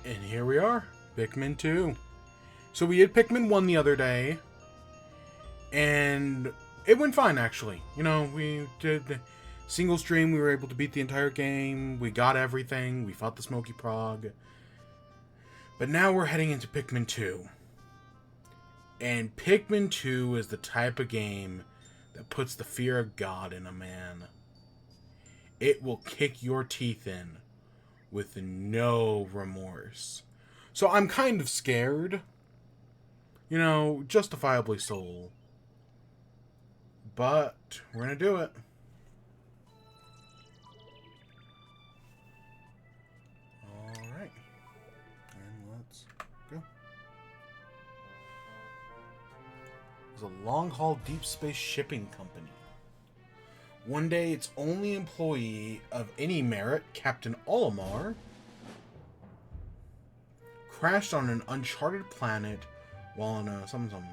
And here we are, Pikmin 2. So we did Pikmin 1 the other day, and it went fine, actually. You know, we did the single stream, we were able to beat the entire game, we got everything, we fought the Smoky Prog. But now we're heading into Pikmin 2. And Pikmin 2 is the type of game that puts the fear of God in a man. It will kick your teeth in with no remorse. So I'm kind of scared. You know, justifiably so. But we're gonna do it. Alright. And let's go. It's a long-haul deep space shipping company. One day, its only employee of any merit, Captain Olimar, crashed on an uncharted planet while on a something.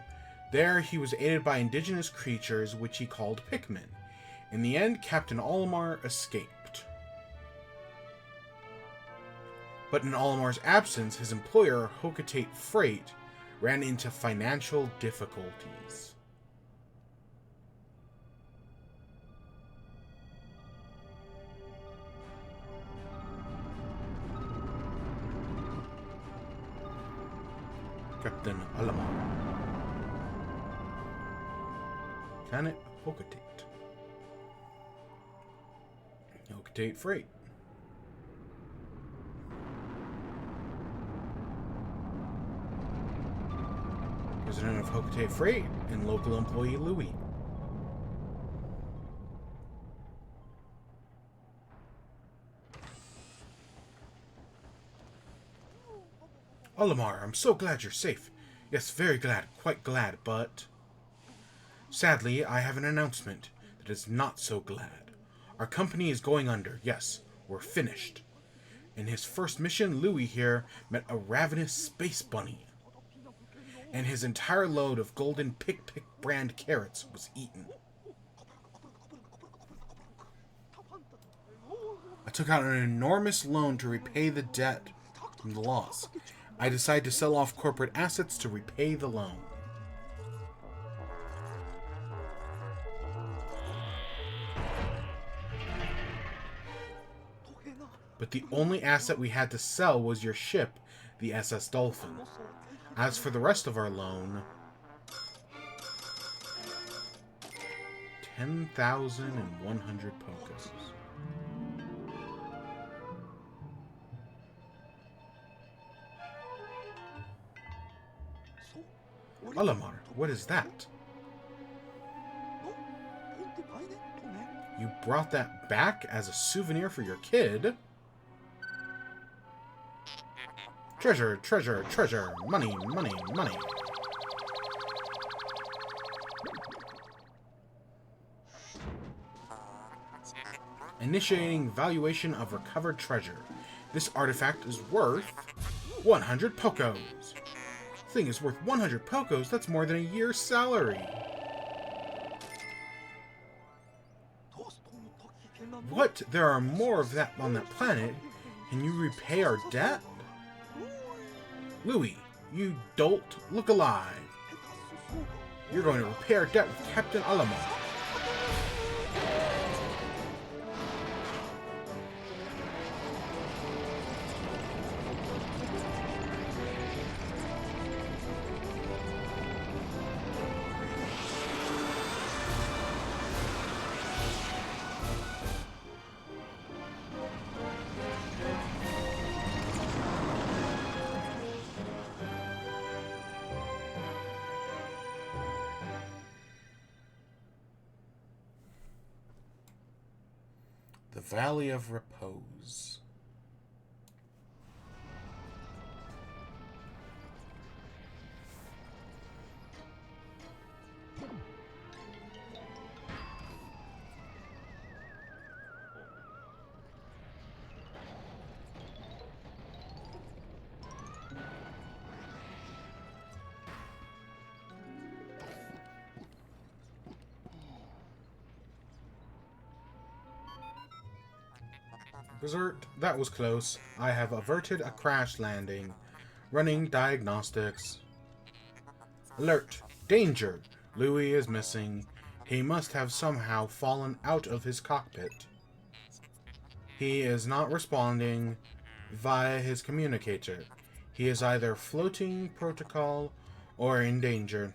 There, he was aided by indigenous creatures, which he called Pikmin. In the end, Captain Olimar escaped. But in Olimar's absence, his employer, Hocotate Freight, ran into financial difficulties. Captain Olimar. Planet Hocotate. Hocotate Freight. President of Hocotate Freight and local employee Louis. Olimar, I'm so glad you're safe. Yes, very glad, quite glad, but... Sadly, I have an announcement that is not so glad. Our company is going under. Yes, we're finished. In his first mission, Louis here met a ravenous space bunny. And his entire load of golden Pick brand carrots was eaten. I took out an enormous loan to repay the debt from the loss. I decided to sell off corporate assets to repay the loan. But the only asset we had to sell was your ship, the SS Dolphin. As for the rest of our loan, 10,100 Pocos. Olimar, what is that? You brought that back as a souvenir for your kid? Treasure, treasure, treasure. Money, money, money. Initiating valuation of recovered treasure. This artifact is worth 100 Pocos. Thing is worth 100 Pocos, that's more than a year's salary. What? There are more of that on that planet? Can you repay our debt? Louis, you dolt, look alive. You're going to repay our debt with Captain Olimar. The Valley of Repose. Berserk, that was close. I have averted a crash landing. Running diagnostics. Alert! Danger! Louis is missing. He must have somehow fallen out of his cockpit. He is not responding via his communicator. He is either floating protocol or in danger.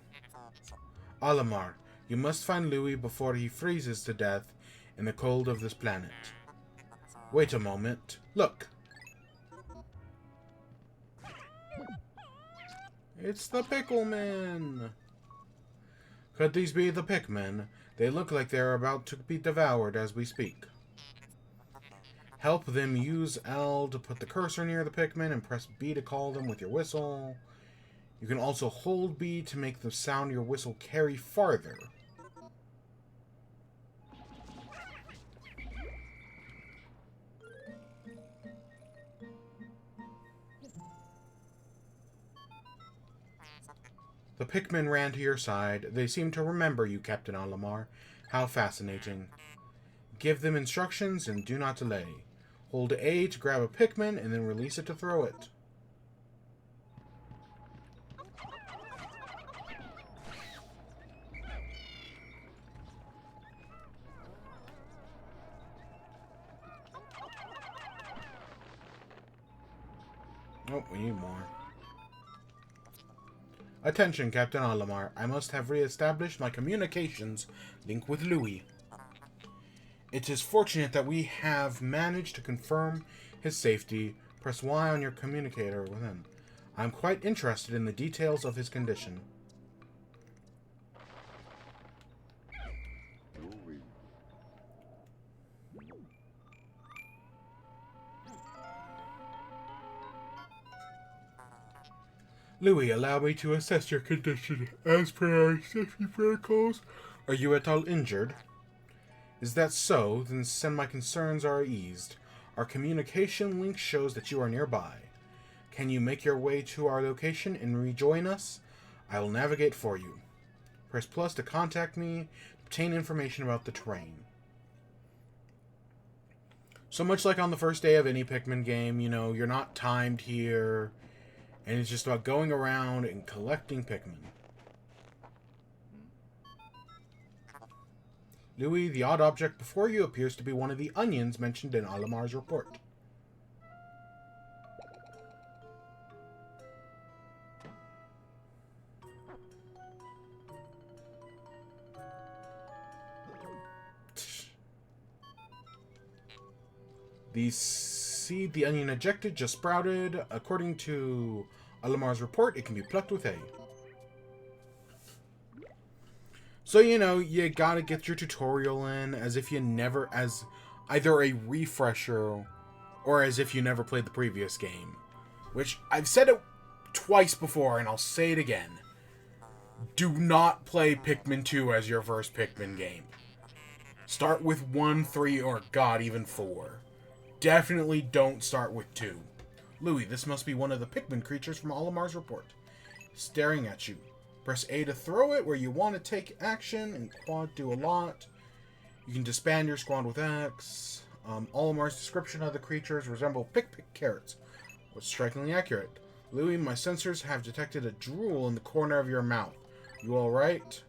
Olimar, you must find Louis before he freezes to death in the cold of this planet. Wait a moment. Look! It's the Picklemen! Could these be the Pikmin? They look like they're about to be devoured as we speak. Help them. Use L to put the cursor near the Pikmin and press B to call them with your whistle. You can also hold B to make the sound your whistle carry farther. The Pikmin ran to your side. They seem to remember you, Captain Olimar. How fascinating. Give them instructions and do not delay. Hold A to grab a Pikmin and then release it to throw it. Oh, we need more. Attention, Captain Olimar. I must have re-established my communications link with Louis. It is fortunate that we have managed to confirm his safety. Press Y on your communicator with him. I'm quite interested in the details of his condition. Louis, allow me to assess your condition. As per our safety protocols, are you at all injured? Is that so? Then my concerns are eased. Our communication link shows that you are nearby. Can you make your way to our location and rejoin us? I will navigate for you. Press plus to contact me, obtain information about the terrain. So much like on the first day of any Pikmin game, you know, you're not timed here, and it's just about going around and collecting Pikmin. Louis, the odd object before you appears to be one of the onions mentioned in Olimar's report. The seed the onion ejected just sprouted. According to Olimar's report, it can be plucked with A. So, you know, you gotta get your tutorial in as if you never, as either a refresher or as if you never played the previous game. Which, I've said it twice before and I'll say it again. Do not play Pikmin 2 as your first Pikmin game. Start with 1, 3, or God, even 4. Definitely don't start with 2. Louis, this must be one of the Pikmin creatures from Olimar's report. Staring at you. Press A to throw it where you want to take action, and quad do a lot. You can disband your squad with X. Olimar's description of the creatures resemble pick carrots. What's strikingly accurate. Louis, my sensors have detected a drool in the corner of your mouth. You alright?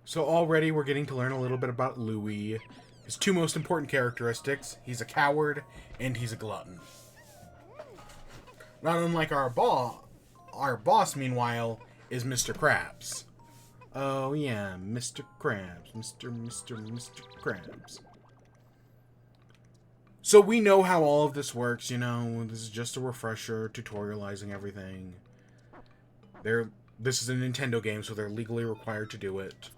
So already we're getting to learn a little bit about Louis. His two most important characteristics. He's a coward and he's a glutton. Not unlike our boss, meanwhile, is Mr. Krabs. Oh yeah, Mr. Krabs. Mr. Krabs. So we know how all of this works, you know. This is just a refresher, tutorializing everything. This is a Nintendo game, so they're legally required to do it.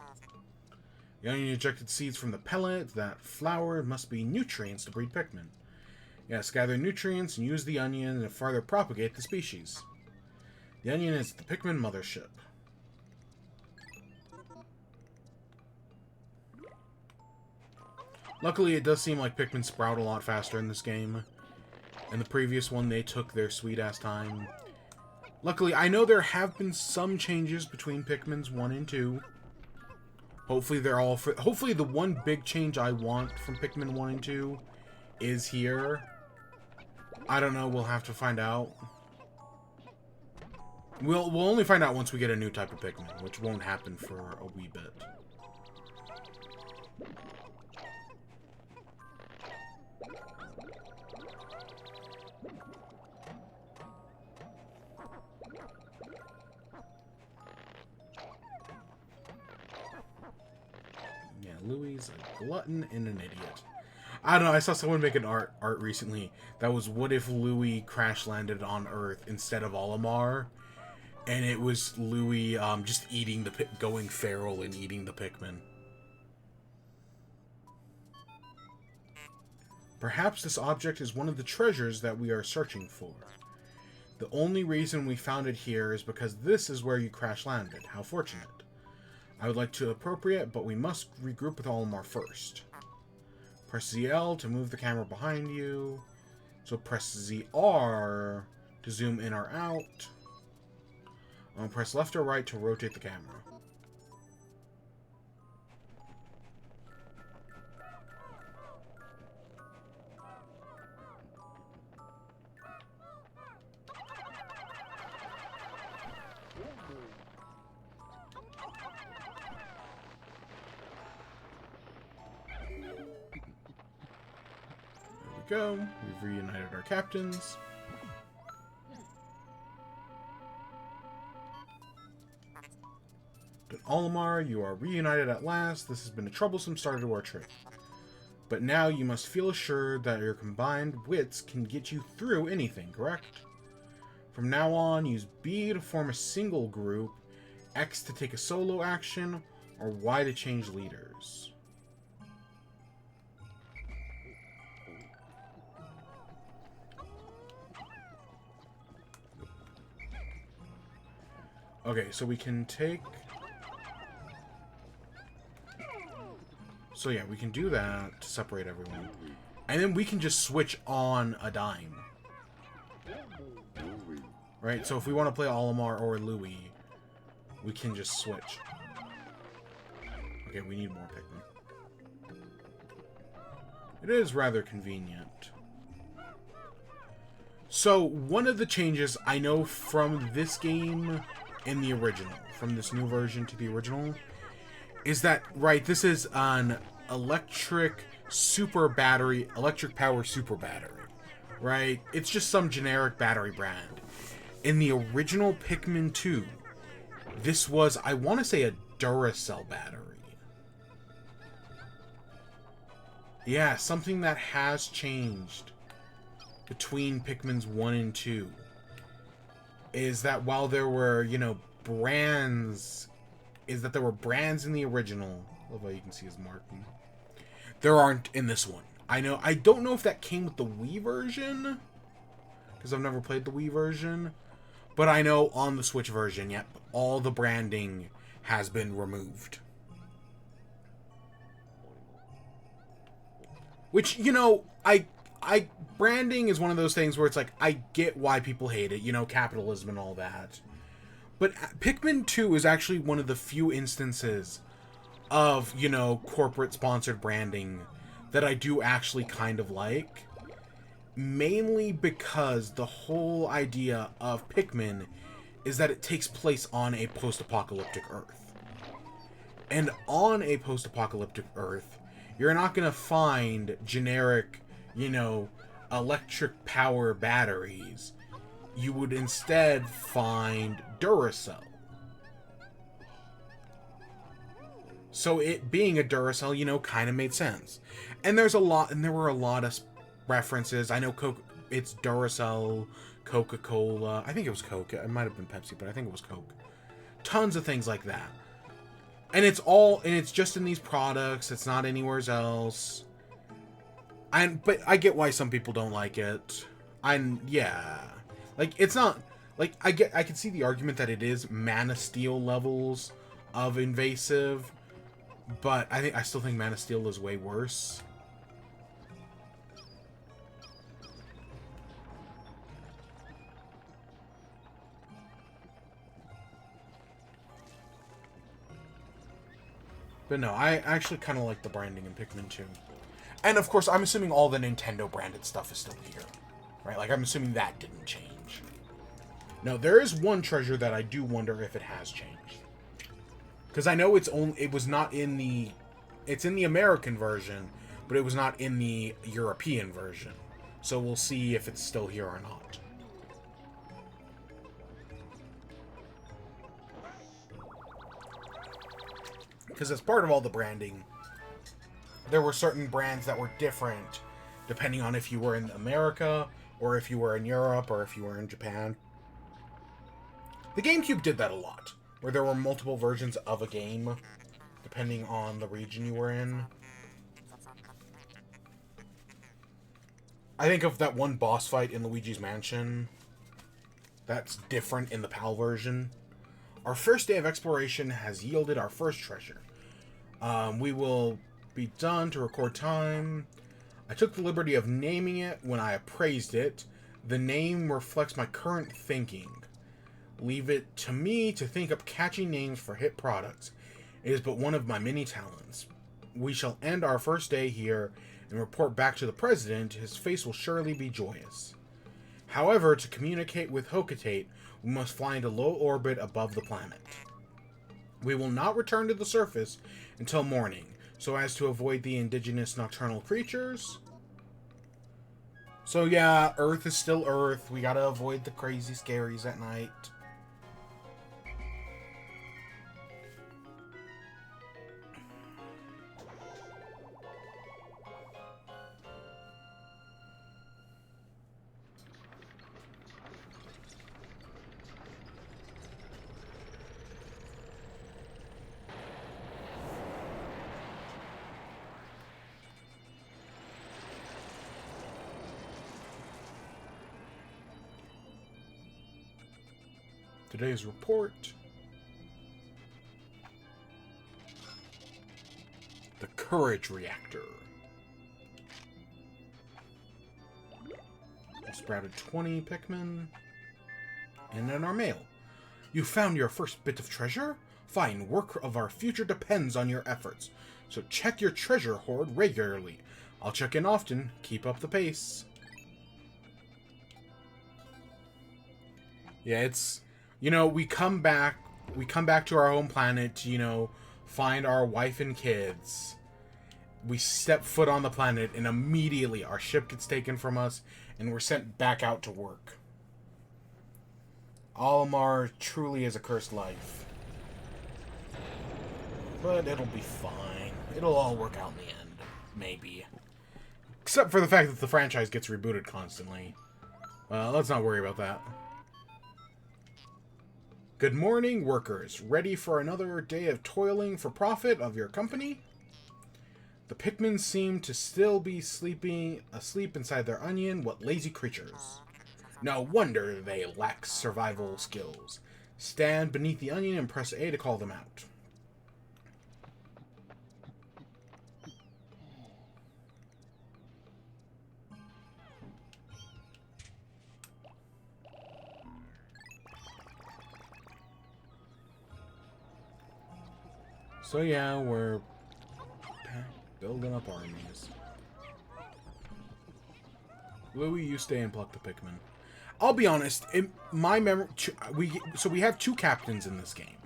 The onion ejected seeds from the pellet. That flower must be nutrients to breed Pikmin. Yes, gather nutrients and use the onion to further propagate the species. The onion is the Pikmin mothership. Luckily, it does seem like Pikmin sprout a lot faster in this game. In the previous one, they took their sweet-ass time. Luckily, I know there have been some changes between Pikmin's 1 and 2. Hopefully, they're all for... Hopefully, the one big change I want from Pikmin 1 and 2 is here. I don't know. We'll have to find out. We'll only find out once we get a new type of Pikmin, which won't happen for a wee bit. Yeah, Louie's a glutton and an idiot. I don't know, I saw someone make an art recently that was, what if Louie crash landed on Earth instead of Olimar? And it was Louie just eating the going feral and eating the Pikmin. Perhaps this object is one of the treasures that we are searching for. The only reason we found it here is because this is where you crash landed. How fortunate. I would like to appropriate, but we must regroup with Olimar first. Press ZL to move the camera behind you. So press ZR to zoom in or out. Press left or right to rotate the camera. There we go. We've reunited our captains. Olimar, you are reunited at last. This has been a troublesome start to our trip. But now you must feel assured that your combined wits can get you through anything, correct? From now on, use B to form a single group, X to take a solo action, or Y to change leaders. Okay, so we can take... So yeah, we can do that to separate everyone. And then we can just switch on a dime. Right, so if we want to play Olimar or Louie, we can just switch. Okay, we need more Pikmin. It is rather convenient. So, one of the changes I know from this game in the original, from this new version to the original, is that, right, this is an electric power super battery, right? It's just some generic battery brand. In the original Pikmin 2, this was, I want to say, a Duracell battery. Yeah, something that has changed between Pikmin's 1 and 2 is that while there were, you know, brands... is that there were brands in the original. Love how you can see his marking. There aren't in this one. I don't know if that came with the Wii version, because I've never played the Wii version. But I know on the Switch version, yep, all the branding has been removed. Which, you know, branding is one of those things where it's like, I get why people hate it, you know, capitalism and all that. But Pikmin 2 is actually one of the few instances of, you know, corporate-sponsored branding that I do actually kind of like. Mainly because the whole idea of Pikmin is that it takes place on a post-apocalyptic Earth. And on a post-apocalyptic Earth, you're not going to find generic, you know, electric power batteries. You would instead find Duracell. So it being a Duracell, you know, kind of made sense. And there were a lot of references. I know it's Duracell, Coca-Cola. I think it was Coke. It might have been Pepsi, but I think it was Coke. Tons of things like that. And it's just in these products. It's not anywhere else. But I get why some people don't like it. Yeah. Like, it's not... Like, I can see the argument that it is Man of Steel levels of invasive, but I still think Man of Steel is way worse. But no, I actually kind of like the branding in Pikmin 2. And of course, I'm assuming all the Nintendo branded stuff is still here. Right? Like, I'm assuming that didn't change. No, there is one treasure that I do wonder if it has changed. Because I know it was not in the... It's in the American version, but it was not in the European version. So we'll see if it's still here or not. Because as part of all the branding, there were certain brands that were different depending on if you were in America, or if you were in Europe, or if you were in Japan. The GameCube did that a lot, where there were multiple versions of a game, depending on the region you were in. I think of that one boss fight in Luigi's Mansion. That's different in the PAL version. Our first day of exploration has yielded our first treasure. We will be done to record time. I took the liberty of naming it when I appraised it. The name reflects my current thinking. Leave it to me to think up catchy names for hit products. It is but one of my many talents. We shall end our first day here and report back to the president. His face will surely be joyous. However, to communicate with Hocotate, we must fly into low orbit above the planet. We will not return to the surface until morning, so as to avoid the indigenous nocturnal creatures. So yeah, Earth is still Earth. We gotta avoid the crazy scaries at night. Today's report. The Courage Reactor. We sprouted 20 Pikmin. And in our mail. You found your first bit of treasure? Fine, work of our future depends on your efforts. So check your treasure hoard regularly. I'll check in often. Keep up the pace. Yeah, it's... You know, we come back to our home planet to, you know, find our wife and kids. We step foot on the planet, and immediately our ship gets taken from us, and we're sent back out to work. Olimar truly is a cursed life. But it'll be fine. It'll all work out in the end. Maybe. Except for the fact that the franchise gets rebooted constantly. Well, let's not worry about that. Good morning, workers. Ready for another day of toiling for profit of your company? The Pikmin seem to still be asleep inside their onion. What lazy creatures. No wonder they lack survival skills. Stand beneath the onion and press A to call them out. So yeah, we're building up armies. Louie, you stay and pluck the Pikmin. I'll be honest, in my memory, we have 2 captains in this game.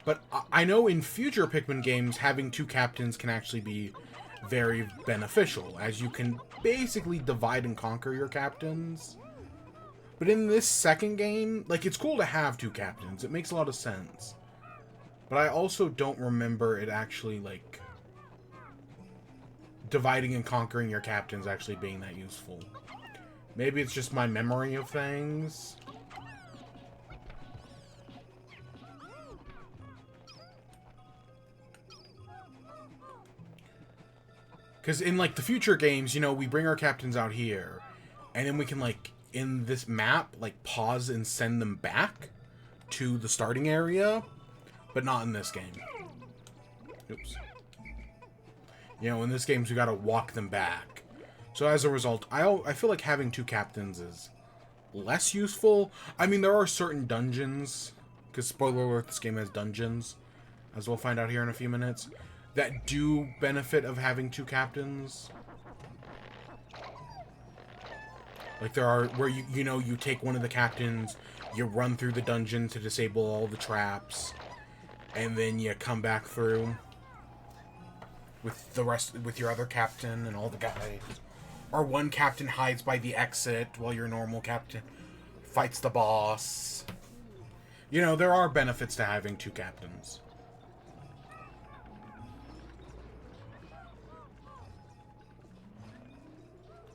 But I know in future Pikmin games, having 2 captains can actually be very beneficial, as you can basically divide and conquer your captains. But in this second game, like, it's cool to have 2 captains. It makes a lot of sense. But I also don't remember it actually, like, dividing and conquering your captains actually being that useful. Maybe it's just my memory of things. Because in, like, the future games, you know, we bring our captains out here, and then we can, like, in this map, like, pause and send them back to the starting area. But not in this game. Oops. You know, in this game, we gotta walk them back. So as a result, I feel like having 2 captains is less useful. I mean, there are certain dungeons, because spoiler alert, this game has dungeons, as we'll find out here in a few minutes, that do benefit of having two captains. Like, there are where you know, you take one of the captains, you run through the dungeon to disable all the traps, and then you come back through with the rest, with your other captain and all the guys. Or one captain hides by the exit while your normal captain fights the boss. You know, there are benefits to having two captains.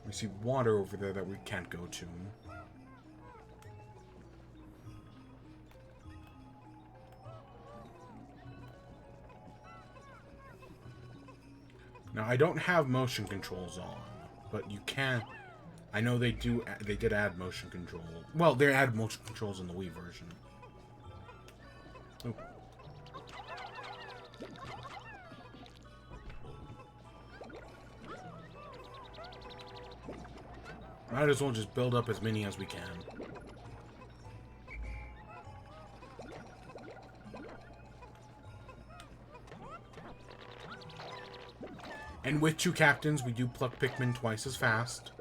We see water over there that we can't go to. Now, I don't have motion controls on, but you can... I know they did add motion control. Well, they add motion controls in the Wii version. Oop. Might as well just build up as many as we can. And with two captains, we do pluck Pikmin twice as fast.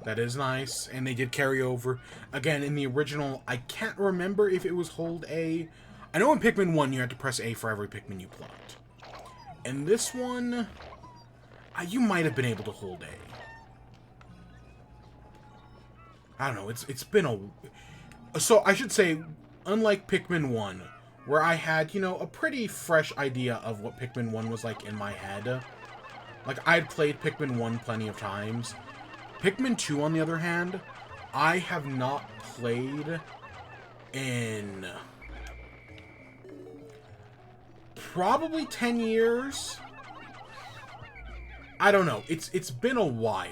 That is nice. And they did carry over. Again, in the original, I can't remember if it was hold A. I know in Pikmin 1, you had to press A for every Pikmin you plucked. In this one, you might have been able to hold A. I don't know, it's been a... So, I should say, unlike Pikmin 1, where I had, you know, a pretty fresh idea of what Pikmin 1 was like in my head. Like, I'd played Pikmin 1 plenty of times. Pikmin 2, on the other hand, I have not played in... probably 10 years? I don't know, it's been a while.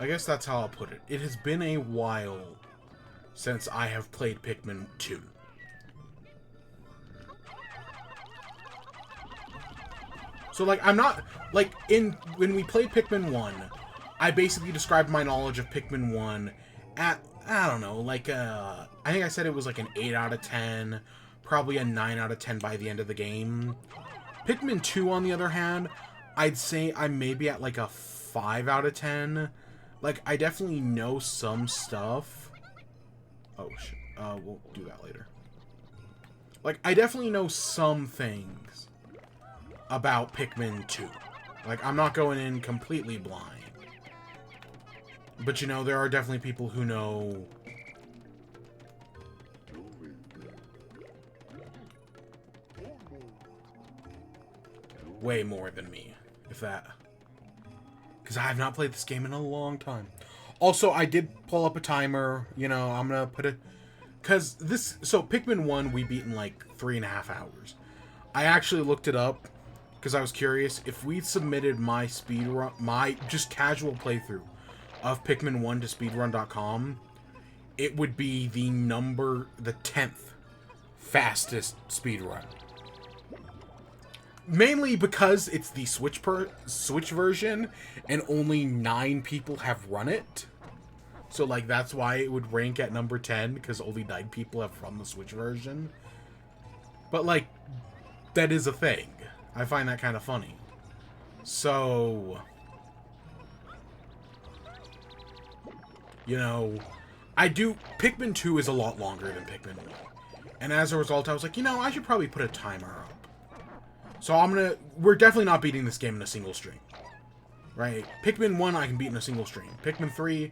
I guess that's how I'll put it. It has been a while since I have played Pikmin 2. So, like, I'm not... Like, when we played Pikmin 1, I basically described my knowledge of Pikmin 1 at, I don't know, like, I think I said it was like an 8 out of 10, probably a 9 out of 10 by the end of the game. Pikmin 2, on the other hand, I'd say I'm maybe at, like, a 5 out of 10. Like, I definitely know some stuff. Oh, shit. We'll do that later. Like, I definitely know some things about Pikmin 2. Like, I'm not going in completely blind. But, you know, there are definitely people who know... way more than me, if that... Because I have not played this game in a long time. Also, I did pull up a timer. You know, I'm going to put it... Because this... So, Pikmin 1, we beat in like 3.5 hours. I actually looked it up because I was curious. If we submitted my speedrun... My just casual playthrough of Pikmin 1 to speedrun.com, it would be the 10th fastest speedrun. Mainly because it's the Switch version, and only 9 people have run it. So, like, that's why it would rank at number 10, because only 9 people have run the Switch version. But, like, that is a thing. I find that kind of funny. So... You know, Pikmin 2 is a lot longer than Pikmin 1. And as a result, I was like, you know, I should probably put a timer up. So we're definitely not beating this game in a single stream. Right? Pikmin 1, I can beat in a single stream. Pikmin 3,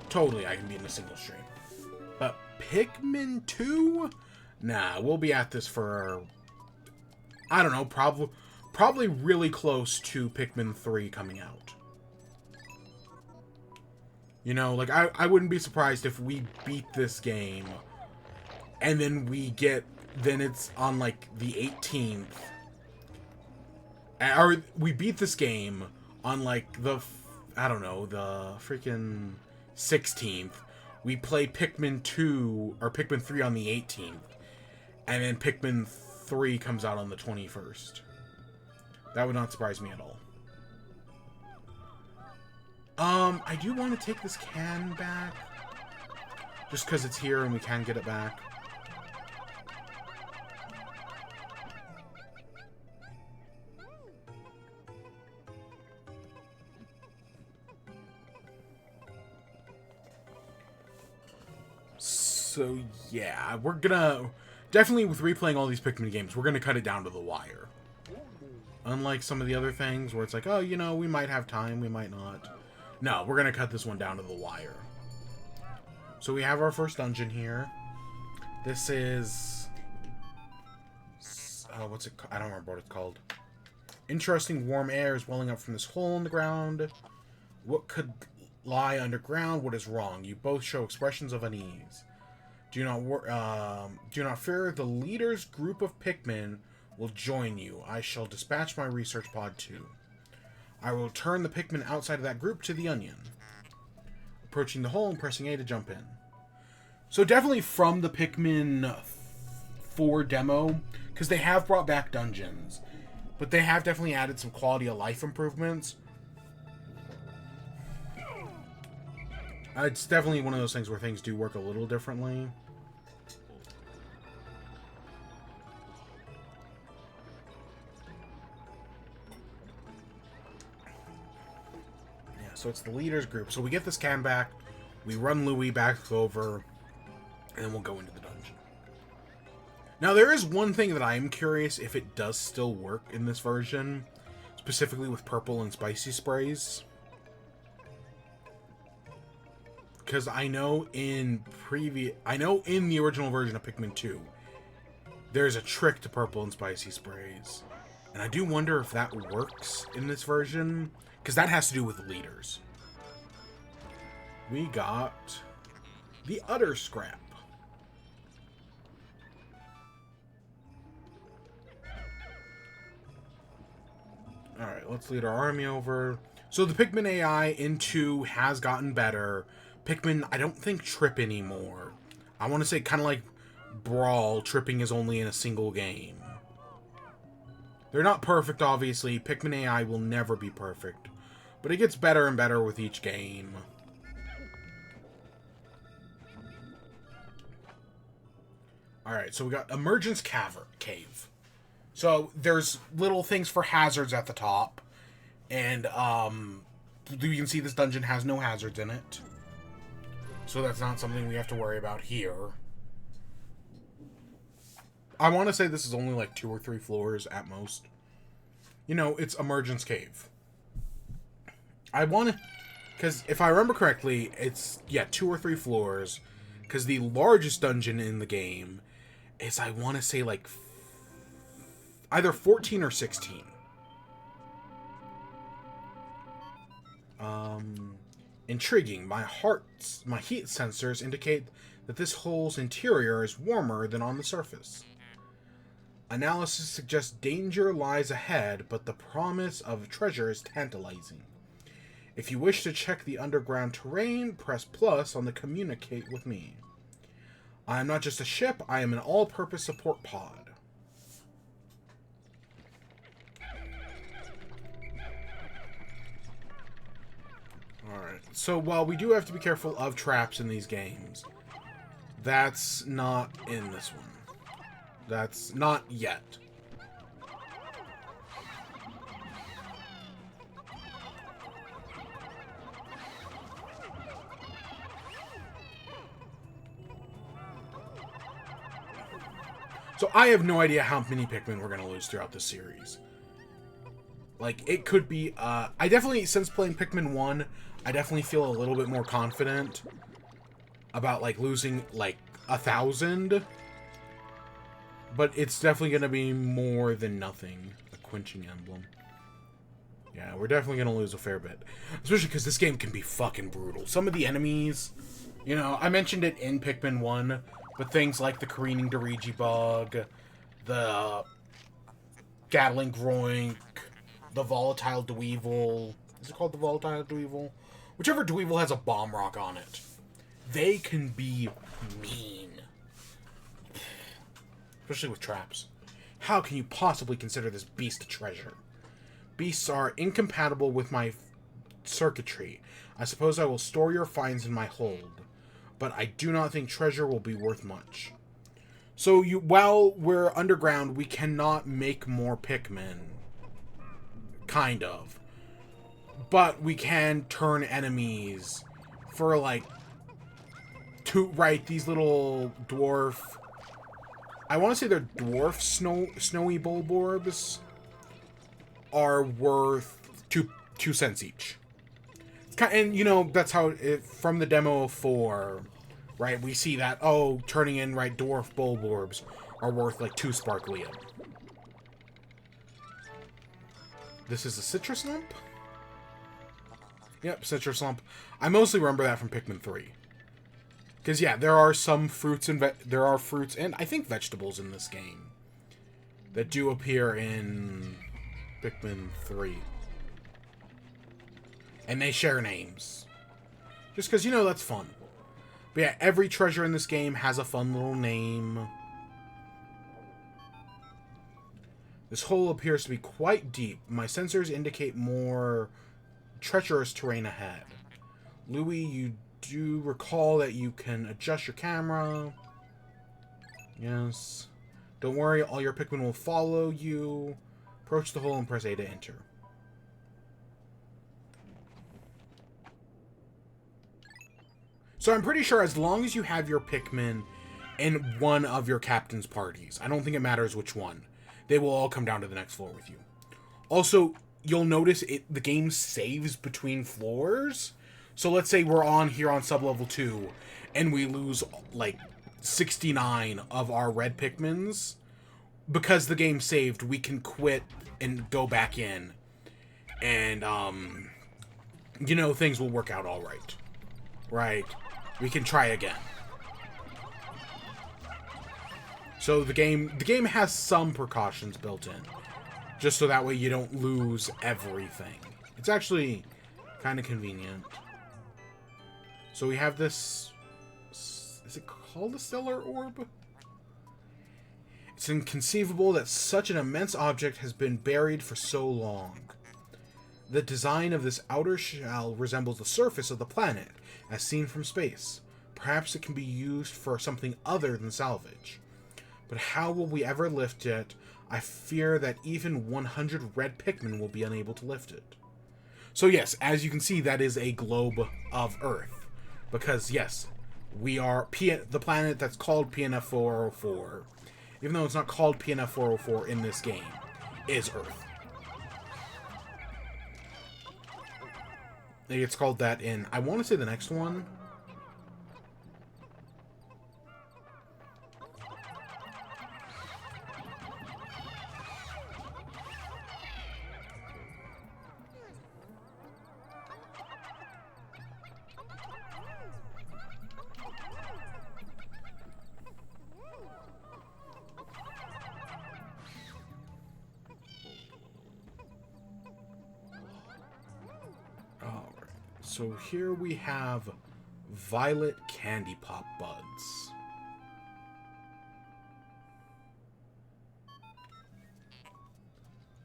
totally I can beat in a single stream. But Pikmin 2? Nah, we'll be at this for, I don't know, probably really close to Pikmin 3 coming out. You know, like, I wouldn't be surprised if we beat this game, and then then it's on, like, the 18th. Or we beat this game on, like, the freaking 16th. We play Pikmin 2, or Pikmin 3 on the 18th. And then Pikmin 3 comes out on the 21st. That would not surprise me at all. I do want to take this can back. Just because it's here and we can get it back. So, yeah, we're gonna... Definitely with replaying all these Pikmin games, we're gonna cut it down to the wire. Unlike some of the other things where it's like, oh, you know, we might have time, we might not. No, we're gonna cut this one down to the wire. So we have our first dungeon here. This is... what's it called? I don't remember what it's called. Interesting warm air is welling up from this hole in the ground. What could lie underground? What is wrong? You both show expressions of unease. Do not fear. The leader's group of Pikmin will join you. I shall dispatch my research pod too. I will turn the Pikmin outside of that group to the onion. Approaching the hole and pressing A to jump in. So definitely from the Pikmin 4 demo, because they have brought back dungeons, but they have definitely added some quality of life improvements. It's definitely one of those things where things do work a little differently. Yeah, so it's the leader's group. So we get this cam back, we run Louie back over, and then we'll go into the dungeon. Now, there is one thing that I am curious if it does still work in this version, specifically with purple and spicy sprays. Because I know in the original version of Pikmin 2, there's a trick to purple and spicy sprays. And I do wonder if that works in this version, because that has to do with leaders. We got the Udder Scrap. Alright, let's lead our army over. So the Pikmin AI in 2 has gotten better. Pikmin, I don't think trip anymore. I want to say kind of like Brawl, tripping is only in a single game. They're not perfect, obviously. Pikmin AI will never be perfect. But it gets better and better with each game. Alright, so we got Emergence Cave. So there's little things for hazards at the top. And you can see this dungeon has no hazards in it. So that's not something we have to worry about here. I want to say this is only like 2 or 3 floors at most. You know, it's Emergence Cave. I want to... Because if I remember correctly, it's, 2 or 3 floors. Because the largest dungeon in the game is, I want to say, like, either 14 or 16. Intriguing. My heat sensors indicate that this hole's interior is warmer than on the surface. Analysis suggests danger lies ahead, but the promise of treasure is tantalizing. If you wish to check the underground terrain, press plus on the communicate with me. I am not just a ship, I am an all-purpose support pod. Alright, so while we do have to be careful of traps in these games, that's not in this one. That's not yet. So I have no idea how many Pikmin we're going to lose throughout the series. Like, it could be, I definitely, since playing Pikmin 1, I definitely feel a little bit more confident about, like, losing, like, 1,000. But it's definitely going to be more than nothing. A quenching emblem. Yeah, we're definitely going to lose a fair bit. Especially because this game can be fucking brutal. Some of the enemies, you know, I mentioned it in Pikmin 1, but things like the careening Dirigi bug, the Gatling Groink, the volatile Dweevil. Is it called the volatile Dweevil? Whichever Dweevil has a bomb rock on it. They can be mean. Especially with traps. How can you possibly consider this beast a treasure? Beasts are incompatible with my circuitry. I suppose I will store your finds in my hold. but I do not think treasure will be worth much. So while we're underground, we cannot make more Pikmin. Kind of. But we can turn enemies for, like, these little dwarf... I want to say they're dwarf snowy bulborbs are worth 2 cents each. And, you know, that's how, from the demo of 4, right, we see that, oh, turning in, right, dwarf bulborbs are worth, like, 2 sparklium. This is a citrus lump? Yep, citrus lump. I mostly remember that from Pikmin 3. Because, yeah, there are some fruits and I think vegetables in this game that do appear in Pikmin 3. And they share names. Just because, you know, that's fun. But yeah, every treasure in this game has a fun little name. This hole appears to be quite deep. My sensors indicate more treacherous terrain ahead. Louis, you do recall that you can adjust your camera. Yes. Don't worry, all your Pikmin will follow you. Approach the hole and press A to enter. So I'm pretty sure as long as you have your Pikmin in one of your captain's parties, I don't think it matters which one, they will all come down to the next floor with you. Also, you'll notice the game saves between floors. So let's say we're on here on sublevel 2, and we lose, like, 69 of our red Pikmins. Because the game saved, we can quit and go back in. And, you know, things will work out all right. Right? We can try again. So the game has some precautions built in. Just so that way you don't lose everything. It's actually kind of convenient. So we have this... Is it called a stellar orb? It's inconceivable that such an immense object has been buried for so long. The design of this outer shell resembles the surface of the planet, as seen from space. Perhaps it can be used for something other than salvage. But how will we ever lift it? I fear that even 100 red Pikmin will be unable to lift it. So yes, as you can see, that is a globe of Earth. Because yes, we are the planet that's called PNF 404, even though it's not called PNF 404 in this game, is Earth. It's called that in, I want to say the next one. So here we have violet candy pop buds.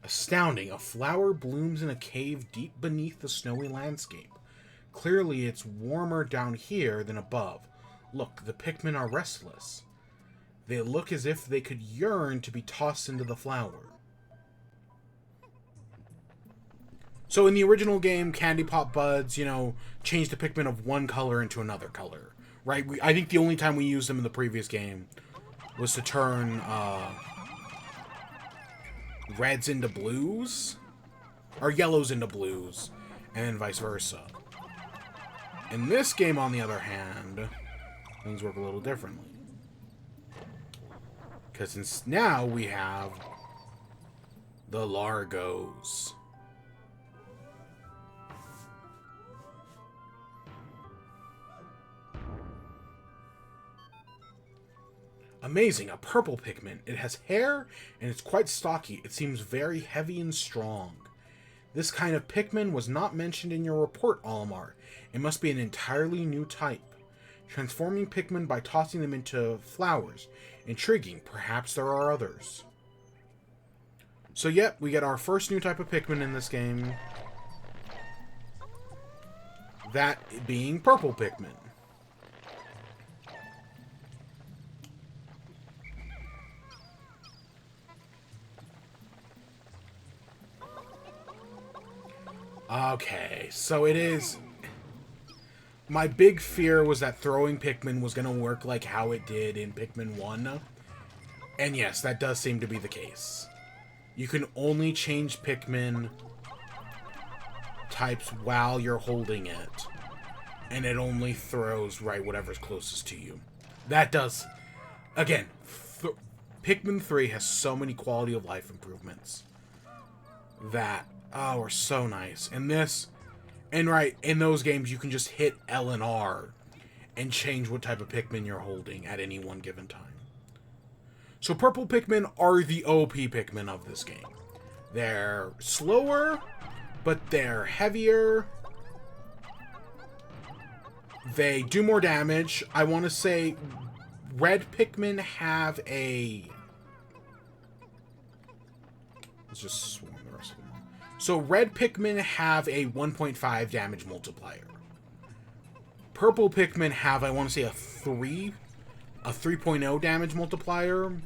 Astounding, a flower blooms in a cave deep beneath the snowy landscape. Clearly it's warmer down here than above. Look, the Pikmin are restless. They look as if they could yearn to be tossed into the flower. So in the original game, Candy Pop Buds, you know, changed the Pikmin of one color into another color, right? I think the only time we used them in the previous game was to turn reds into blues, or yellows into blues, and vice versa. In this game, on the other hand, things work a little differently. Because now we have the Largos. Amazing, a purple Pikmin. It has hair, and it's quite stocky. It seems very heavy and strong. This kind of Pikmin was not mentioned in your report, Olimar. It must be an entirely new type. Transforming Pikmin by tossing them into flowers. Intriguing. Perhaps there are others. So, yep, we get our first new type of Pikmin in this game. That being purple Pikmin. Okay, so it is... My big fear was that throwing Pikmin was going to work like how it did in Pikmin 1. And yes, that does seem to be the case. You can only change Pikmin types while you're holding it. And it only throws whatever's closest to you. That does... Again, Pikmin 3 has so many quality of life improvements that are so nice. And this... And in those games, you can just hit L and R and change what type of Pikmin you're holding at any one given time. So purple Pikmin are the OP Pikmin of this game. They're slower, but they're heavier. They do more damage. I want to say red Pikmin have a... Let's just swarm the rest of them. So red Pikmin have a 1.5 damage multiplier. Purple Pikmin have, I want to say, a 3.0 damage multiplier.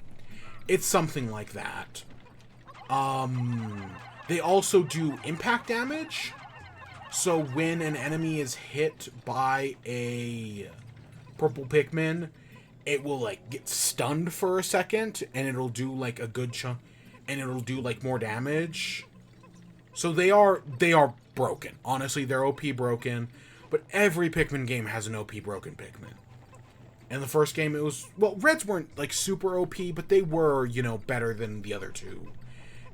It's something like that. They also do impact damage. So when an enemy is hit by a purple Pikmin, it will like get stunned for a second, and it'll do like a good chunk, and it'll do like more damage. So they are broken. Honestly, they're OP broken. But every Pikmin game has an OP broken Pikmin. In the first game, it was... Well, Reds weren't, like, super OP, but they were, you know, better than the other two.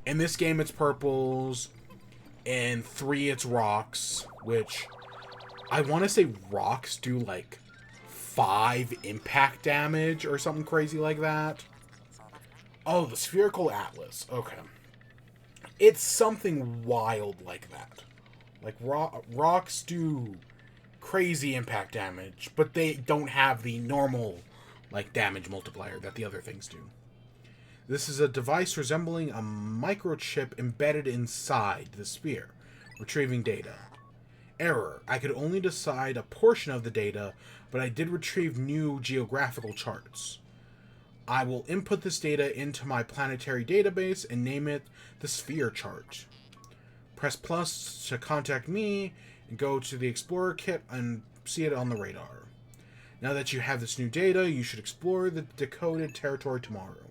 In this game, it's Purples. In 3, it's Rocks, which... I want to say Rocks do, like, 5 impact damage or something crazy like that. Oh, the Spherical Atlas. Okay. It's something wild like that. Like, Rocks do crazy impact damage, but they don't have the normal, like, damage multiplier that the other things do. This is a device resembling a microchip embedded inside the sphere, retrieving data. Error. I could only decide a portion of the data, but I did retrieve new geographical charts. I will input this data into my planetary database and name it the Sphere Chart. Press plus to contact me and go to the Explorer kit and see it on the radar. Now that you have this new data, you should explore the decoded territory tomorrow.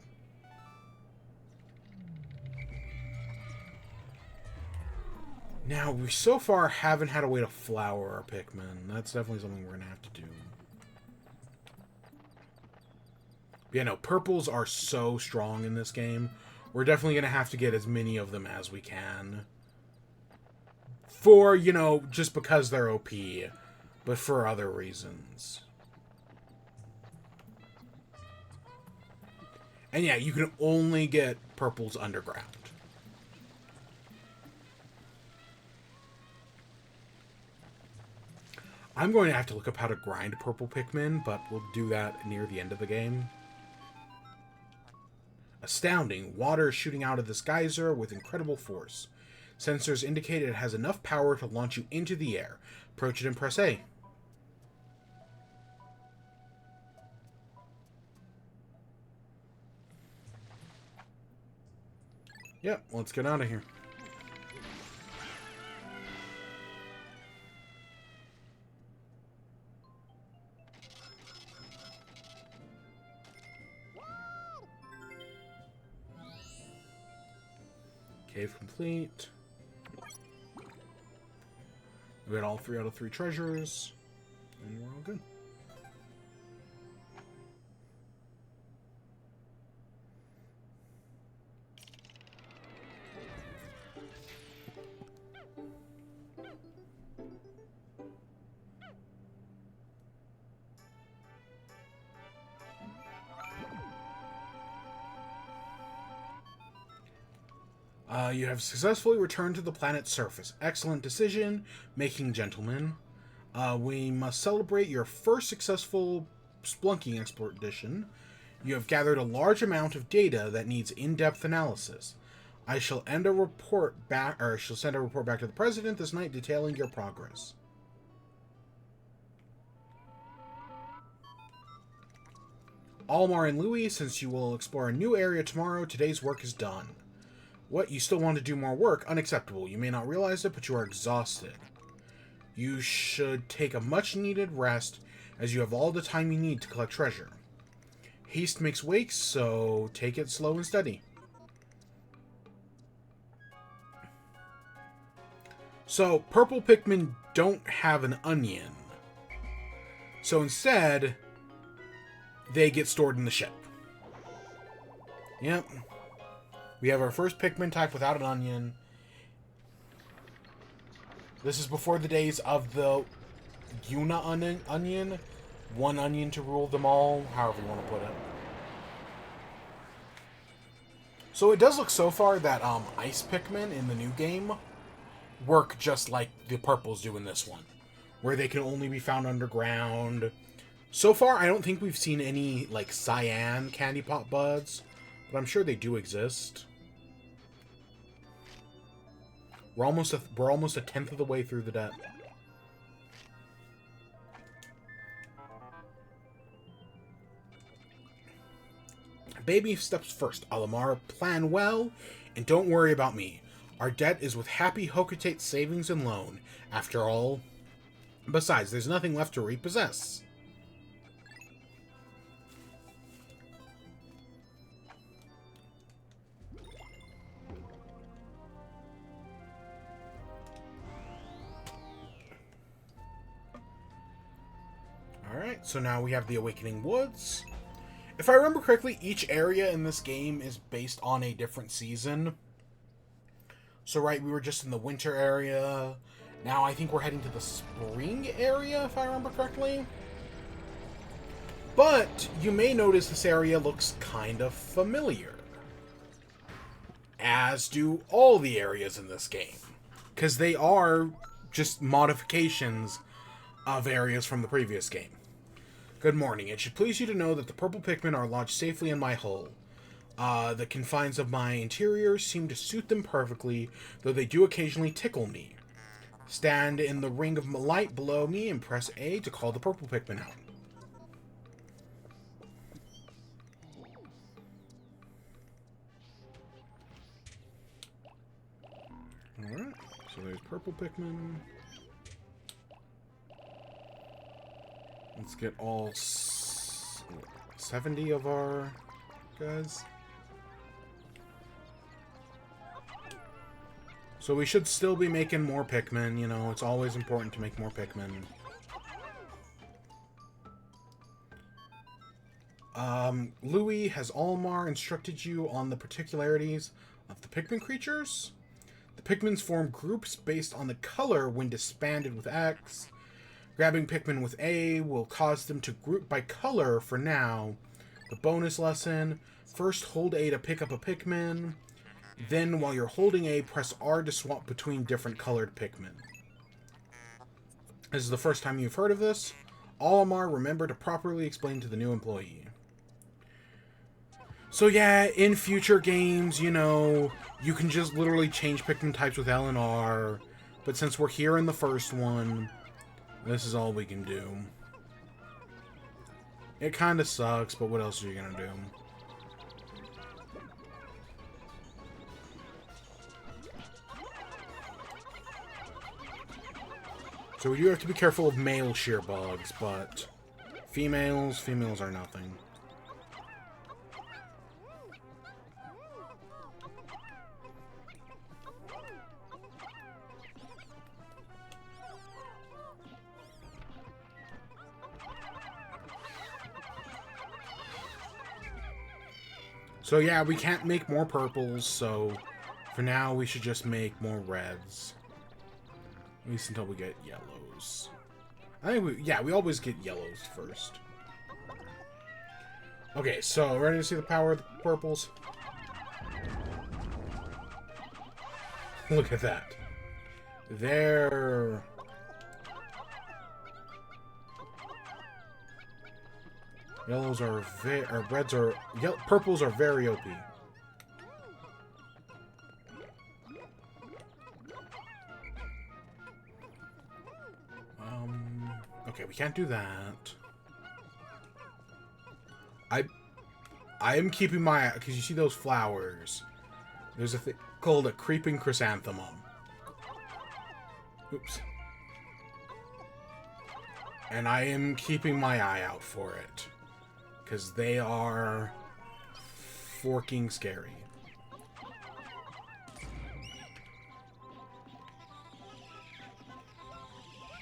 Now, we so far haven't had a way to flower our Pikmin. That's definitely something we're going to have to do. Yeah, no, purples are so strong in this game. We're definitely going to have to get as many of them as we can. For, you know, just because they're OP, but for other reasons. And yeah, you can only get purples underground. I'm going to have to look up how to grind purple Pikmin, but we'll do that near the end of the game. Astounding. Water is shooting out of this geyser with incredible force. Sensors indicate it has enough power to launch you into the air. Approach it and press A. Yep, let's get out of here. Cave complete. We got all 3 out of 3 treasures. And we're all good. You have successfully returned to the planet's surface. Excellent decision-making, gentlemen. We must celebrate your first successful splunking expedition. You have gathered a large amount of data that needs in-depth analysis. I shall send a report back to the President this night detailing your progress. Almar and Louis, since you will explore a new area tomorrow, today's work is done. What? You still want to do more work? Unacceptable. You may not realize it, but you are exhausted. You should take a much-needed rest, as you have all the time you need to collect treasure. Haste makes wakes, so take it slow and steady. So, purple Pikmin don't have an onion. So instead, they get stored in the ship. Yep. We have our first Pikmin type without an onion. This is before the days of the onion. One onion to rule them all, however you want to put it. So it does look so far that Ice Pikmin in the new game work just like the purples do in this one, where they can only be found underground. So far, I don't think we've seen any, like, cyan candy pop buds, but I'm sure they do exist. We're almost a tenth of the way through the debt. Baby steps first. Alamar, plan well, and don't worry about me. Our debt is with Happy Hocotate Savings and Loan, after all. Besides, there's nothing left to repossess. Alright, so now we have the Awakening Woods. If I remember correctly, each area in this game is based on a different season. So, right, we were just in the winter area. Now I think we're heading to the spring area, if I remember correctly. But you may notice this area looks kind of familiar. As do all the areas in this game. Because they are just modifications of areas from the previous game. Good morning. It should please you to know that the purple Pikmin are lodged safely in my hull. The confines of my interior seem to suit them perfectly, though they do occasionally tickle me. Stand in the ring of light below me and press A to call the purple Pikmin out. Alright, so there's purple Pikmin. Let's get all 70 of our guys. So we should still be making more Pikmin, you know, it's always important to make more Pikmin. Louis, has Almar instructed you on the particularities of the Pikmin creatures? The Pikmins form groups based on the color when disbanded with X. Grabbing Pikmin with A will cause them to group by color for now. The bonus lesson, first hold A to pick up a Pikmin. Then, while you're holding A, press R to swap between different colored Pikmin. This is the first time you've heard of this. Alamar, remember to properly explain to the new employee. So yeah, in future games, you know, you can just literally change Pikmin types with L and R. But since we're here in the first one, this is all we can do. It kind of sucks, but what else are you going to do? So we do have to be careful of male shear bugs, but females are nothing. So yeah, we can't make more purples, so for now we should just make more reds. At least until we get yellows. I think we always get yellows first. Okay, so ready to see the power of the purples? Look at that. There. Yellows are reds are purples are very OP. Okay, we can't do that. I am keeping my eye, because you see those flowers. There's a thing called a creeping chrysanthemum. Oops. And I am keeping my eye out for it, because they are forking scary.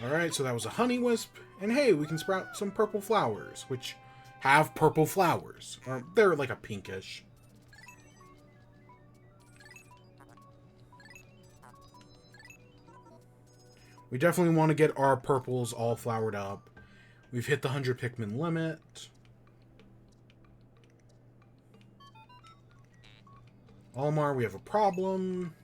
Alright, so that was a honey wisp, and hey, we can sprout some purple flowers, which have purple flowers. Or they're like a pinkish. We definitely want to get our purples all flowered up. We've hit the 100 Pikmin limit. Almar, we have a problem.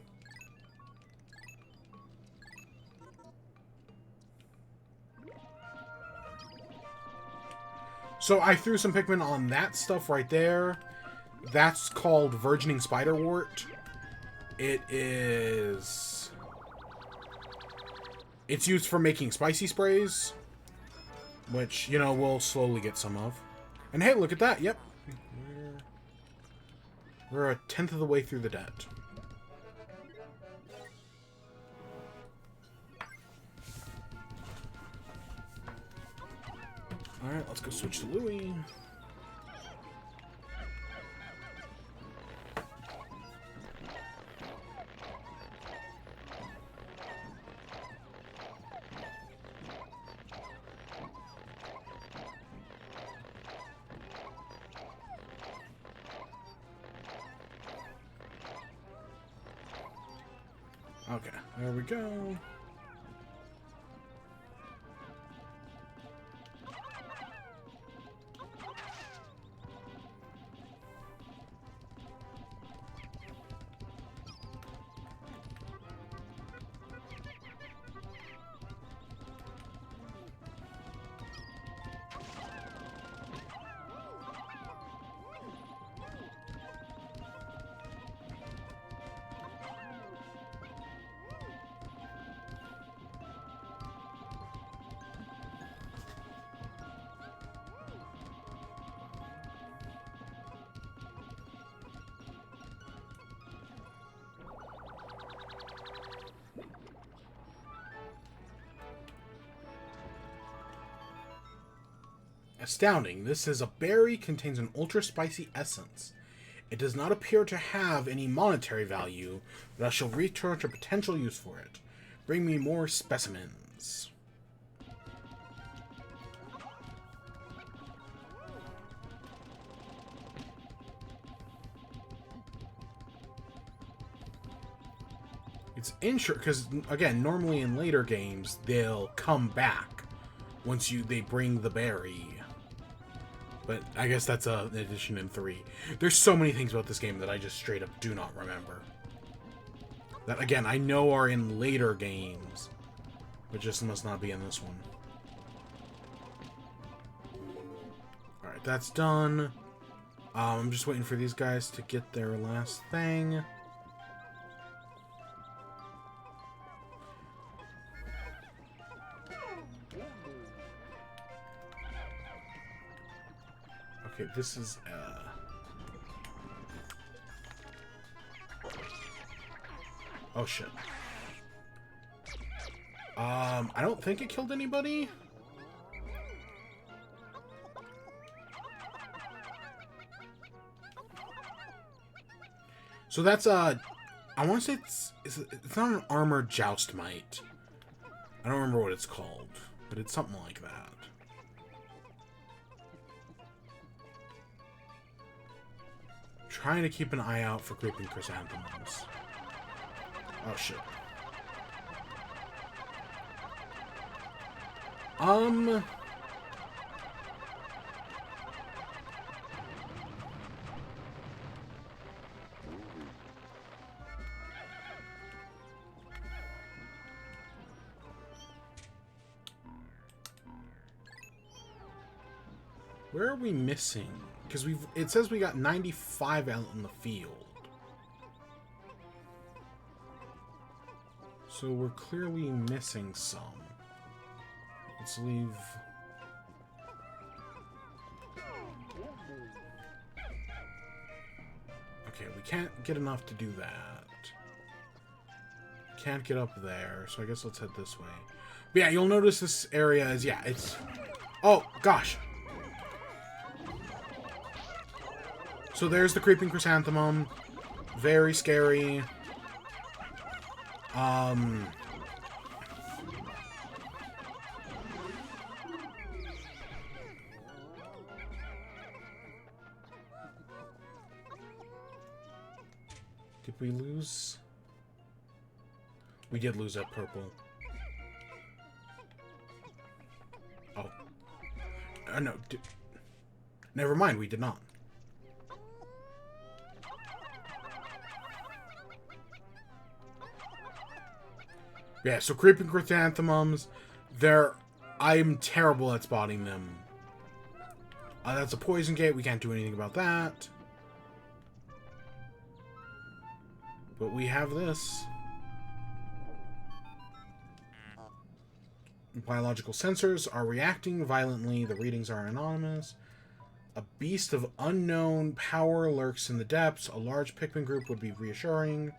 So I threw some Pikmin on that stuff right there. That's called Virgining Spiderwort. It's used for making spicy sprays, which, you know, we'll slowly get some of. And hey, look at that. Yep. We're a tenth of the way through the debt. Alright, let's go switch to Louie. Okay, there we go. Astounding. This is a berry, contains an ultra spicy essence. It does not appear to have any monetary value, but I shall research a potential use for it. Bring me more specimens. It's interesting, because, again, normally in later games, they'll come back once they bring the berry. But I guess that's an addition in 3. There's so many things about this game that I just straight up do not remember. That, again, I know are in later games, but just must not be in this one. Alright, that's done. I'm just waiting for these guys to get their last thing. Okay, this is, oh, shit. I don't think it killed anybody. So that's, I want to say it's not an armored joust mite. I don't remember what it's called, but it's something like that. Trying to keep an eye out for creeping chrysanthemums. Oh shit. Where are we missing? Because it says we got 95 out in the field. So we're clearly missing some. Let's leave. Okay, we can't get enough to do that. can't get up there, so I guess let's head this way. But yeah, you'll notice this area is, yeah, it's... Oh, gosh. So there's the creeping chrysanthemum. Very scary. Did we lose? We did lose that purple. Oh. No. Never mind, we did not. Yeah, so creeping chrysanthemums, I'm terrible at spotting them. That's a poison gate, we can't do anything about that. But we have this. Biological sensors are reacting violently. The readings are anonymous. A beast of unknown power lurks in the depths. A large Pikmin group would be reassuring.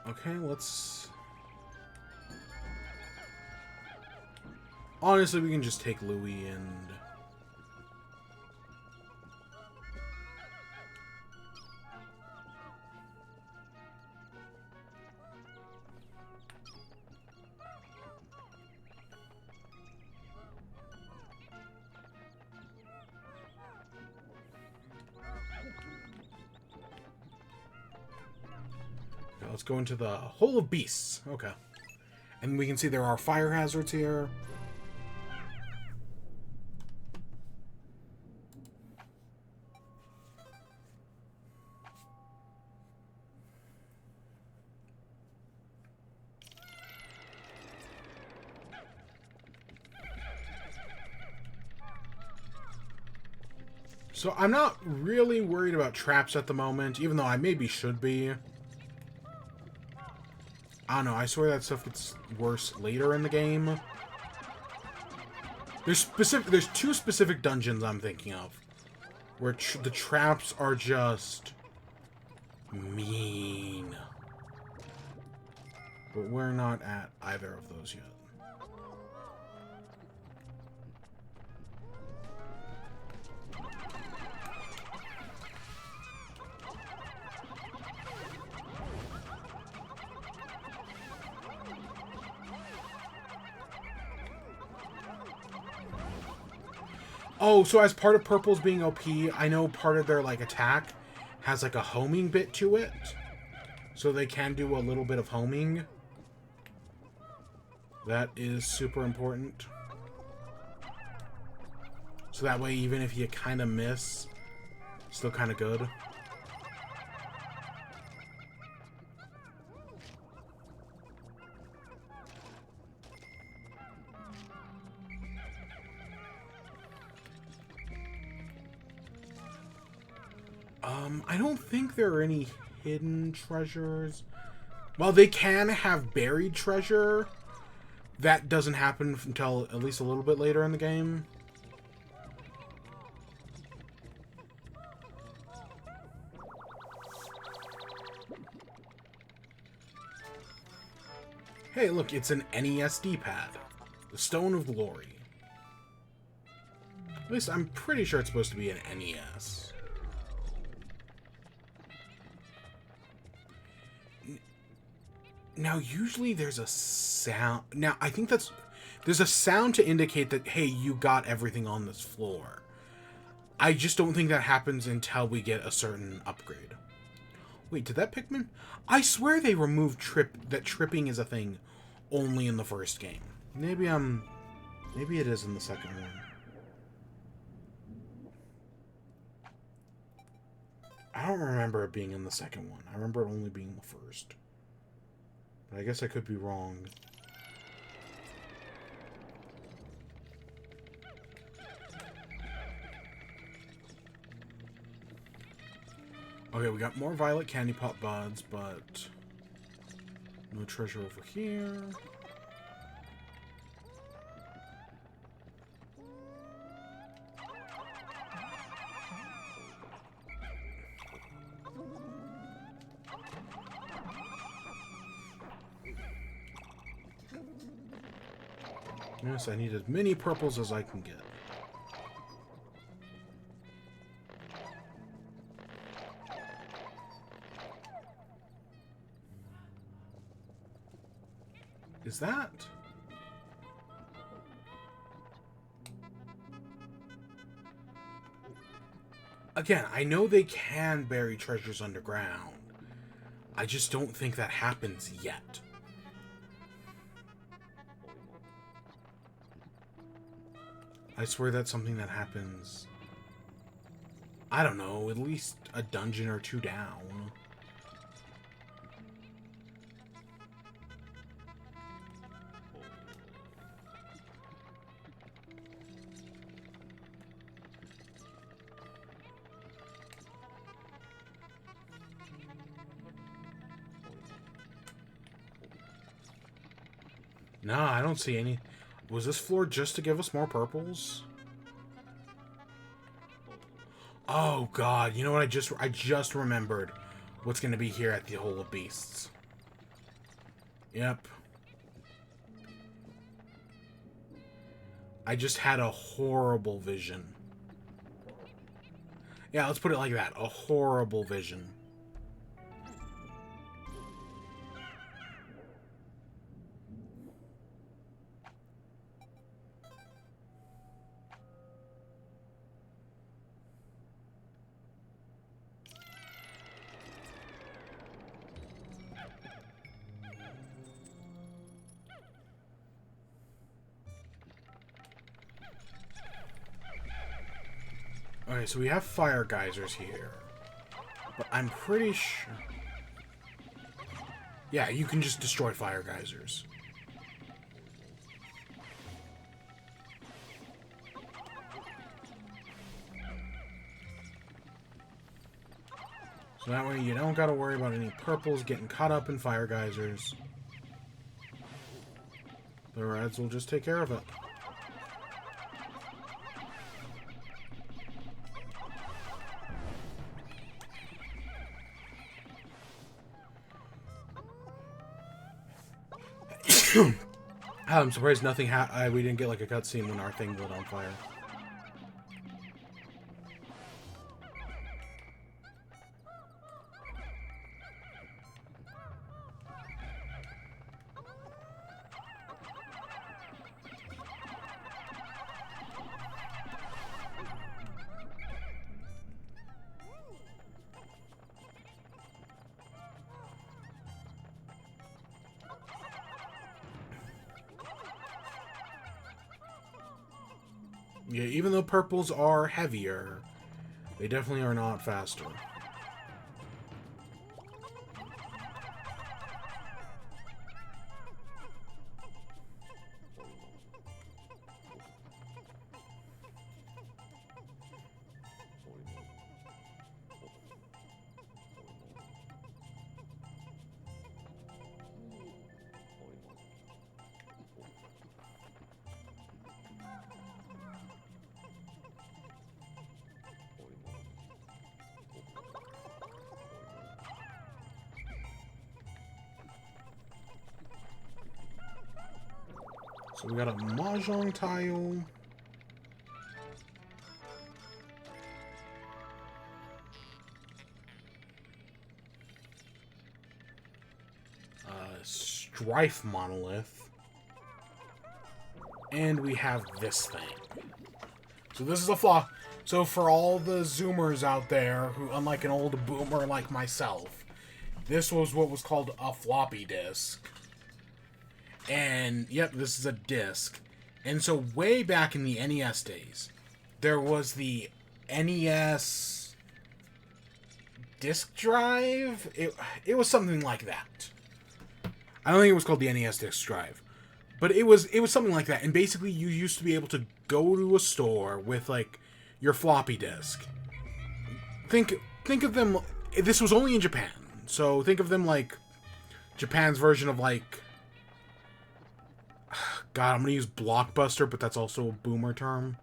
Okay, let's... Honestly, we can just take Louie and... Okay, let's go into the Hole of Beasts. Okay. And we can see there are fire hazards here. So I'm not really worried about traps at the moment, even though I maybe should be. I don't know, I swear that stuff gets worse later in the game. There's two specific dungeons I'm thinking of, where the traps are just mean. But we're not at either of those yet. Oh, so as part of Purple's being OP, I know part of their, like, attack has, like, a homing bit to it. So they can do a little bit of homing. That is super important. So that way, even if you kind of miss, still kind of good. I don't think there are any hidden treasures. Well, they can have buried treasure. That doesn't happen until at least a little bit later in the game. Hey, look, it's an NES D-pad. The Stone of Glory. At least I'm pretty sure it's supposed to be an NES. Now, usually there's a sound... Now, I think there's a sound to indicate that, hey, you got everything on this floor. I just don't think that happens until we get a certain upgrade. Wait, did that Pikmin? I swear they removed that tripping is a thing only in the first game. Maybe it is in the second one. I don't remember it being in the second one. I remember it only being the first. But I guess I could be wrong. Okay, we got more violet candy pop buds, but no treasure over here. Yes, I need as many purples as I can get. Is that... Again, I know they can bury treasures underground. I just don't think that happens yet. I swear that's something that happens... I don't know, at least a dungeon or two down. Nah, I don't see any. Was this floor just to give us more purples? Oh god, you know what I just remembered what's gonna be here at the Hole of Beasts. Yep. I just had a horrible vision. Yeah, let's put it like that. A horrible vision. Okay, so we have fire geysers here. But I'm pretty sure... Yeah, you can just destroy fire geysers. So that way you don't gotta worry about any purples getting caught up in fire geysers. The reds will just take care of it. I'm surprised nothing we didn't get like a cutscene when our thing lit on fire. Yeah, even though purples are heavier, they definitely are not faster. So we got a mahjong tile. Strife monolith. And we have this thing. So this is a flaw. So for all the Zoomers out there who, unlike an old boomer like myself, this was what was called a floppy disk. And, yep, this is a disc. And so way back in the NES days, there was the NES disk drive? It was something like that. I don't think it was called the NES disk drive. But it was something like that. And basically you used to be able to go to a store with, like, your floppy disk. Think of them... This was only in Japan. So think of them like Japan's version of, like... God, I'm going to use Blockbuster, but that's also a boomer term.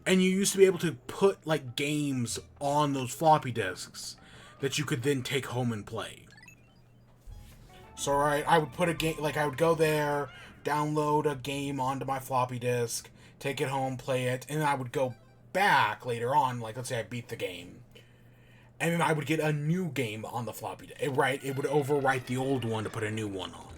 And you used to be able to put, like, games on those floppy disks that you could then take home and play. So, right, I would put a game, like, I would go there, download a game onto my floppy disk, take it home, play it, and I would go back later on, like let's say I beat the game, and then I would get a new game on the floppy disk, right? It would overwrite the old one to put a new one on.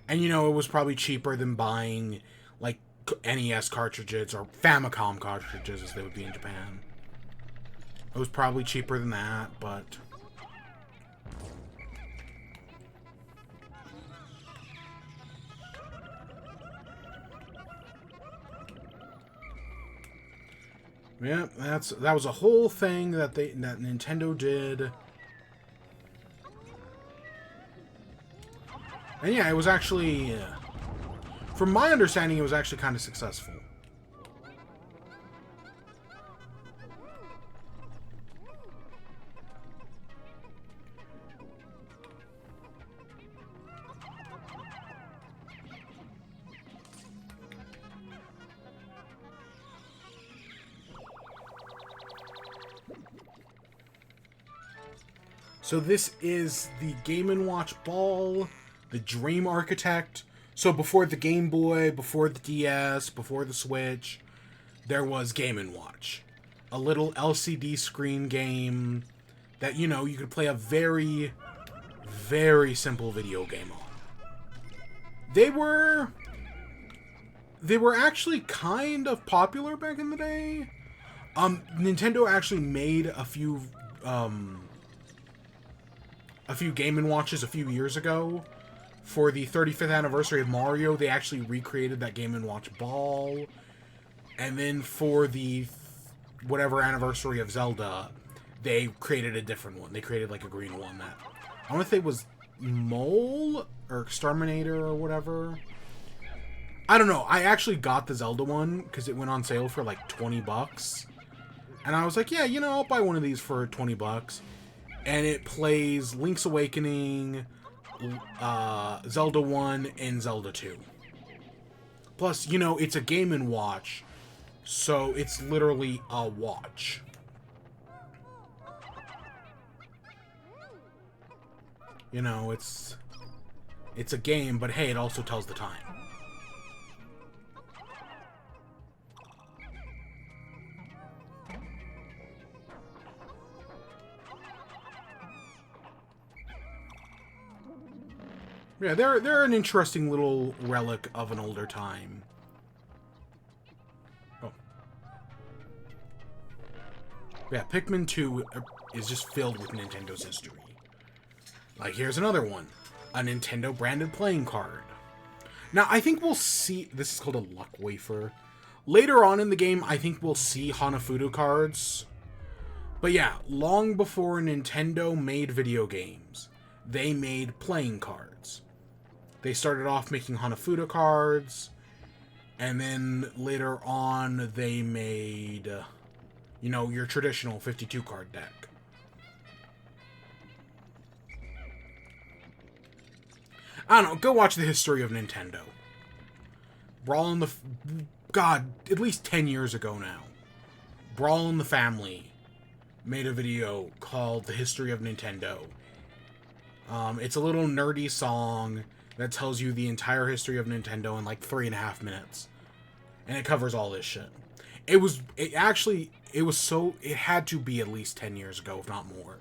And you know, it was probably cheaper than buying like NES cartridges or Famicom cartridges as they would be in Japan. It was probably cheaper than that, but yeah, that was a whole thing that Nintendo did. And yeah, it was actually, from my understanding, it was actually kind of successful. So this is the Game & Watch Ball, the Dream Architect. So before the Game Boy, before the DS, before the Switch, there was Game & Watch. A little LCD screen game that, you know, you could play a very, very simple video game on. They were actually kind of popular back in the day. Nintendo actually made a few Game & Watches a few years ago. For the 35th anniversary of Mario, they actually recreated that Game & Watch Ball. And then for the whatever anniversary of Zelda, they created a different one. They created like a green one that I want to say was Mole or Exterminator or whatever. I don't know. I actually got the Zelda one because it went on sale for like $20. And I was like, yeah, you know, I'll buy one of these for $20. And it plays Link's Awakening, Zelda 1, and Zelda 2. Plus, you know, it's a Game & Watch, so it's literally a watch. You know, it's a game, but hey, it also tells the time. Yeah, they're an interesting little relic of an older time. Oh. Yeah, Pikmin 2 is just filled with Nintendo's history. Like, here's another one. A Nintendo-branded playing card. Now, I think we'll see... This is called a Luck Wafer. Later on in the game, I think we'll see Hanafuda cards. But yeah, long before Nintendo made video games, they made playing cards. They started off making Hanafuda cards, and then later on they made, you know, your traditional 52 card deck. I don't know, go watch the history of Nintendo. Brawl in the... God, at least 10 years ago now. Brawl in the Family made a video called The History of Nintendo. It's a little nerdy song that tells you the entire history of Nintendo in like 3.5 minutes. And it covers all this shit. It had to be at least 10 years ago, if not more.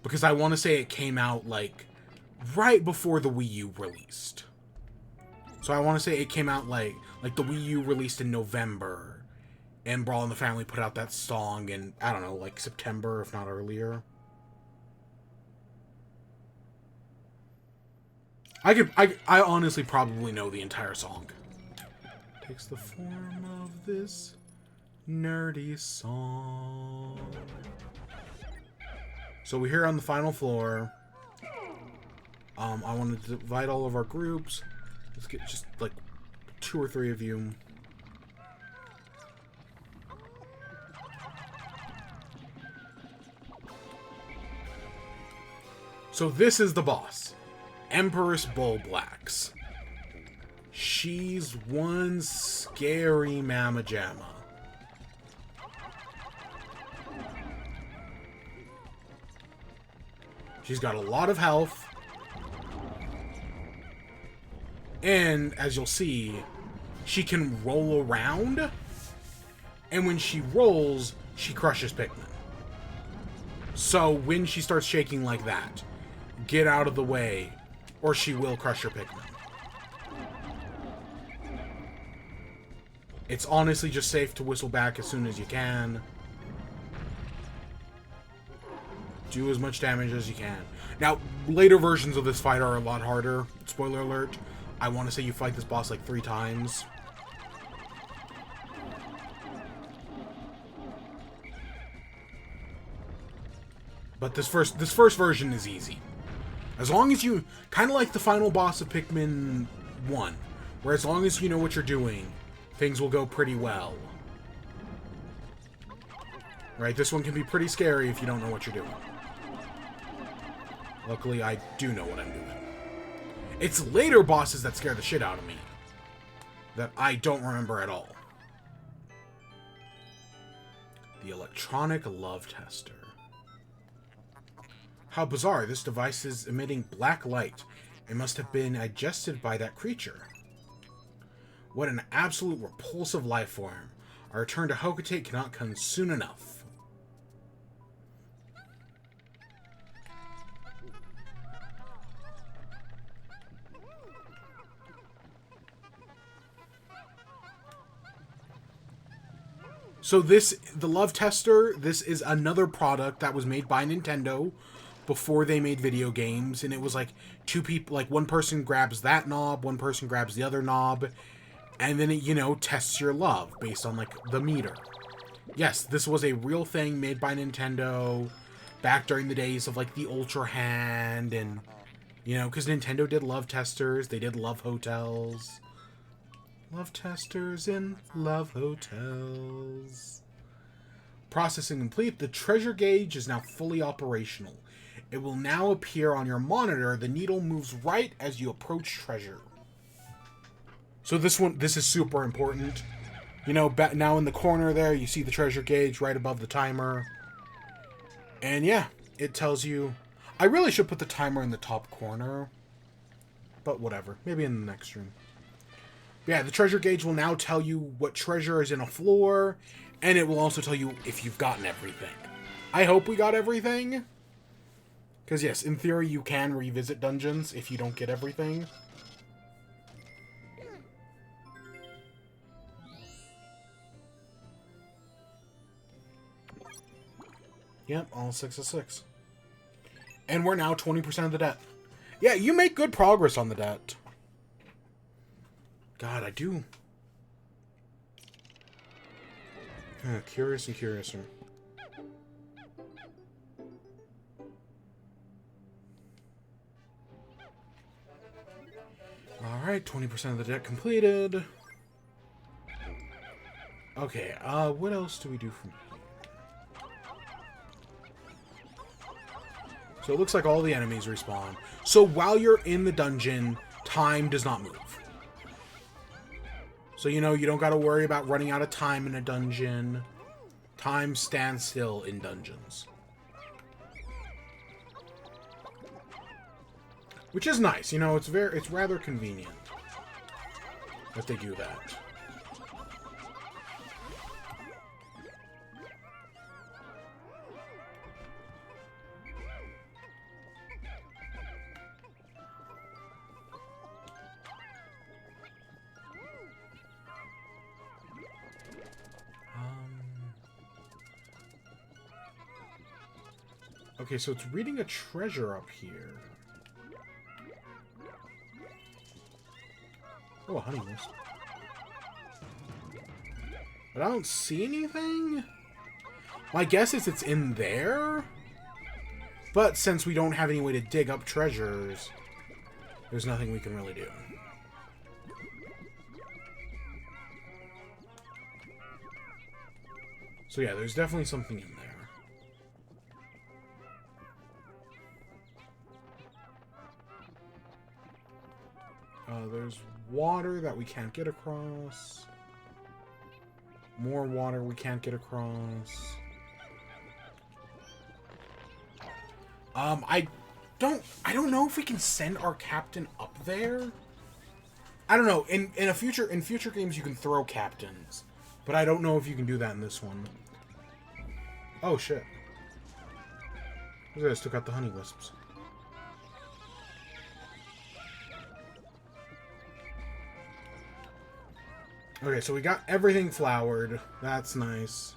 Because I want to say it came out like right before the Wii U released. So I want to say it came out like the Wii U released in November. And Brawl in the Family put out that song in, I don't know, like September, if not earlier. I honestly probably know the entire song. Takes the form of this nerdy song. So we're here on the final floor. I wanted to divide all of our groups. Let's get just like 2 or 3 of you. So this is the boss. Empress Bullblacks. She's one scary mamma jamma. She's got a lot of health. And, as you'll see, she can roll around, and when she rolls, she crushes Pikmin. So, when she starts shaking like that, get out of the way, or she will crush your Pikmin. It's honestly just safe to whistle back as soon as you can. Do as much damage as you can. Now, later versions of this fight are a lot harder. Spoiler alert. I want to say you fight this boss like 3 times. But this first version is easy. As long as you... Kind of like the final boss of Pikmin 1. Where as long as you know what you're doing, things will go pretty well. Right? This one can be pretty scary if you don't know what you're doing. Luckily, I do know what I'm doing. It's later bosses that scare the shit out of me. That I don't remember at all. The electronic love tester. How bizarre. This device is emitting black light. It must have been digested by that creature. What an absolute repulsive life form. Our return to Hokate cannot come soon enough. So the Love Tester, this is another product that was made by Nintendo before they made video games, and it was like 2 people, like one person grabs that knob, one person grabs the other knob, and then it, you know, tests your love based on like the meter. Yes, this was a real thing made by Nintendo back during the days of like the Ultra Hand, and you know, because Nintendo did love testers, they did love hotels. Love testers in love hotels. Processing complete. The treasure gauge is now fully operational. It will now appear on your monitor. The needle moves right as you approach treasure. So this is super important. You know, now in the corner there, you see the treasure gauge right above the timer. And yeah, it tells you... I really should put the timer in the top corner. But whatever. Maybe in the next room. Yeah, the treasure gauge will now tell you what treasure is in a floor, and it will also tell you if you've gotten everything. I hope we got everything. Because yes, in theory you can revisit dungeons if you don't get everything. Yep, all 6 of 6. And we're now 20% of the debt. Yeah, you make good progress on the debt. God, I do. Curious and curiouser. Alright, 20% of the debt completed. Okay, what else do we do from here? So it looks like all the enemies respawn. So while you're in the dungeon, time does not move. So, you know, you don't got to worry about running out of time in a dungeon. Time stands still in dungeons. Which is nice, you know, it's rather convenient that they do that. Okay, so it's reading a treasure up here. Oh, a honey wisp. But I don't see anything? My guess is it's in there? But since we don't have any way to dig up treasures, there's nothing we can really do. So yeah, there's definitely something in there. There's water that we can't get across. More water we can't get across. I don't know if we can send our captain up there. I don't know. In future games, you can throw captains, but I don't know if you can do that in this one. Oh shit! Look at this. Took out the honey wisps. Okay, so we got everything flowered. That's nice.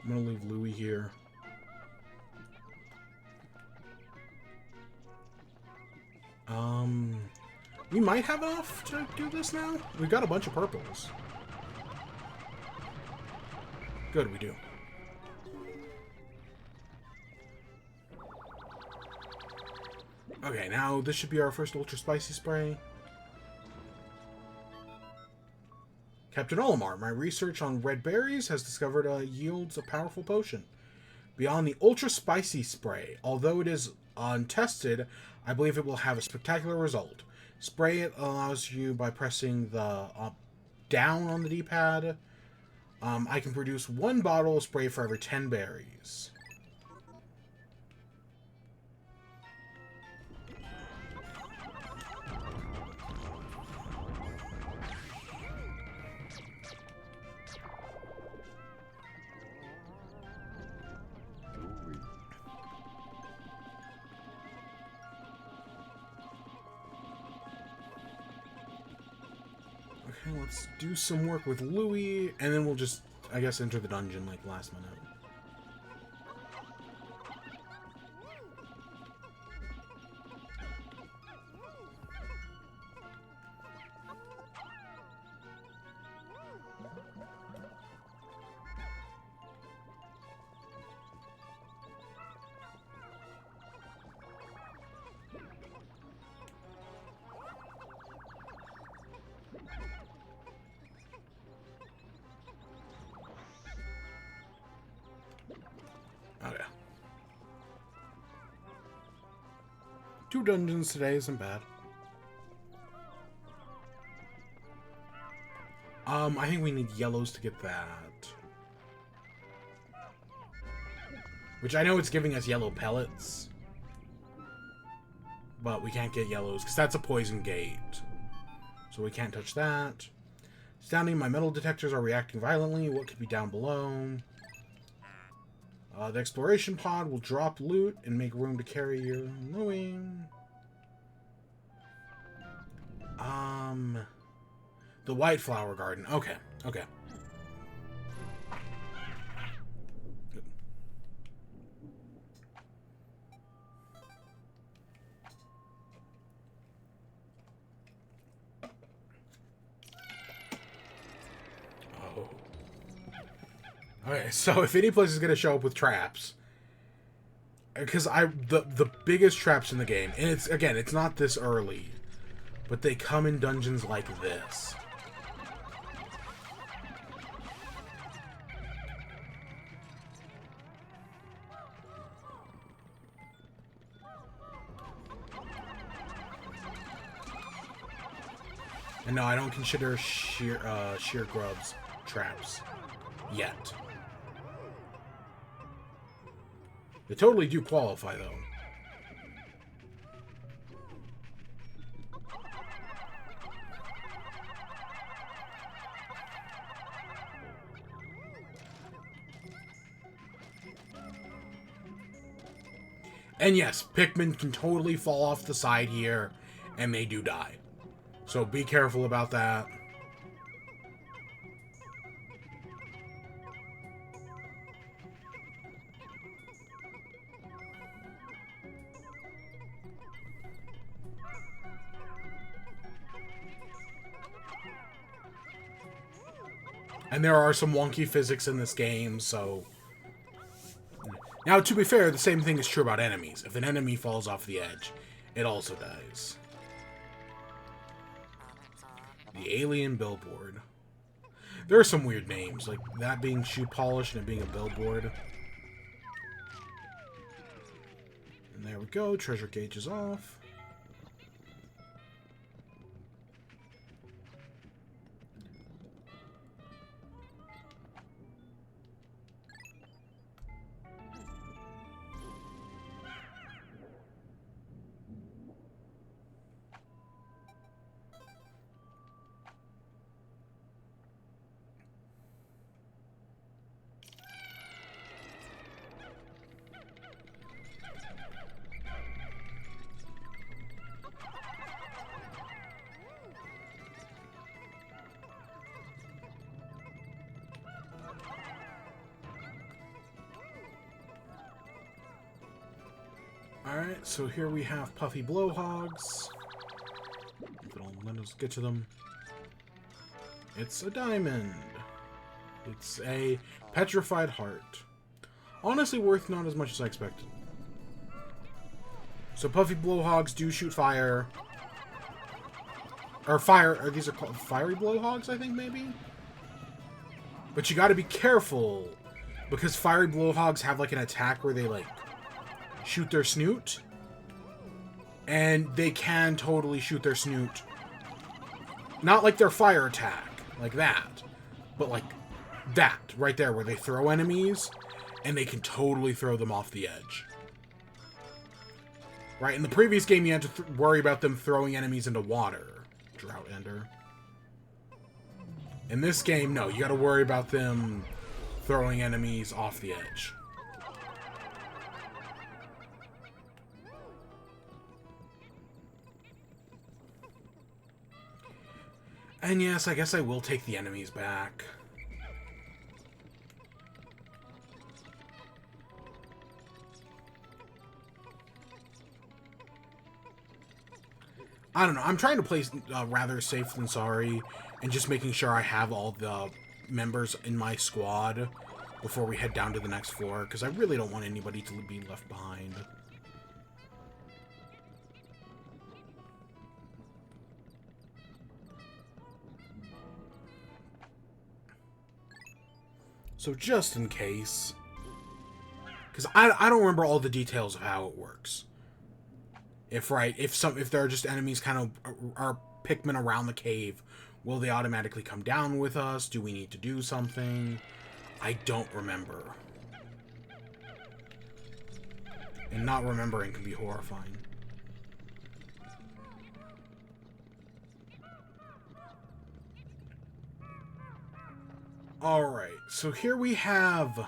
I'm gonna leave Louie here. We might have enough to do this now. We've got a bunch of purples. Good, we do. Okay, now this should be our first ultra spicy spray. Captain Olimar, my research on red berries has discovered yields a powerful potion. Beyond the ultra spicy spray, although it is untested, I believe it will have a spectacular result. Spray it allows you by pressing the down on the D-pad. I can produce 1 bottle of spray for every 10 berries. Okay, let's do some work with Louie, and then we'll just, I guess, enter the dungeon like last minute. Okay. 2 dungeons today isn't bad. I think we need yellows to get that. Which I know it's giving us yellow pellets. But we can't get yellows, because that's a poison gate. So we can't touch that. Astounding, my metal detectors are reacting violently. What could be down below? The exploration pod will drop loot and make room to carry your Louie. The White Flower Garden. Okay, okay. Good. Oh. Okay, so if any place is gonna show up with traps, because the biggest traps in the game, and it's again, it's not this early, but they come in dungeons like this. And no, I don't consider sheer grubs traps yet. They totally do qualify, though. And yes, Pikmin can totally fall off the side here, and they do die. So be careful about that. And there are some wonky physics in this game, so... Now, to be fair, the same thing is true about enemies. If an enemy falls off the edge, it also dies. The Alien Billboard. There are some weird names, like that being shoe polish and it being a billboard. And there we go, treasure gauge is off. Alright, so here we have puffy blowhogs. Let us get to them. It's a diamond. It's a petrified heart. Honestly, worth not as much as I expected. So puffy blowhogs do shoot fire. Or fire, or these are called fiery blowhogs, I think, maybe? But you gotta be careful, because fiery blowhogs have, like, an attack where they, like, shoot their snoot. And they can totally shoot their snoot. Not like their fire attack, like that. But like that, right there, where they throw enemies, and they can totally throw them off the edge. Right, in the previous game, you had to worry about them throwing enemies into water. Drought Ender. In this game, no, you gotta worry about them throwing enemies off the edge. And yes, I guess I will take the enemies back. I don't know. I'm trying to play rather safe than sorry, and just making sure I have all the members in my squad before we head down to the next floor, because I really don't want anybody to be left behind. So just in case, because I don't remember all the details of how it works. If there are just enemies kind of are Pikmin around the cave, will they automatically come down with us? Do we need to do something? I don't remember. And not remembering can be horrifying. Alright, so here we have...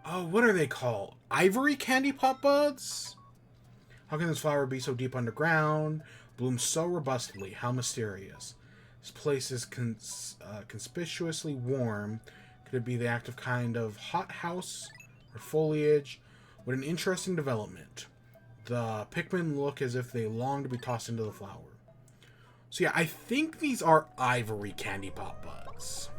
Oh, what are they called? Ivory candy pop buds? How can this flower be so deep underground? Blooms so robustly. How mysterious. This place is conspicuously warm. Could it be the active kind of hothouse or foliage? What an interesting development. The Pikmin look as if they long to be tossed into the flower. So yeah, I think these are ivory candy pop buds.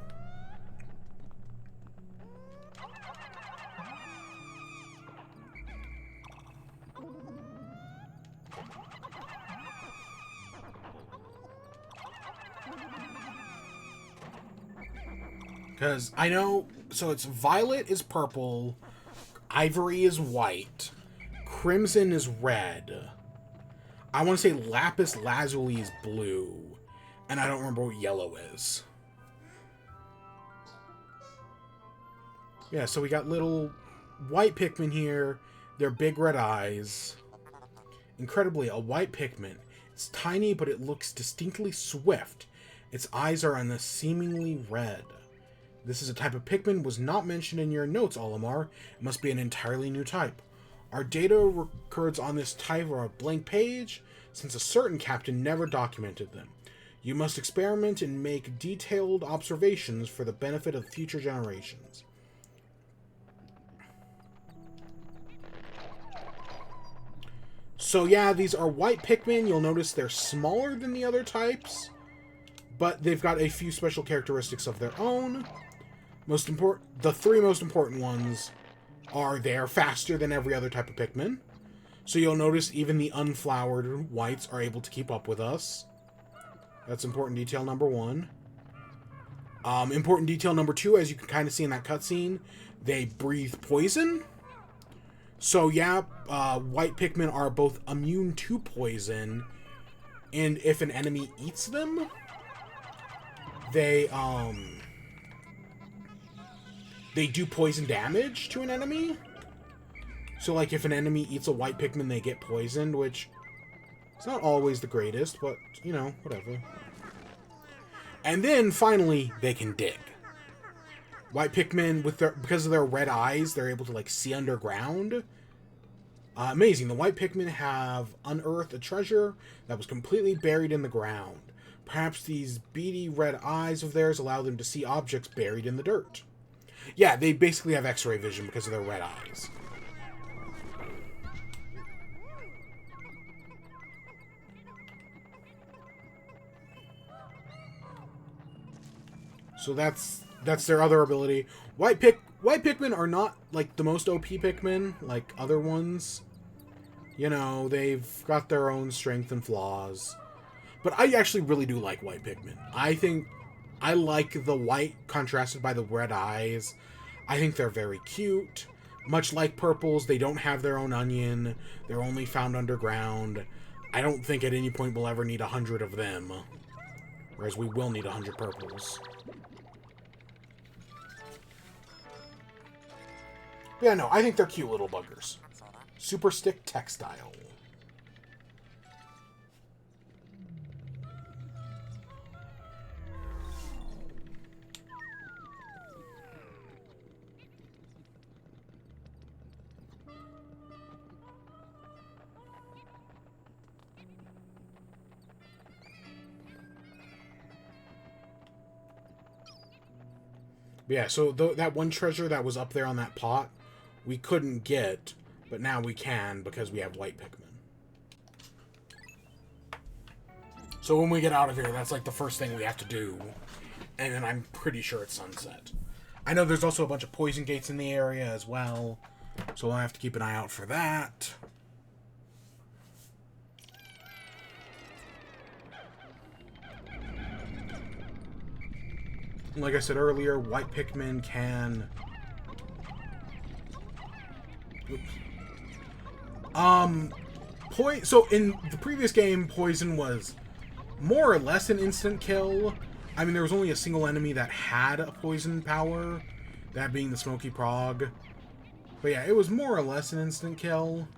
Because I know, so it's violet is purple, ivory is white, crimson is red. I want to say lapis lazuli is blue, and I don't remember what yellow is. Yeah, so we got little white Pikmin here. They're big red eyes. Incredibly, a white Pikmin. It's tiny, but it looks distinctly swift. Its eyes are on the seemingly red. This is a type of Pikmin was not mentioned in your notes, Olimar. It must be an entirely new type. Our data records on this type are a blank page, since a certain captain never documented them. You must experiment and make detailed observations for the benefit of future generations. So yeah, these are white Pikmin. You'll notice they're smaller than the other types, but they've got a few special characteristics of their own. The three most important ones are they're faster than every other type of Pikmin. So you'll notice even the unflowered whites are able to keep up with us. That's important detail number one. Important detail number two, as you can kind of see in that cutscene, they breathe poison. So yeah, white Pikmin are both immune to poison, and if an enemy eats them, they do poison damage to an enemy. So, like, if an enemy eats a white Pikmin, they get poisoned, which is not always the greatest, but, you know, whatever. And then, finally, they can dig. White Pikmin, because of their red eyes, they're able to, like, see underground. Amazing. The white Pikmin have unearthed a treasure that was completely buried in the ground. Perhaps these beady red eyes of theirs allow them to see objects buried in the dirt. Yeah, they basically have X-ray vision because of their red eyes. So that's their other ability. White Pikmin are not like the most OP Pikmin like other ones. You know, they've got their own strengths and flaws. But I actually really do like white Pikmin. I think I like the white contrasted by the red eyes. I think they're very cute. Much like purples, they don't have their own onion. They're only found underground. I don't think at any point we'll ever need 100 of them. Whereas we will need 100 purples. But yeah, no, I think they're cute little buggers. Super Stick Textile. But yeah, so that one treasure that was up there on that pot, we couldn't get, but now we can because we have white Pikmin. So when we get out of here, that's like the first thing we have to do. And then I'm pretty sure it's sunset. I know there's also a bunch of poison gates in the area as well, so we'll have to keep an eye out for that. Like I said earlier, white Pikmin can... Oops. So in the previous game, poison was more or less an instant kill. I mean, there was only a single enemy that had a poison power, that being the Smoky Prog. But yeah, it was more or less an instant kill.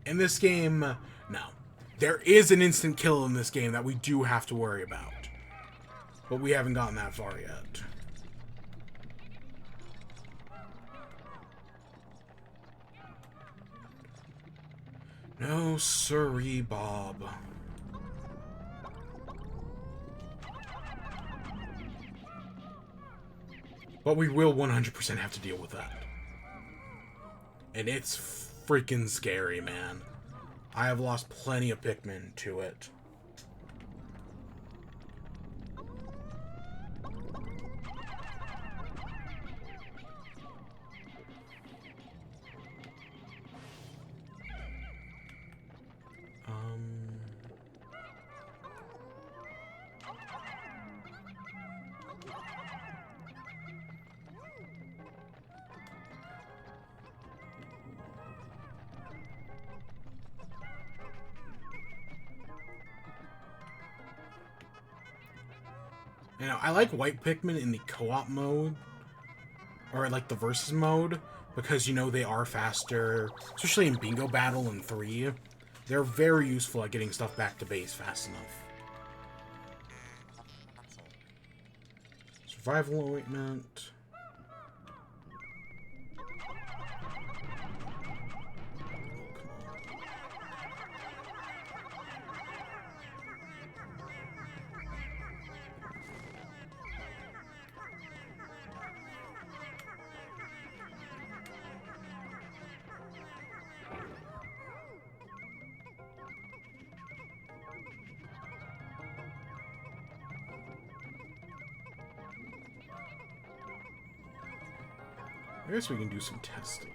In this game, no. There is an instant kill in this game that we do have to worry about. But we haven't gotten that far yet. No siree, Bob. But we will 100% have to deal with that. And it's freaking scary, man. I have lost plenty of Pikmin to it. You know, I like white Pikmin in the co-op mode, or like the versus mode, because, you know, they are faster, especially in Bingo Battle and 3. They're very useful at getting stuff back to base fast enough. Survival ointment. I guess we can do some testing.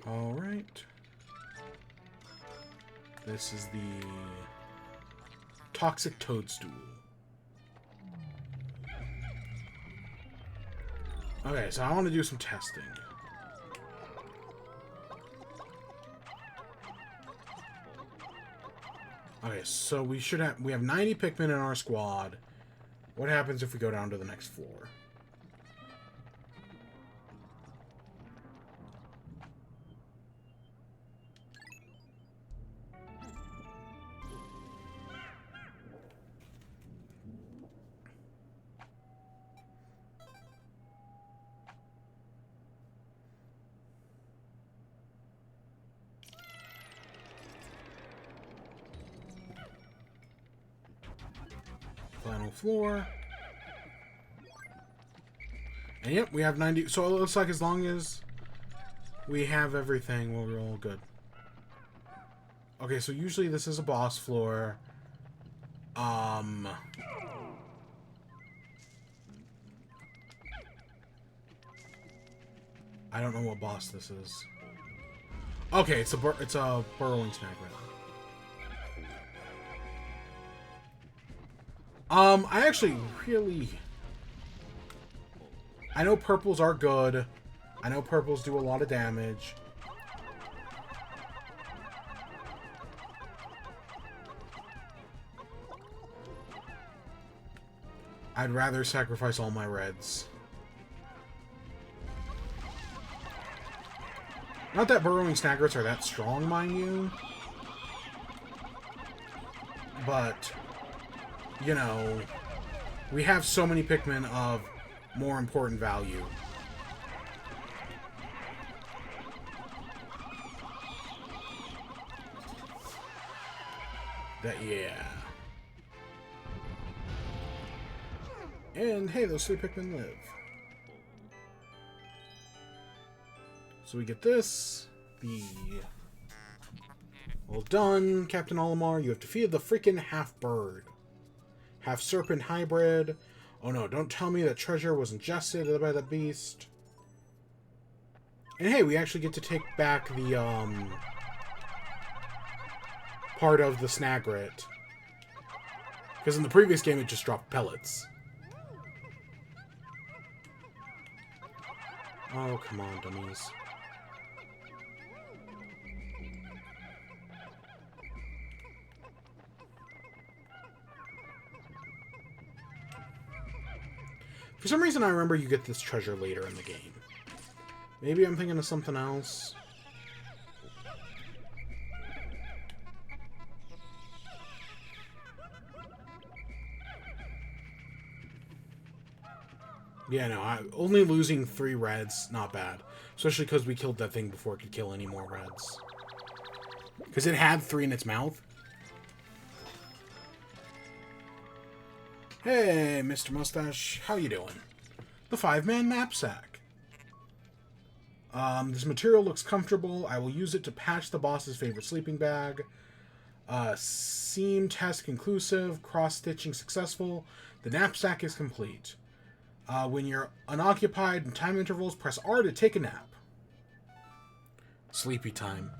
Alright. This is the Toxic Toadstool. Okay, so I want to do some testing. Okay, so we have 90 Pikmin in our squad. What happens if we go down to the next floor? Final floor. And yep, we have 90. So it looks like as long as we have everything, we're all good. Okay, so usually this is a boss floor. I don't know what boss this is. Okay, it's a burrowing snag rat. I actually really... I know purples are good. I know purples do a lot of damage. I'd rather sacrifice all my reds. Not that burrowing snagrets are that strong, mind you. But, you know, we have so many Pikmin of more important value. That, yeah. And, hey, those 3 Pikmin live. So we get this. Well done, Captain Olimar. You have defeated the freaking half-bird. Half-serpent hybrid. Oh no, don't tell me that treasure was ingested by the beast. And hey, we actually get to take back the, part of the snagret. Because in the previous game, it just dropped pellets. Oh, come on, dummies. For some reason, I remember you get this treasure later in the game. Maybe I'm thinking of something else. Yeah, no, only losing 3 reds, not bad. Especially because we killed that thing before it could kill any more reds. Because it had 3 in its mouth. Hey, Mr. Mustache, how you doing? The 5-man knapsack. This material looks comfortable. I will use it to patch the boss's favorite sleeping bag. Seam test conclusive. Cross-stitching successful. The knapsack is complete. When you're unoccupied in time intervals, press R to take a nap. Sleepy time.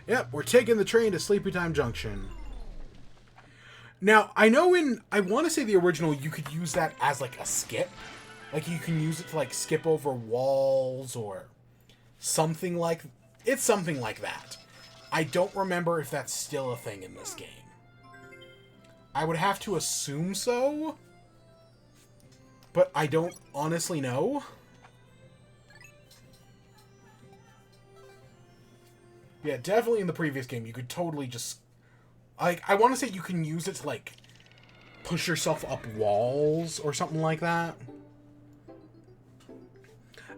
Yep, we're taking the train to Sleepy Time Junction. Now, I know I want to say the original, you could use that as, like, a skip. Like, you can use it to, like, skip over walls or something like... It's something like that. I don't remember if that's still a thing in this game. I would have to assume so, but I don't honestly know. Yeah, definitely in the previous game, you could totally just... Like, I want to say you can use it to, like, push yourself up walls or something like that.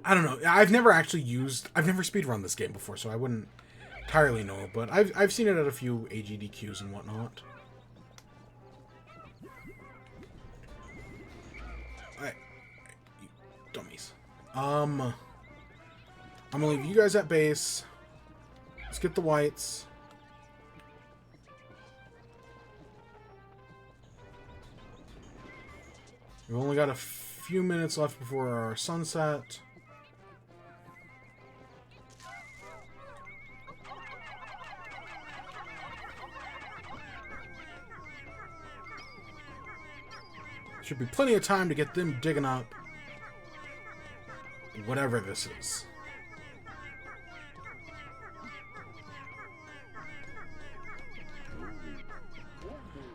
I don't know. I've never speedrun this game before, so I wouldn't entirely know. But I've seen it at a few AGDQs and whatnot. Alright. You dummies. I'm gonna leave you guys at base. Let's get the whites. We've only got a few minutes left before our sunset. Should be plenty of time to get them digging up whatever this is.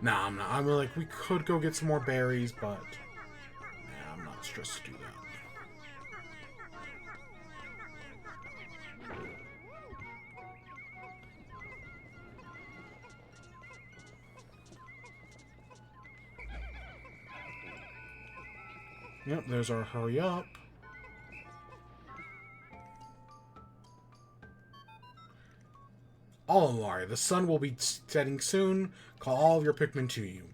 Nah, I'm not. I'm like, we could go get some more berries, but yeah, I'm not stressed to do that. Yep, there's our hurry up. Olimar, the sun will be setting soon. Call all of your Pikmin to you.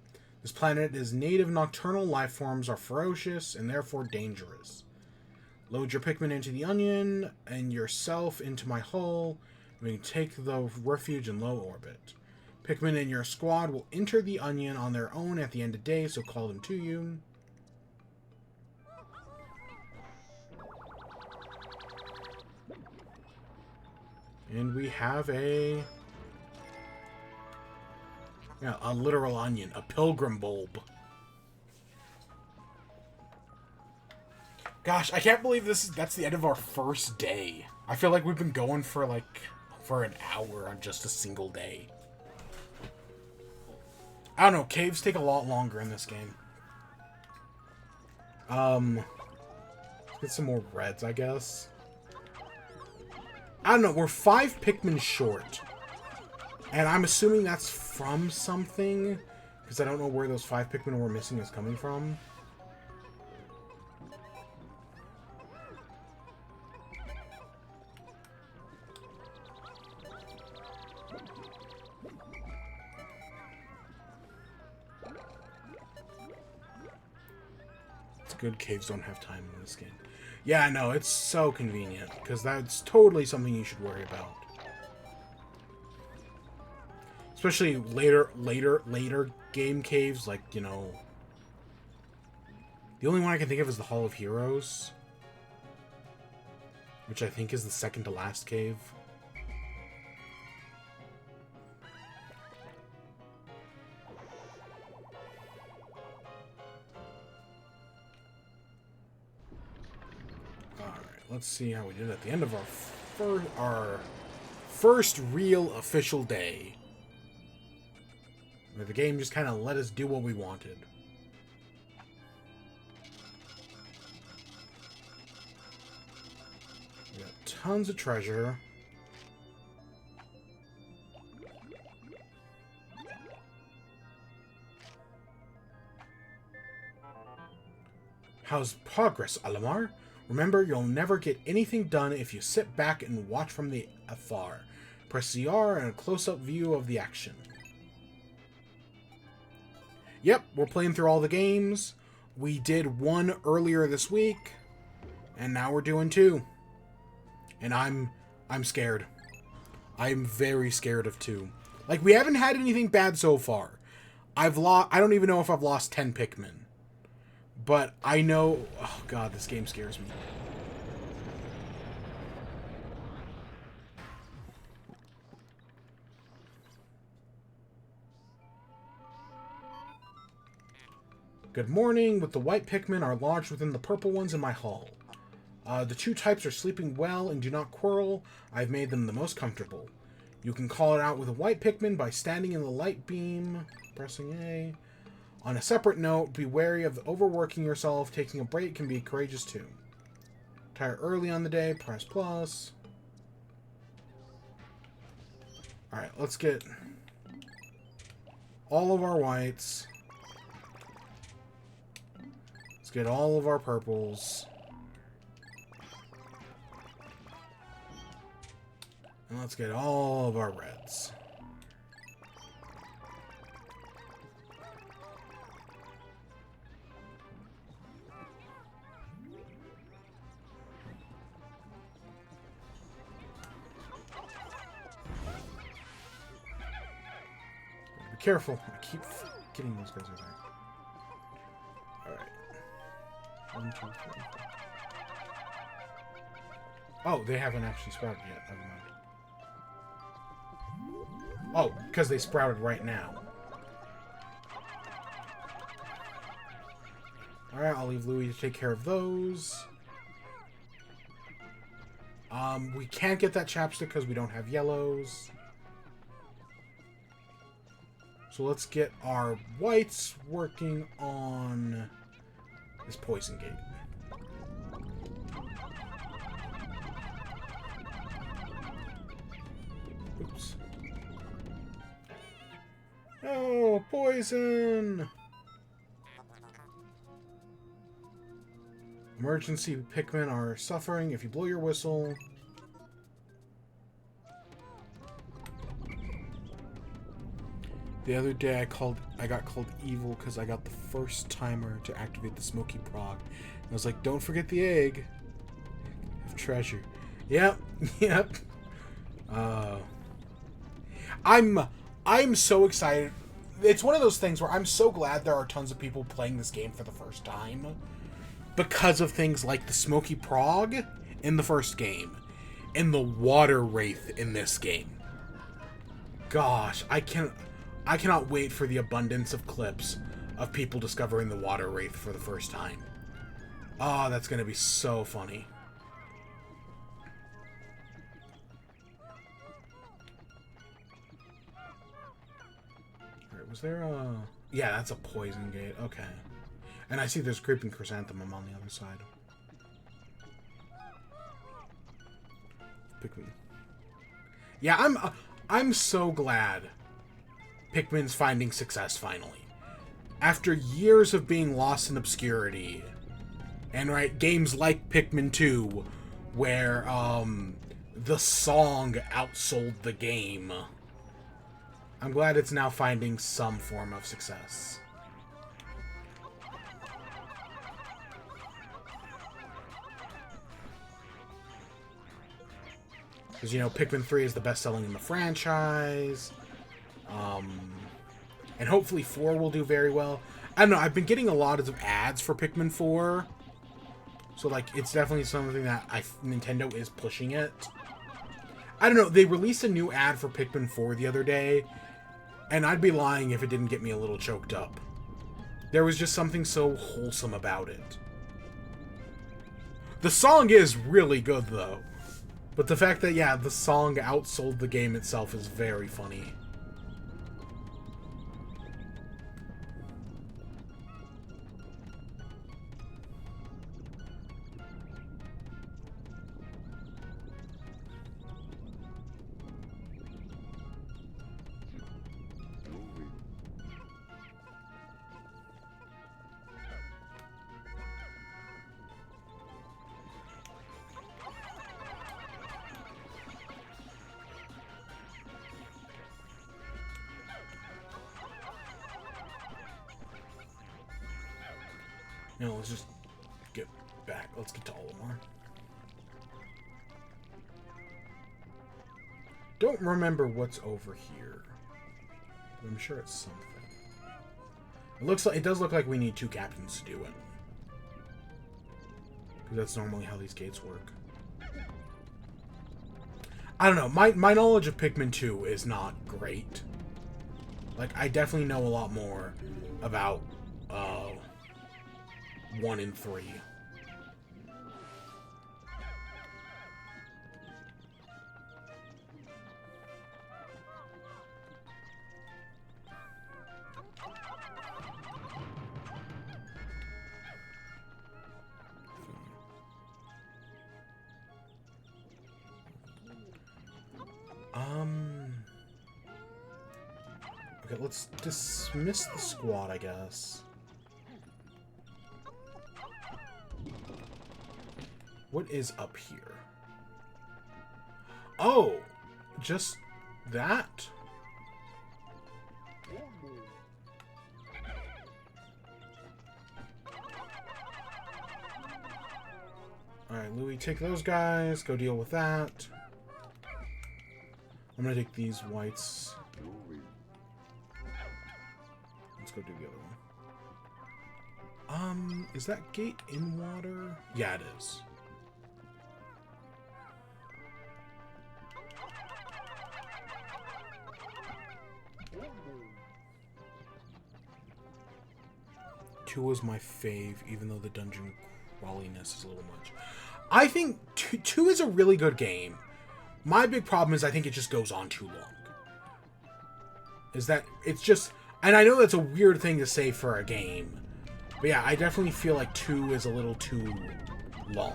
This planet native nocturnal life forms are ferocious and therefore dangerous. Load your Pikmin into the onion and yourself into my hull. We can take the refuge in low orbit. Pikmin in your squad will enter the onion on their own at the end of the day, so call them to you. And we have a literal onion, a pilgrim bulb. Gosh, I can't believe that's the end of our first day. I feel like we've been going for an hour on just a single day. I don't know, caves take a lot longer in this game. Let's get some more reds, I guess. I don't know, we're 5 Pikmin short. And I'm assuming that's from something, because I don't know where those 5 Pikmin we're missing is coming from. It's good caves don't have time in this game. Yeah, I know, it's so convenient, because that's totally something you should worry about. Especially later game caves, like, you know... The only one I can think of is the Hall of Heroes. Which I think is the second to last cave. Let's see how we did at the end of our first real official day. Where the game just kind of let us do what we wanted. We got tons of treasure. How's progress, Alamar? Remember, you'll never get anything done if you sit back and watch from the afar. Press CR and a close-up view of the action. Yep, we're playing through all the games. We did 1 earlier this week, and now we're doing 2. And I'm scared. I'm very scared of 2. Like, we haven't had anything bad so far. I don't even know if I've lost 10 Pikmin. But I know... Oh, God, this game scares me. Good morning. With the white Pikmin are lodged within the purple ones in my hall. The 2 types are sleeping well and do not quarrel. I've made them the most comfortable. You can call it out with a white Pikmin by standing in the light beam, pressing A. On a separate note, be wary of overworking yourself. Taking a break can be courageous too. Retire early on the day, press plus. Alright, let's get all of our whites. Let's get all of our purples. And let's get all of our reds. Be careful. I keep getting those guys over there. Alright. 1, 2, 3. Oh, they haven't actually sprouted yet. Never mind. Oh, because they sprouted right now. Alright, I'll leave Louie to take care of those. We can't get that chapstick because we don't have yellows. So let's get our whites working on this poison gate. Oops. Oh, poison! Emergency Pikmin are suffering. If you blow your whistle... The other day I got called evil because I got the first timer to activate the Smoky Prog. And I was like, don't forget the egg of treasure. Yep, yep. I'm so excited. It's one of those things where I'm so glad there are tons of people playing this game for the first time because of things like the Smoky Prog in the first game and the Water Wraith in this game. Gosh, I cannot wait for the abundance of clips of people discovering the Water Wraith for the first time. Oh, that's going to be so funny. Alright, was there a... Yeah, that's a poison gate. Okay. And I see there's creeping chrysanthemum on the other side. Pikmin. Yeah, I'm so glad Pikmin's finding success finally. After years of being lost in obscurity, and right, games like Pikmin 2, where the song outsold the game, I'm glad it's now finding some form of success. Because, you know, Pikmin 3 is the best selling in the franchise. And hopefully 4 will do very well. I don't know, I've been getting a lot of ads for Pikmin 4. So, like, it's definitely something that Nintendo is pushing it. I don't know, they released a new ad for Pikmin 4 the other day. And I'd be lying if it didn't get me a little choked up. There was just something so wholesome about it. The song is really good, though. But the fact that, yeah, the song outsold the game itself is very funny. You know, let's just get back. Let's get to Olimar. Don't remember what's over here. But I'm sure it's something. It looks like it does look like we need 2 captains to do it. Because that's normally how these gates work. I don't know. My knowledge of Pikmin 2 is not great. Like, I definitely know a lot more about 1 and 3. Okay, let's dismiss the squad, I guess. What is up here? Oh! Just that? Alright, Louis, take those guys. Go deal with that. I'm gonna take these whites. Let's go do the other one. Is that gate in water? Yeah, it is. Two was my fave, even though the dungeon crawliness is a little much. I think 2 is a really good game. My big problem is I think it just goes on too long. Is that it's just... And I know that's a weird thing to say for a game. But yeah, I definitely feel like 2 is a little too long.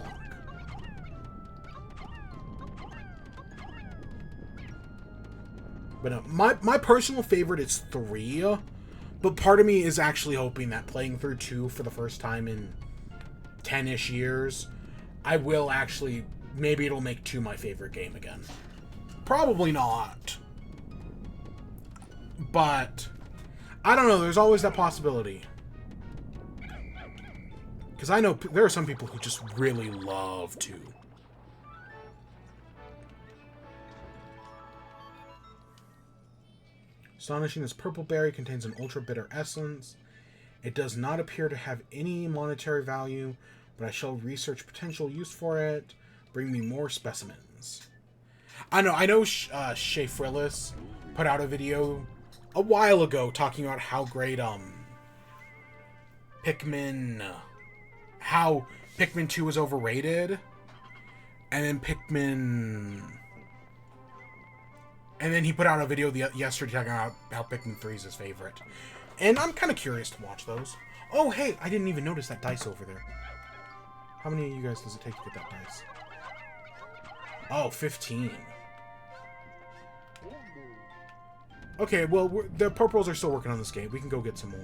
But my personal favorite is 3. But part of me is actually hoping that playing through 2 for the first time in 10-ish years, I will actually... Maybe it'll make 2 my favorite game again. Probably not. But... I don't know, there's always that possibility. Because I know there are some people who just really love 2. Astonishing, this purple berry contains an ultra bitter essence. It does not appear to have any monetary value, but I shall research potential use for it. Bring me more specimens. I know Shay Frillis put out a video a while ago talking about how great Pikmin how Pikmin 2 is overrated, and then he put out a video yesterday talking about how Pikmin 3 is his favorite. And I'm kind of curious to watch those. Oh, hey, I didn't even notice that dice over there. How many of you guys does it take to get that dice? Oh, 15. Okay, well, the purples are still working on this game. We can go get some more.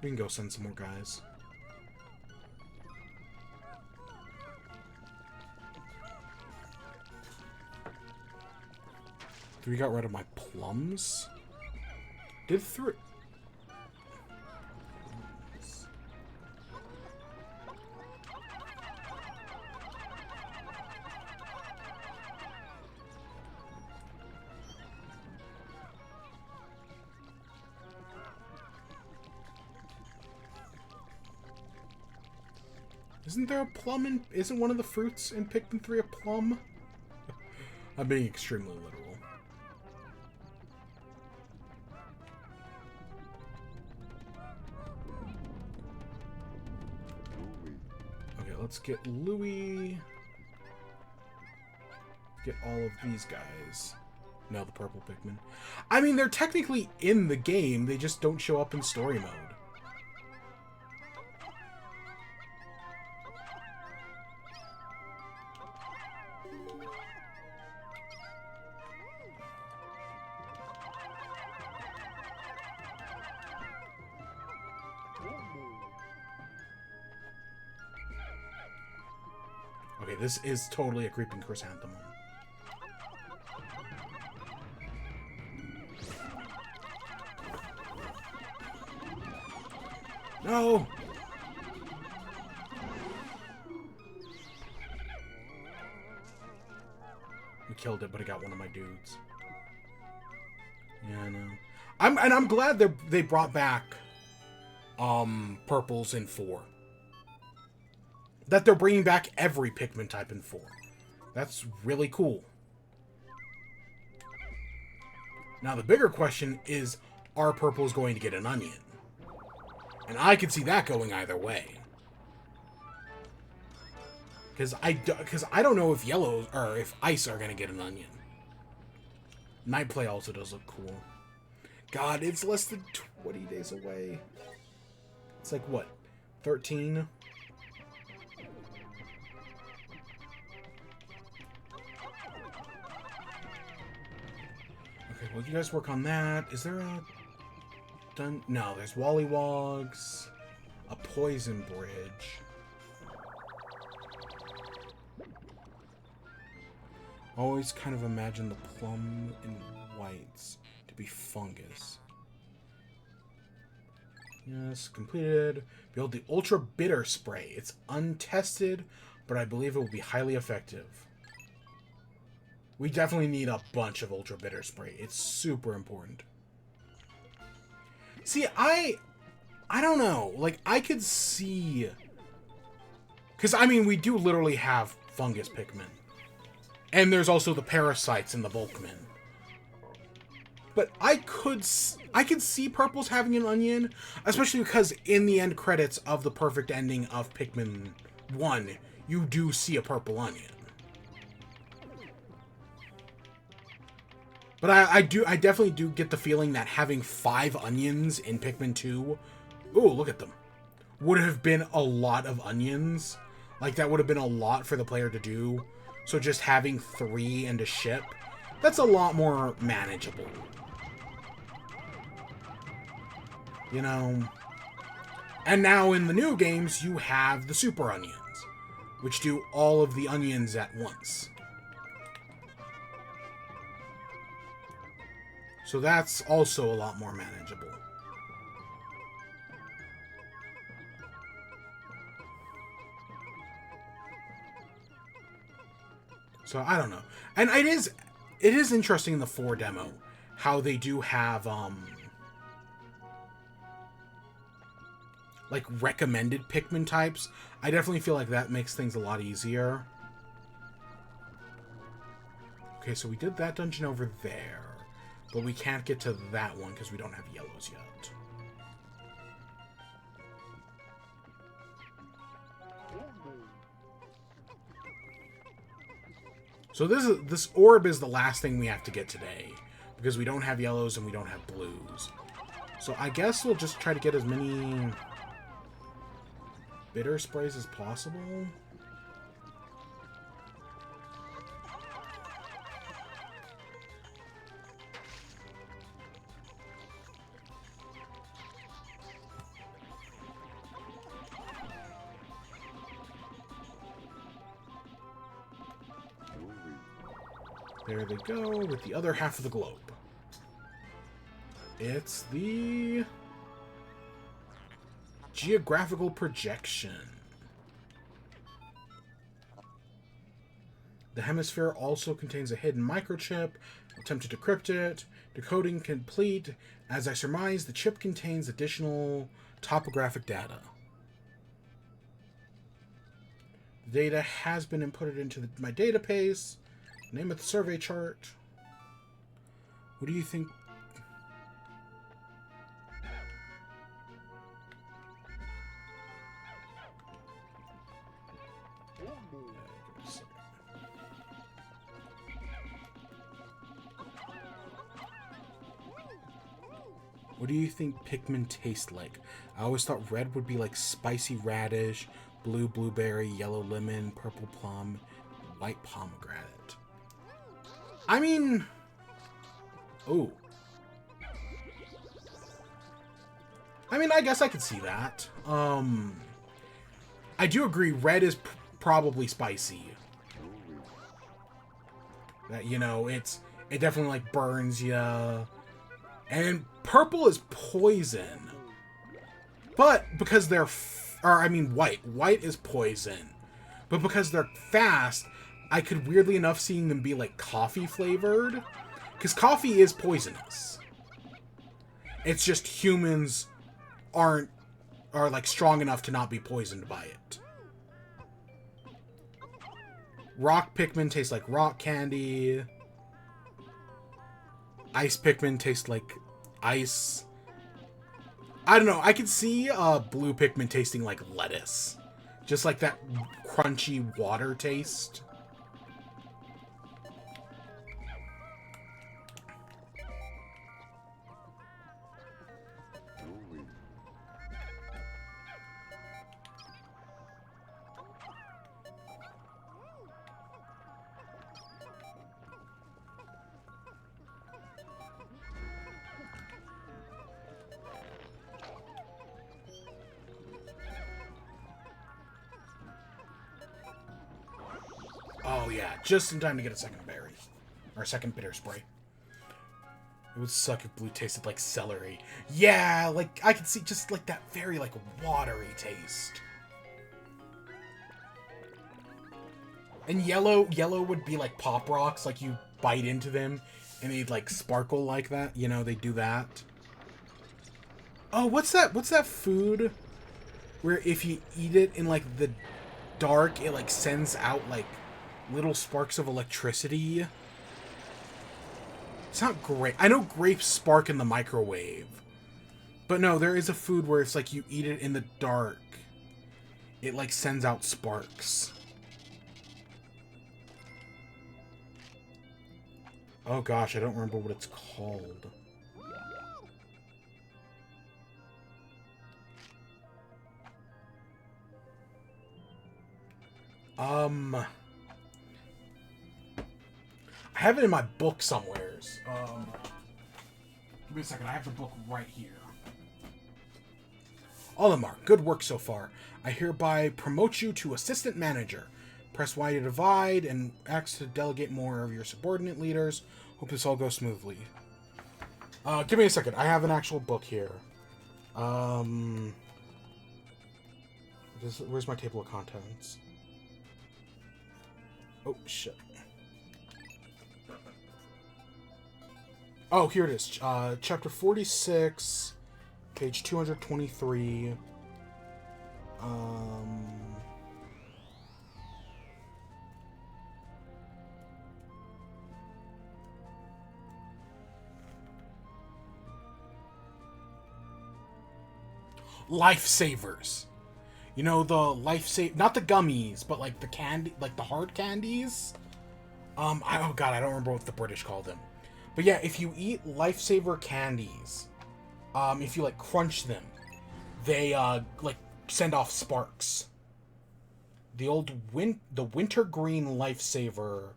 We can go send some more guys. We got rid of my plums. Did three... Isn't there a plum in... Isn't one of the fruits in Pikmin 3 a plum? I'm being extremely literal. Okay, let's get Louie. Get all of these guys. No, the purple Pikmin. I mean, they're technically in the game. They just don't show up in story mode. Okay, this is totally a creeping chrysanthemum. No! We killed it, but it got one of my dudes. Yeah, I know. I'm glad they brought back purples in 4. That they're bringing back every Pikmin type in 4. That's really cool. Now, the bigger question is, are purples going to get an onion? And I could see that going either way. Because I don't know if yellows, or if ice are going to get an onion. Night Play also does look cool. God, it's less than 20 days away. It's like, what, 13? Okay, well, you guys work on that. Is there a... done? No, there's Wollywogs. A poison bridge. Always kind of imagine the plum and whites to be fungus. Yes, completed. Build the Ultra Bitter Spray. It's untested, but I believe it will be highly effective. We definitely need a bunch of Ultra Bitter Spray. It's super important. See, I don't know. Like, I could see... Because, I mean, we do literally have fungus Pikmin. And there's also the parasites in the Bulkmin. But I could see purples having an onion, especially because in the end credits of the perfect ending of Pikmin 1, you do see a purple onion. But I definitely do get the feeling that having 5 onions in Pikmin 2, ooh, look at them, would have been a lot of onions. Like, that would have been a lot for the player to do. So just having 3 and a ship, that's a lot more manageable. You know? And now in the new games, you have the super onions, which do all of the onions at once. So that's also a lot more manageable. So I don't know. And it is interesting in the 4 demo how they do have like recommended Pikmin types. I definitely feel like that makes things a lot easier. Okay, so we did that dungeon over there, but we can't get to that one because we don't have yellows yet. So this orb is the last thing we have to get today, because we don't have yellows and we don't have blues. So I guess we'll just try to get as many bitter sprays as possible. There they go, with the other half of the globe. It's the geographical projection. The hemisphere also contains a hidden microchip. Attempt to decrypt it. Decoding complete. As I surmise, the chip contains additional topographic data. The data has been inputted into my database. Name of the survey chart. What do you think? What do you think Pikmin taste like? I always thought red would be like spicy radish, blue blueberry, yellow lemon, purple plum, white pomegranate. I mean... Oh. I mean, I guess I could see that. I do agree, red is probably spicy. That, you know, it definitely, like, burns ya. And purple is poison. But because they're... white. White is poison. But because they're fast... I could, weirdly enough, seeing them be, like, coffee flavored. Because coffee is poisonous. It's just humans are, like, strong enough to not be poisoned by it. Rock Pikmin tastes like rock candy. Ice Pikmin tastes like ice. I don't know. I could see blue Pikmin tasting like lettuce. Just like that crunchy water taste. Oh yeah, just in time to get a second berry. Or a second bitter spray. It would suck if blue tasted like celery. Yeah, like, I could see just like that very, like, watery taste. And yellow would be like Pop Rocks, like you bite into them and they'd like sparkle like that. You know, they do that. Oh, what's that food where if you eat it in like the dark, it like sends out like little sparks of electricity? It's not grape. I know grapes spark in the microwave. But no, there is a food where it's like you eat it in the dark. It like sends out sparks. Oh gosh, I don't remember what it's called. I have it in my book somewheres. Give me a second, I have the book right here. Olimar, good work so far. I hereby promote you to assistant manager. Press Y to divide and X to delegate more of your subordinate leaders. Hope this all goes smoothly. Give me a second, I have an actual book here. Where's my table of contents? Oh, shit. Oh, here it is. Chapter 46, page 223. Lifesavers. You know, the not the gummies, but like the candy, like the hard candies. Oh god, I don't remember what the British called them. But yeah, if you eat lifesaver candies, if you like crunch them, they like send off sparks. The wintergreen lifesaver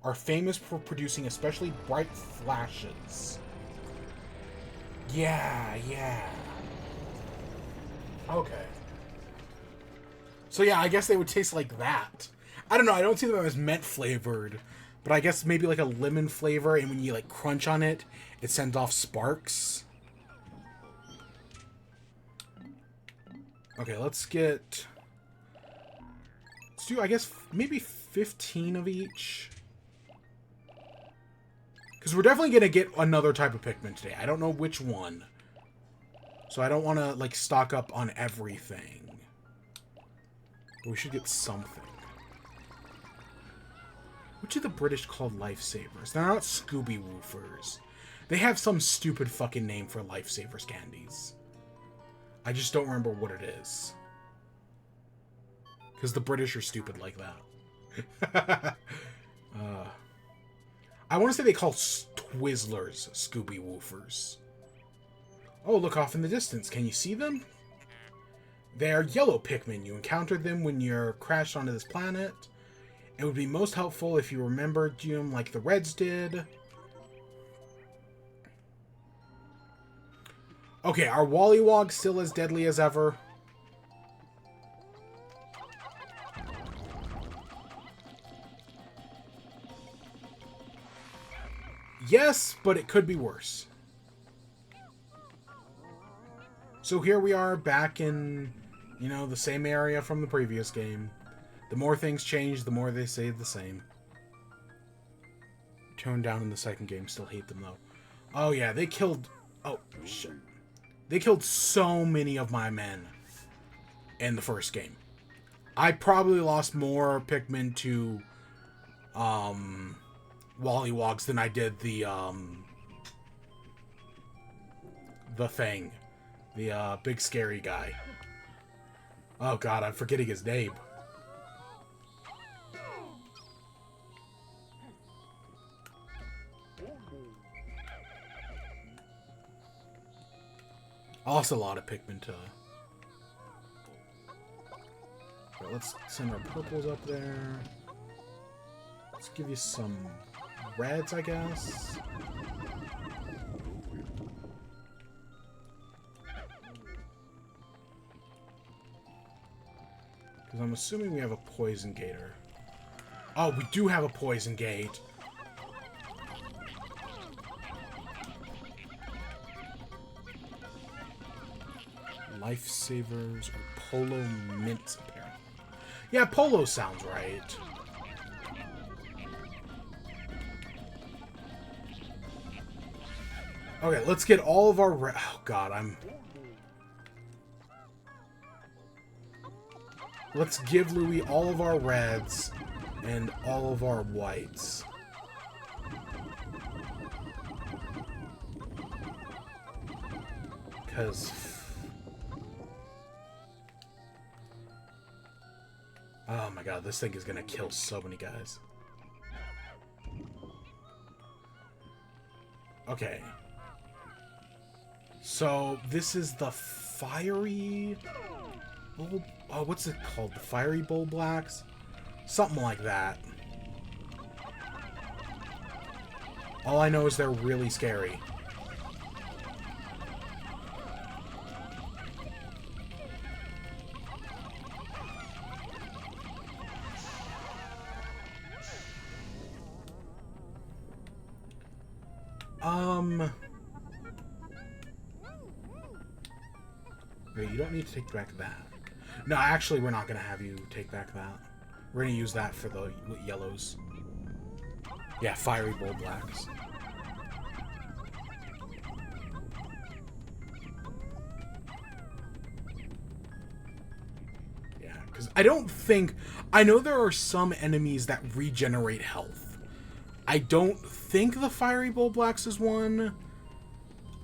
are famous for producing especially bright flashes. Yeah. Okay. So yeah, I guess they would taste like that. I don't know, I don't see them as mint flavored, but I guess maybe like a lemon flavor, and when you like crunch on it, it sends off sparks. Okay, let's do, I guess, maybe 15 of each. Because we're definitely going to get another type of Pikmin today. I don't know which one. So I don't want to, like, stock up on everything. But we should get something. Which are the British called lifesavers? They're not Scooby Woofers. They have some stupid fucking name for lifesavers candies. I just don't remember what it is. Because the British are stupid like that. I want to say they call Twizzlers Scooby Woofers. Oh, look off in the distance. Can you see them? They are yellow Pikmin. You encountered them when you crashed onto this planet. It would be most helpful if you remembered them like the Reds did. Okay, are Wollywogs still as deadly as ever? Yes, but it could be worse. So here we are back in, you know, the same area from the previous game. The more things change, the more they stay the same. Toned down in the second game, still hate them though. Oh yeah, they killed... Oh, shit. They killed so many of my men in the first game. I probably lost more Pikmin to Wollywogs than I did the thing. The big scary guy. Oh god, I'm forgetting his name. I lost a lot of Pikmin to... Right, let's send our purples up there. Let's give you some reds, I guess. Because I'm assuming we have a poison gator. Oh, we do have a poison gate. Lifesavers or Polo Mints, apparently. Yeah, Polo sounds right. Okay, let's get all of our... Oh, God, Let's give Louis all of our reds and all of our whites. Because... Oh my god, this thing is gonna kill so many guys. Okay. So, this is the fiery... Bull... Oh, what's it called? The fiery bull blacks? Something like that. All I know is they're really scary. Wait, you don't need to take back that. No, actually, we're not going to have you take back that. We're going to use that for the yellows. Yeah, fiery bull blacks. Because I don't think... I know there are some enemies that regenerate health. I don't think the Fiery Bull Blacks is one.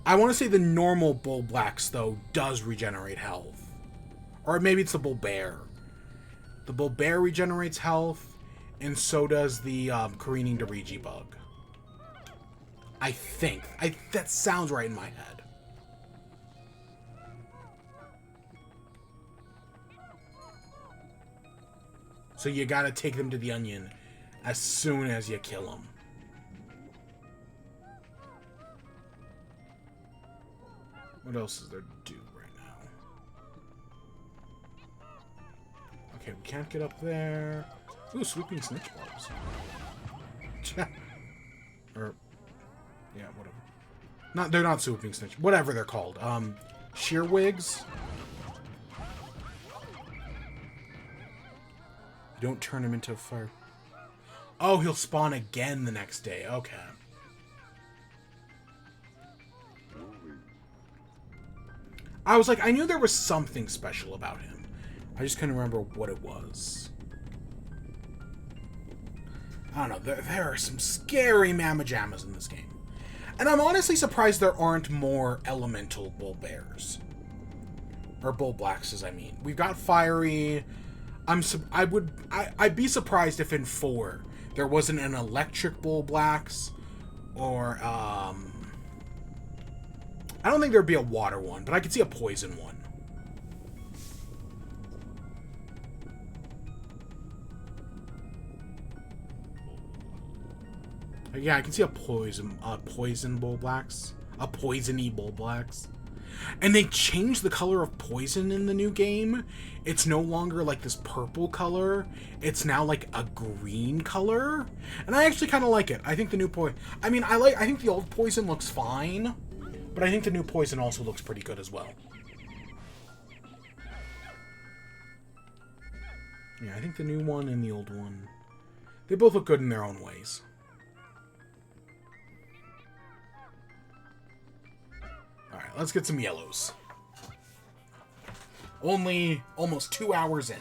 I want to say the normal Bull Blacks, though, does regenerate health. Or maybe it's the Bull Bear. The Bull Bear regenerates health, and so does the Careening Dirigi Bug. I think. That sounds right in my head. So you gotta take them to the onion as soon as you kill them. What else is there to do right now? Okay, we can't get up there. Ooh, swooping snitch bulbs. Or, yeah, whatever. They're not swooping snitch. Whatever they're called. Shearwigs. You don't turn him into a fire. Oh, he'll spawn again the next day. Okay. I was like, I knew there was something special about him. I just couldn't remember what it was. I don't know. There are some scary mamma-jammas in this game. And I'm honestly surprised there aren't more elemental bull bears. Or bull blacks, as I mean. We've got fiery... I'd be surprised if in 4 there wasn't an electric bull blacks or I don't think there'd be a water one, but I could see a poison one. Yeah, I can see a poison bull blacks, a poisony bull blacks. And they changed the color of poison in the new game. It's no longer like this purple color. It's now like a green color. And I actually kind of like it. I think the new poison... I mean, I think the old poison looks fine. But I think the new poison also looks pretty good as well. Yeah, I think the new one and the old one... They both look good in their own ways. Alright, let's get some yellows. Only almost 2 hours in.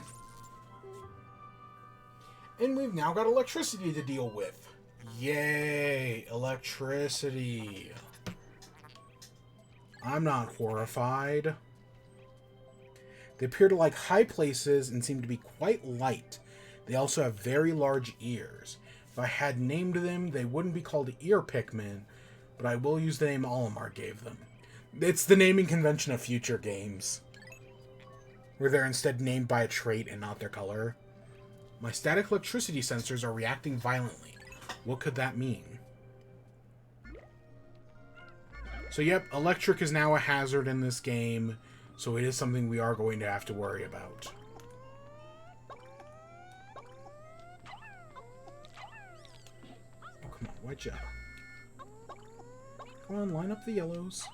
And we've now got electricity to deal with. Yay, electricity. I'm not horrified. They appear to like high places and seem to be quite light. They also have very large ears. If I had named them, they wouldn't be called ear Pikmin, but I will use the name Olimar gave them. It's the naming convention of future games, where they're instead named by a trait and not their color. My static electricity sensors are reacting violently. What could that mean? So yep, electric is now a hazard in this game, so it is something we are going to have to worry about. Oh, come on, why'd ya? Come on, line up the yellows.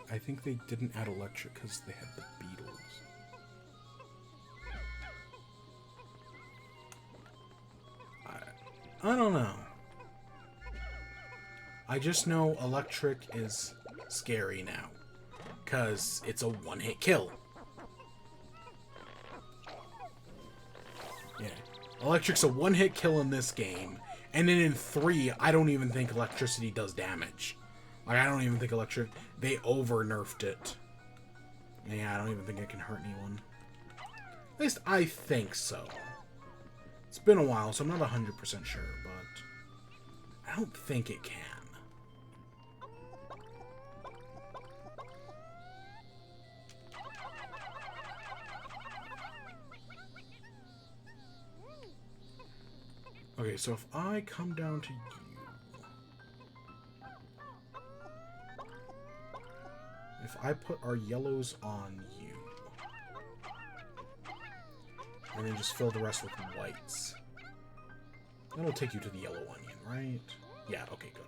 I think they didn't add electric because they had the beetles. I don't know. I just know electric is scary now because it's a one-hit kill. Yeah, electric's a one-hit kill in this game, and then in 3, I don't even think electricity does damage. Like, I don't even think electric... They over-nerfed it. Yeah, I don't even think it can hurt anyone. At least I think so. It's been a while, so I'm not 100% sure, but... I don't think it can. Okay, so if I come down to you... If I put our yellows on you, and then just fill the rest with whites, that'll take you to the yellow onion, right? Yeah, okay, good.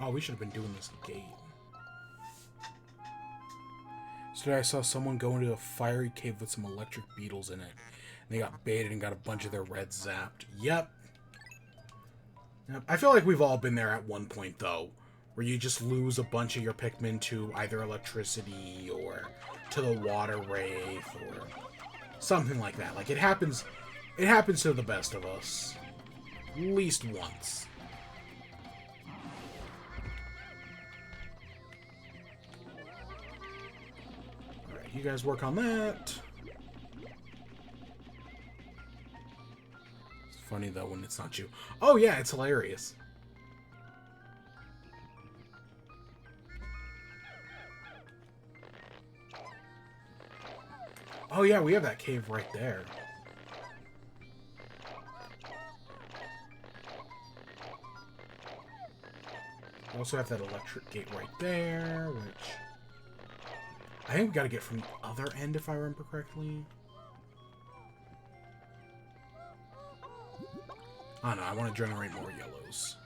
Oh, we should have been doing this gate. So today I saw someone go into a fiery cave with some electric beetles in it. And they got baited and got a bunch of their reds zapped. Yep. I feel like we've all been there at one point, though. Where you just lose a bunch of your Pikmin to either electricity or to the water wraith or something like that. Like, it happens to the best of us. At least once. Alright, you guys work on that. It's funny, though, when it's not you. Oh, yeah, it's hilarious. Oh, yeah, we have that cave right there. We also have that electric gate right there, which I think we gotta get from the other end, if I remember correctly. Oh, no, I want to generate more yellows.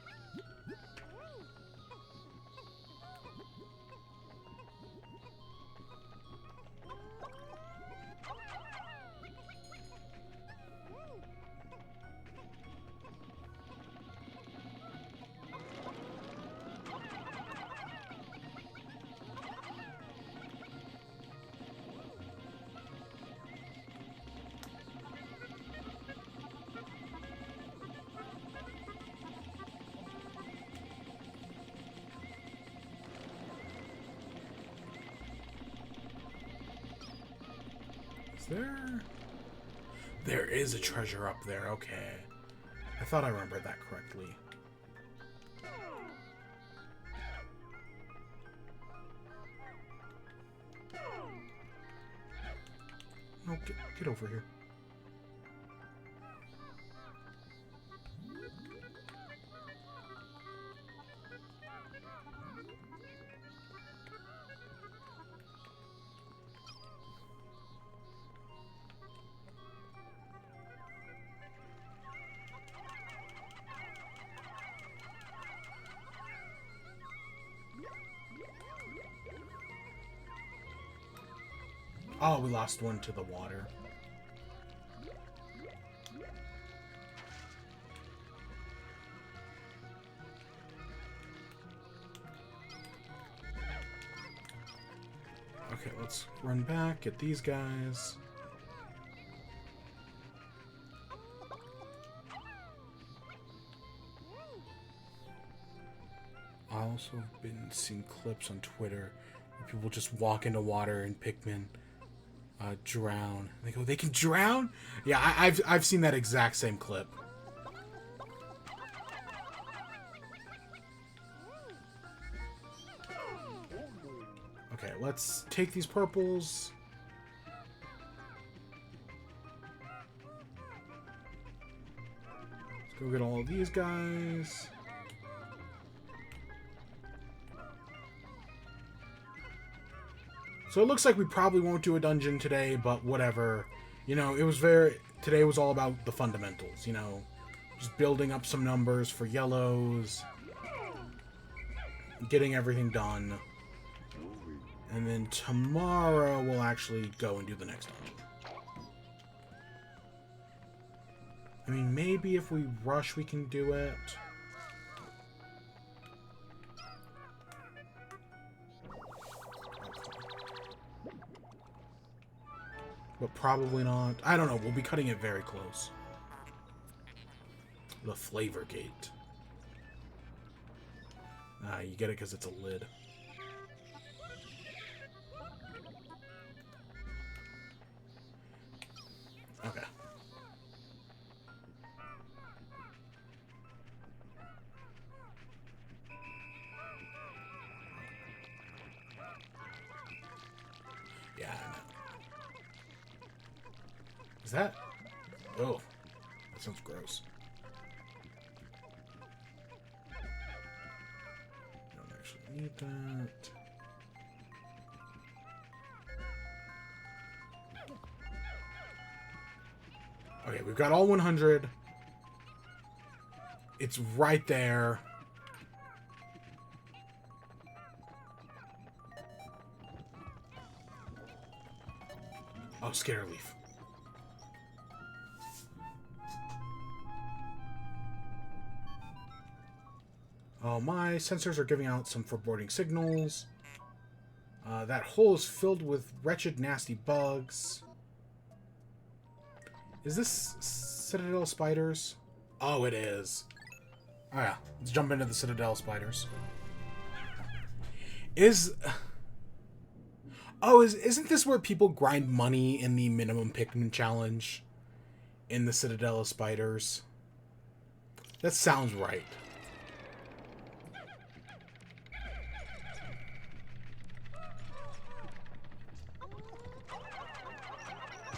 There is a treasure up there, okay. I thought I remembered that correctly. No, get over here. Oh, we lost one to the water. Okay, let's run back, get these guys. I also have been seeing clips on Twitter where people just walk into water and Pikmin drown. They go, they can drown? Yeah, I've seen that exact same clip. Okay, let's take these purples. Let's go get all of these guys. So it looks like we probably won't do a dungeon today, but whatever. You know, today was all about the fundamentals, you know. Just building up some numbers for yellows. Getting everything done. And then tomorrow we'll actually go and do the next dungeon. I mean, maybe if we rush we can do it. But probably not. I don't know. We'll be cutting it very close. The flavor gate. Ah, you get it because it's a lid. Okay. Yeah, I know. Is that? Oh, that sounds gross. Don't actually need that. Okay, we've got all 100. It's right there. Oh, Skitter Leaf. Oh, my sensors are giving out some foreboding signals. That hole is filled with wretched, nasty bugs. Is this Citadel spiders? Oh, it is. Oh, yeah. Let's jump into the Citadel spiders. Isn't this where people grind money in the minimum Pikmin challenge? In the Citadel spiders? That sounds right.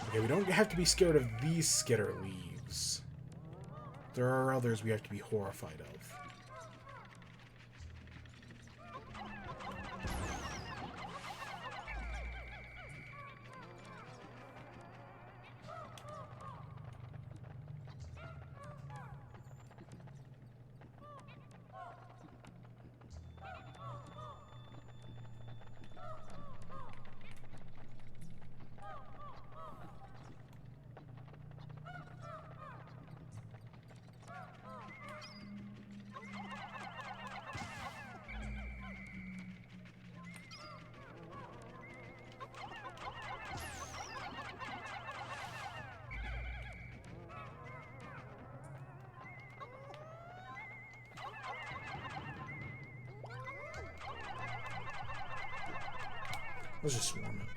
Okay, we don't have to be scared of these Skitter Leaves. There are others we have to be horrified of. Let's just swarm it.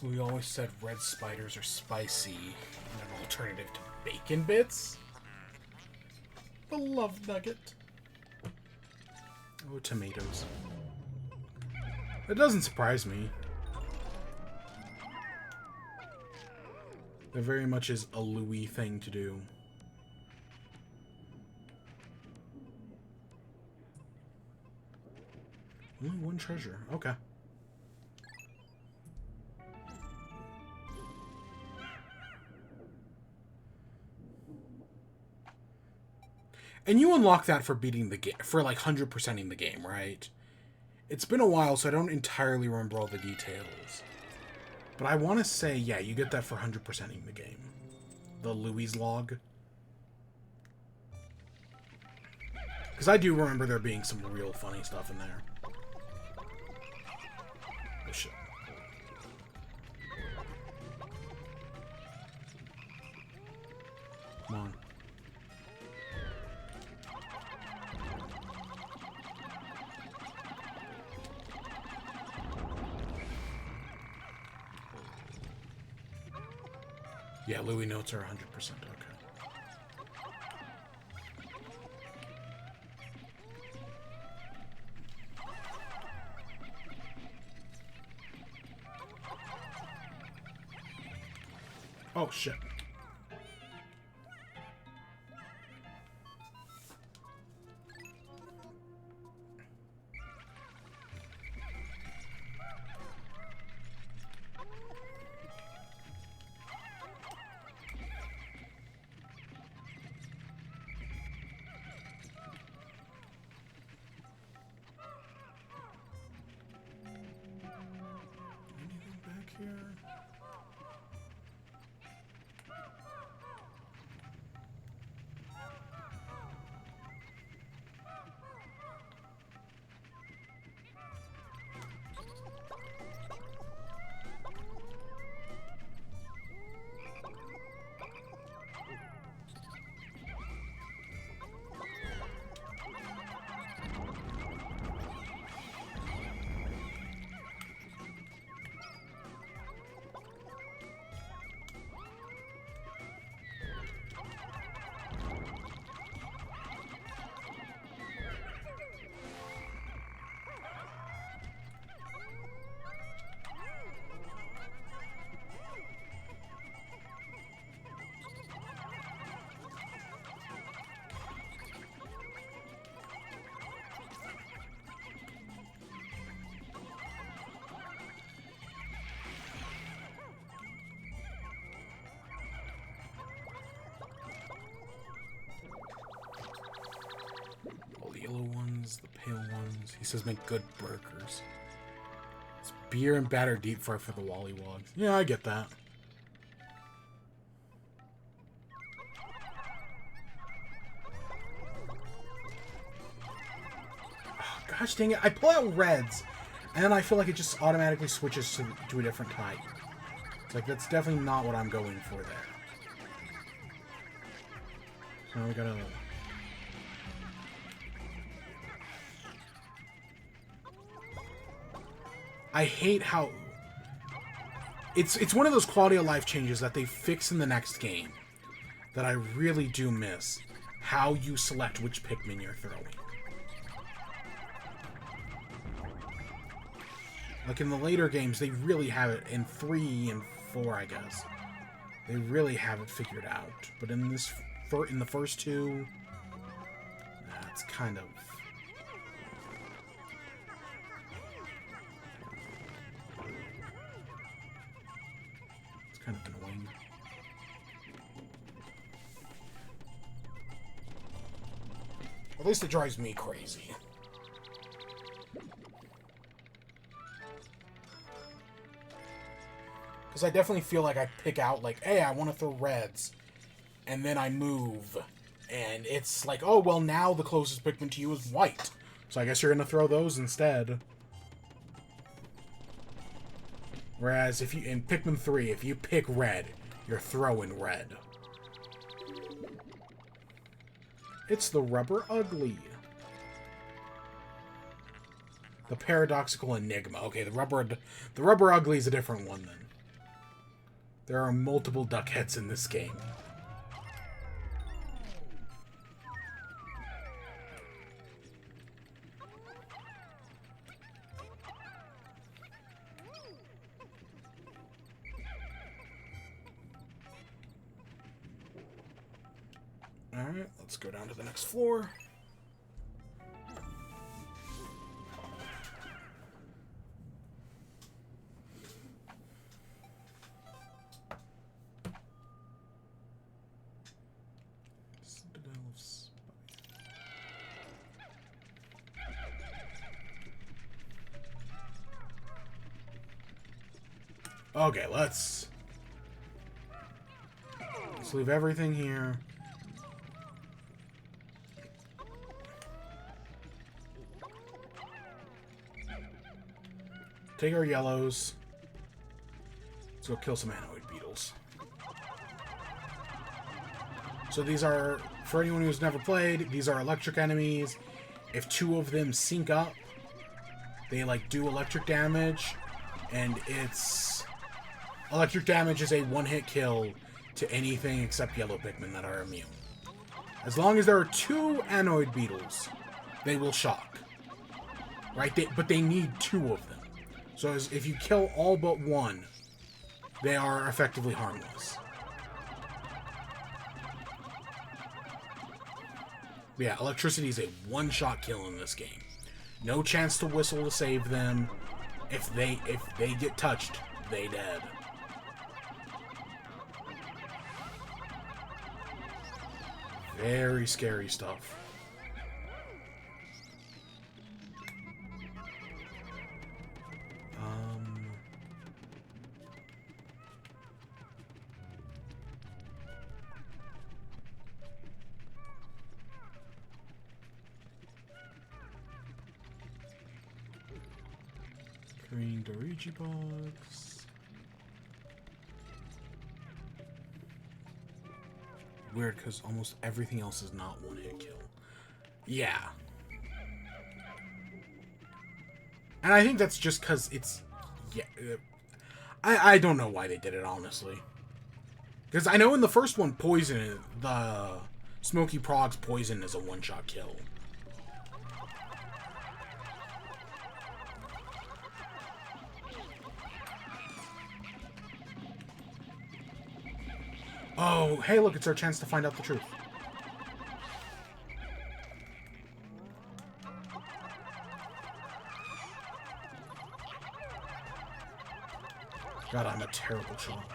We always said red spiders are spicy, and an alternative to bacon bits? The love nugget. Oh, tomatoes. That doesn't surprise me. That very much is a Louis thing to do. Only one treasure. Okay. And you unlock that for beating the game, for like 100%ing the game, right? It's been a while, so I don't entirely remember all the details. But I want to say, yeah, you get that for 100%ing the game. The Louis log. Because I do remember there being some real funny stuff in there. Oh, shit. Come on. Yeah, Louis notes are 100%. Okay. Oh, shit. Anything back here? ones, the pale ones. He says make good burgers. It's beer and batter deep fry for the Wollywogs. Yeah, I get that. Oh, gosh dang it. I pull out reds, and then I feel like it just automatically switches to a different type. It's like, that's definitely not what I'm going for there. So now we gotta... I hate how... It's one of those quality of life changes that they fix in the next game that I really do miss. How you select which Pikmin you're throwing. Like in the later games, they really have it, in 3 and 4, I guess. They really have it figured out. But in this, in the first two, it's kind of... It's kind of annoying. At least it drives me crazy. Because I definitely feel like I pick out, like, hey, I want to throw reds. And then I move. And it's like, oh, well, now the closest Pikmin to you is white. So I guess you're going to throw those instead. Whereas, if you in Pikmin 3, if you pick red, you're throwing red. It's the Rubber Ugly. The Paradoxical Enigma. Okay, the Rubber Ugly is a different one, then. There are multiple duck heads in this game. Alright, let's go down to the next floor. Okay, let's leave everything here. Take our yellows. Let's go kill some anoid beetles. So these are, for anyone who's never played, these are electric enemies. If 2 of them sync up, they like do electric damage, and it's... Electric damage is a one-hit kill to anything except yellow Pikmin that are immune. As long as there are 2 anoid beetles, they will shock. Right? But they need 2 of them. So if you kill all but 1, they are effectively harmless. But yeah, electricity is a one-shot kill in this game. No chance to whistle to save them. If they get touched, they dead. Very scary stuff. Green Doriji box. Weird, because almost everything else is not one-hit kill. Yeah. And I think that's just because it's... Yeah. I don't know why they did it, honestly. Because I know in the first one, Poison, the Smoky Prog's Poison is a one-shot kill. Oh, hey, look, it's our chance to find out the truth. God, I'm a terrible shot.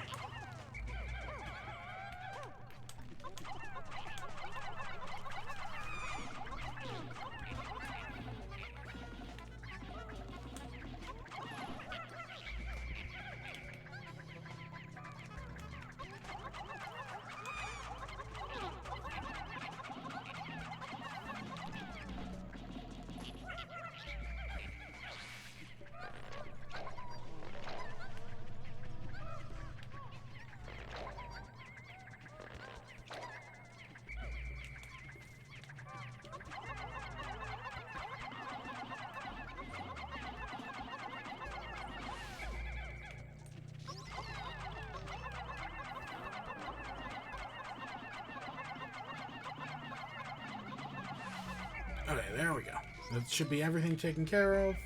Okay, there we go. That should be everything taken care of.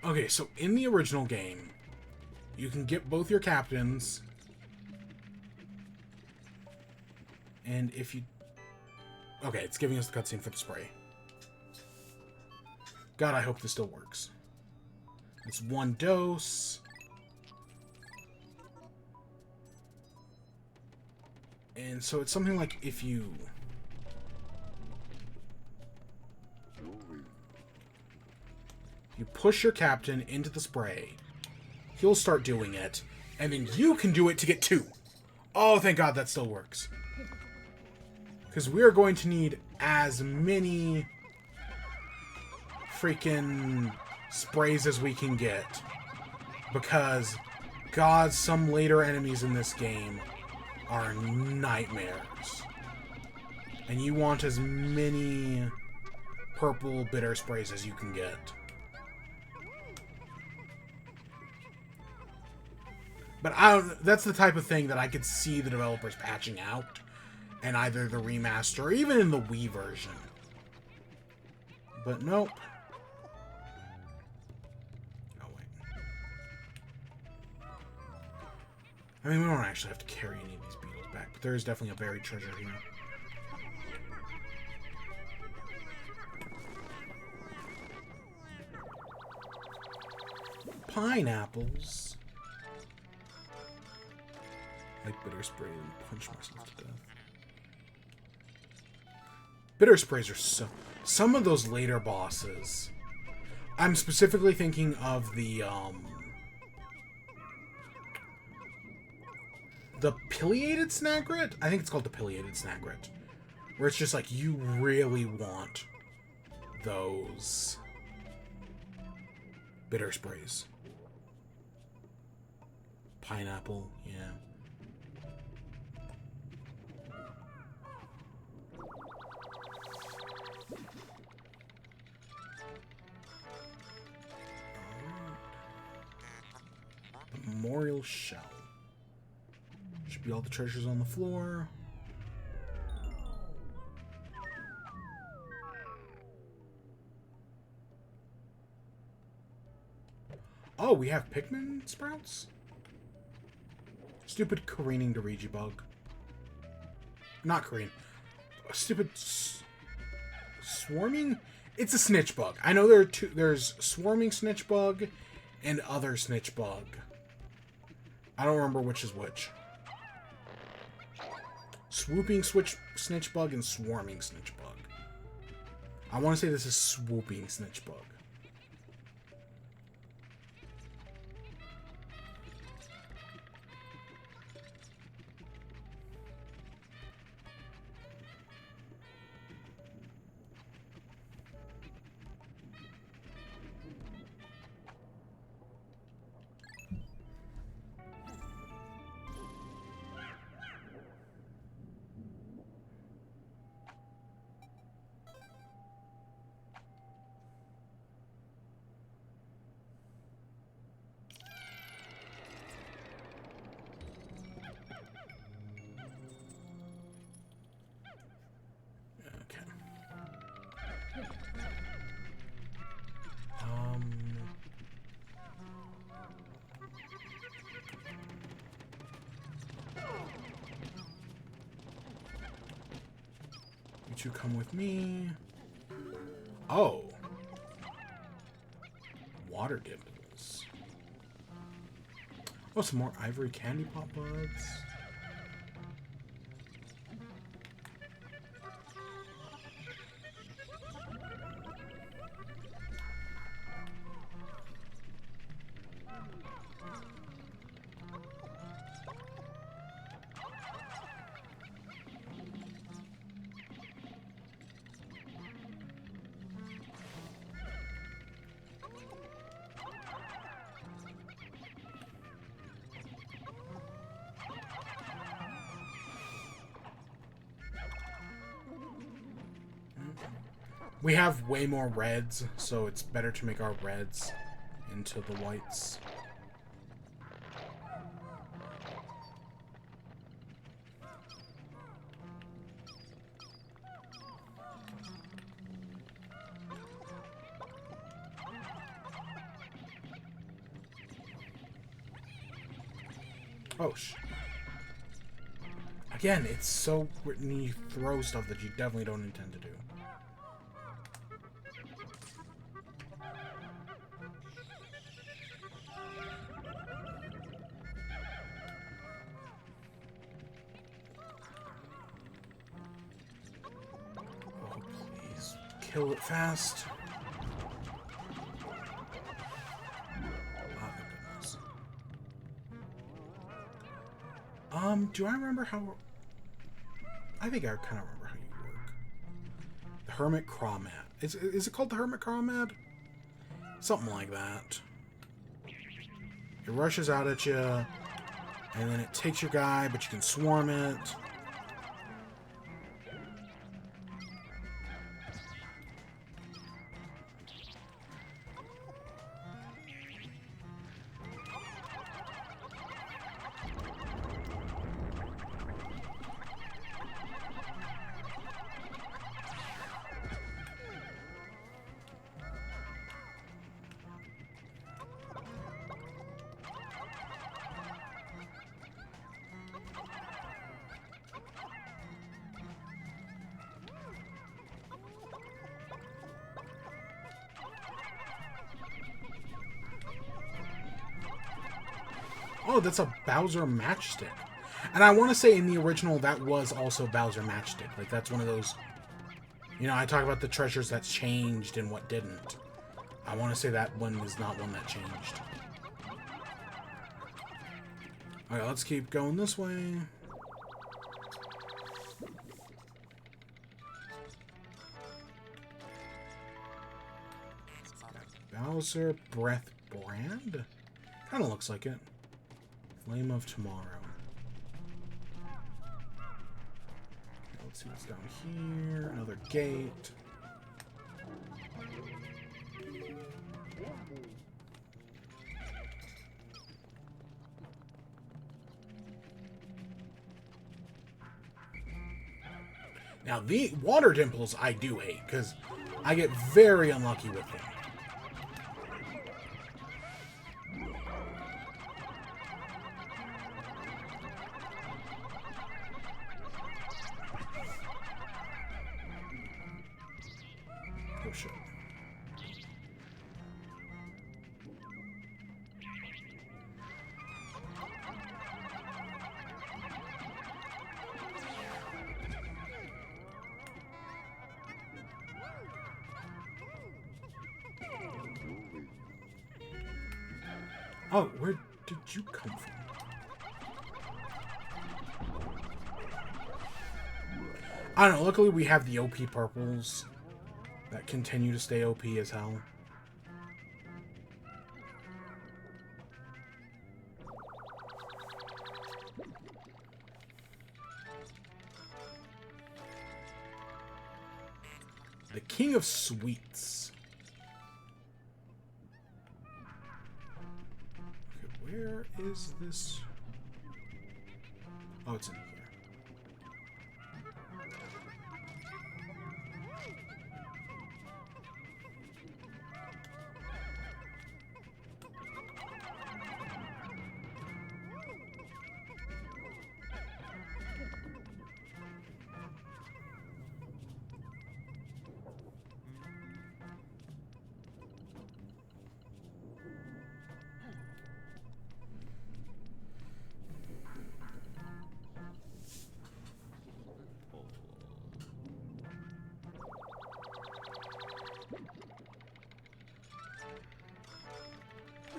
Okay, so in the original game, you can get both your captains. And if you... Okay, it's giving us the cutscene for the spray. God, I hope this still works. It's 1 dose. And so it's something like if you... You push your captain into the spray, he'll start doing it, and then you can do it to get 2. Oh, thank God that still works. Because we are going to need as many freaking sprays as we can get. Because, God, some later enemies in this game are nightmares. And you want as many purple bitter sprays as you can get. But that's the type of thing that I could see the developers patching out in either the remaster or even in the Wii version. But nope. Oh, wait. I mean, we don't actually have to carry any of these beetles back, but there is definitely a buried treasure here. Pineapples. Like bitter spray and punch myself to death. Bitter sprays are so... Some of those later bosses... I'm specifically thinking of the pileated Snagret? I think it's called the pileated Snagret. Where it's just like, you really want those bitter sprays. Pineapple, yeah. Memorial shell. Should be all the treasures on the floor. Oh, we have Pikmin sprouts? Stupid careening Doriji bug. Not careen. Stupid swarming? It's a snitch bug. I know there are two. There's swarming snitch bug and other snitch bug. I don't remember which is which. Swooping snitch bug and swarming snitch bug. I want to say this is swooping snitch bug. You come with me. Oh. Water dimples. Oh, some more ivory candy pop buds. We have way more reds, so it's better to make our reds into the whites. Oh, again, it's so written you throw stuff that you definitely don't intend to do. Oh, please. Kill it fast. Do I remember how... I think I kind of remember how you work. The Hermit Crawmad. Is it called the Hermit Crawmad? Something like that. It rushes out at you, and then it takes your guy, but you can swarm it. Oh, that's a Bowser matchstick. And I want to say in the original that was also Bowser matchstick. Like, that's one of those... You know, I talk about the treasures that's changed and what didn't. I want to say that one is not one that changed. Alright, let's keep going this way. Bowser Breath Brand? Kind of looks like it. Flame of Tomorrow. Let's see what's down here. Another gate. Now, the water dimples I do hate, because I get very unlucky with them. Oh, shit. Oh, where did you come from? I don't know, luckily we have the OP purples that continue to stay OP as hell. The King of Sweets. Okay, where is this? Oh, it's in here.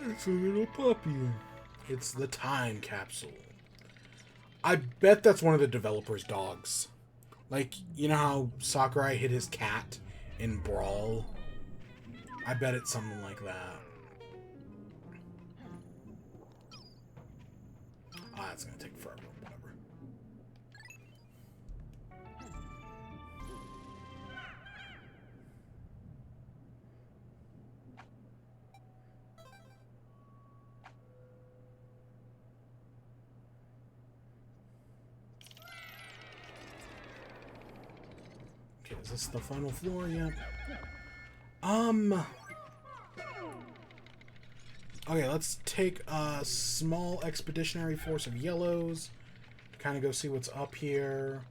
It's a little puppy. It's the time capsule. I bet that's one of the developers' dogs. Like, you know how Sakurai hit his cat in Brawl? I bet it's something like that. Ah, it's gonna take forever. Whatever. Okay, is this the final floor yet? Okay, let's take a small expeditionary force of yellows to kind of go see what's up here.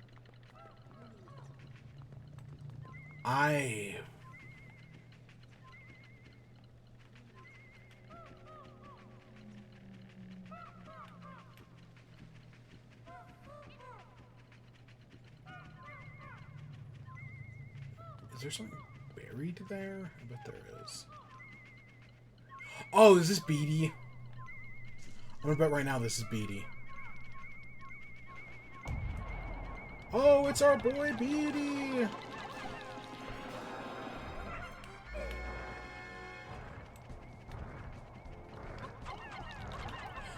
Is there something buried there? I bet there is. Oh, is this Beatty? I'm gonna bet right now this is Beatty. Oh, it's our boy Beatty!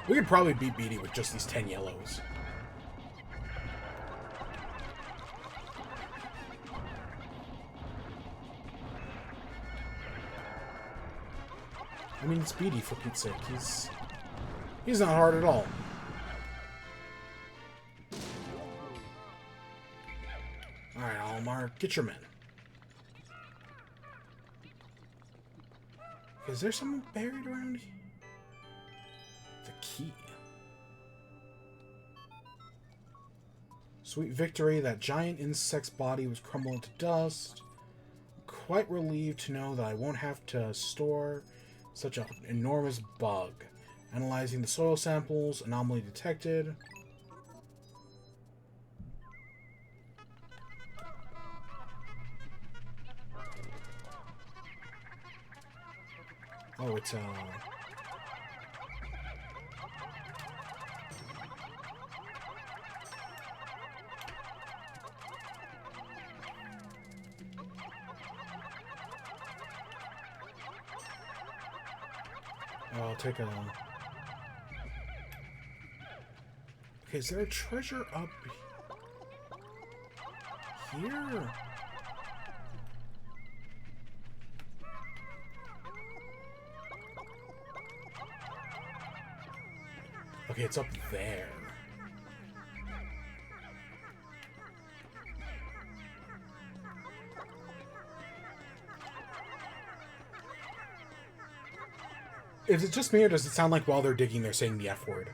We could probably beat Beatty with just these 10 yellows. I mean, it's Beatty, for Pete's sake. He's not hard at all. Alright, Almar, get your men. Is there someone buried around here? The key. Sweet victory. That giant insect's body was crumbling to dust. Quite relieved to know that I won't have to store such an enormous bug. Analyzing the soil samples, anomaly detected. Oh, it's I'll take a... Okay, is there a treasure up here? Okay, it's up there. Is it just me, or does it sound like while they're digging, they're saying the F word?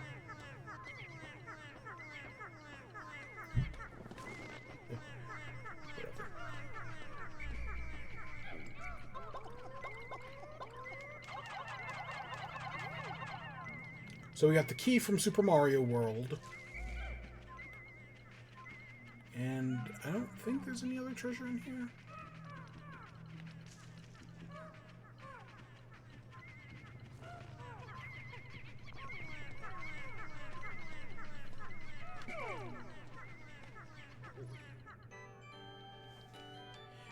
So we got the key from Super Mario World. And I don't think there's any other treasure in here.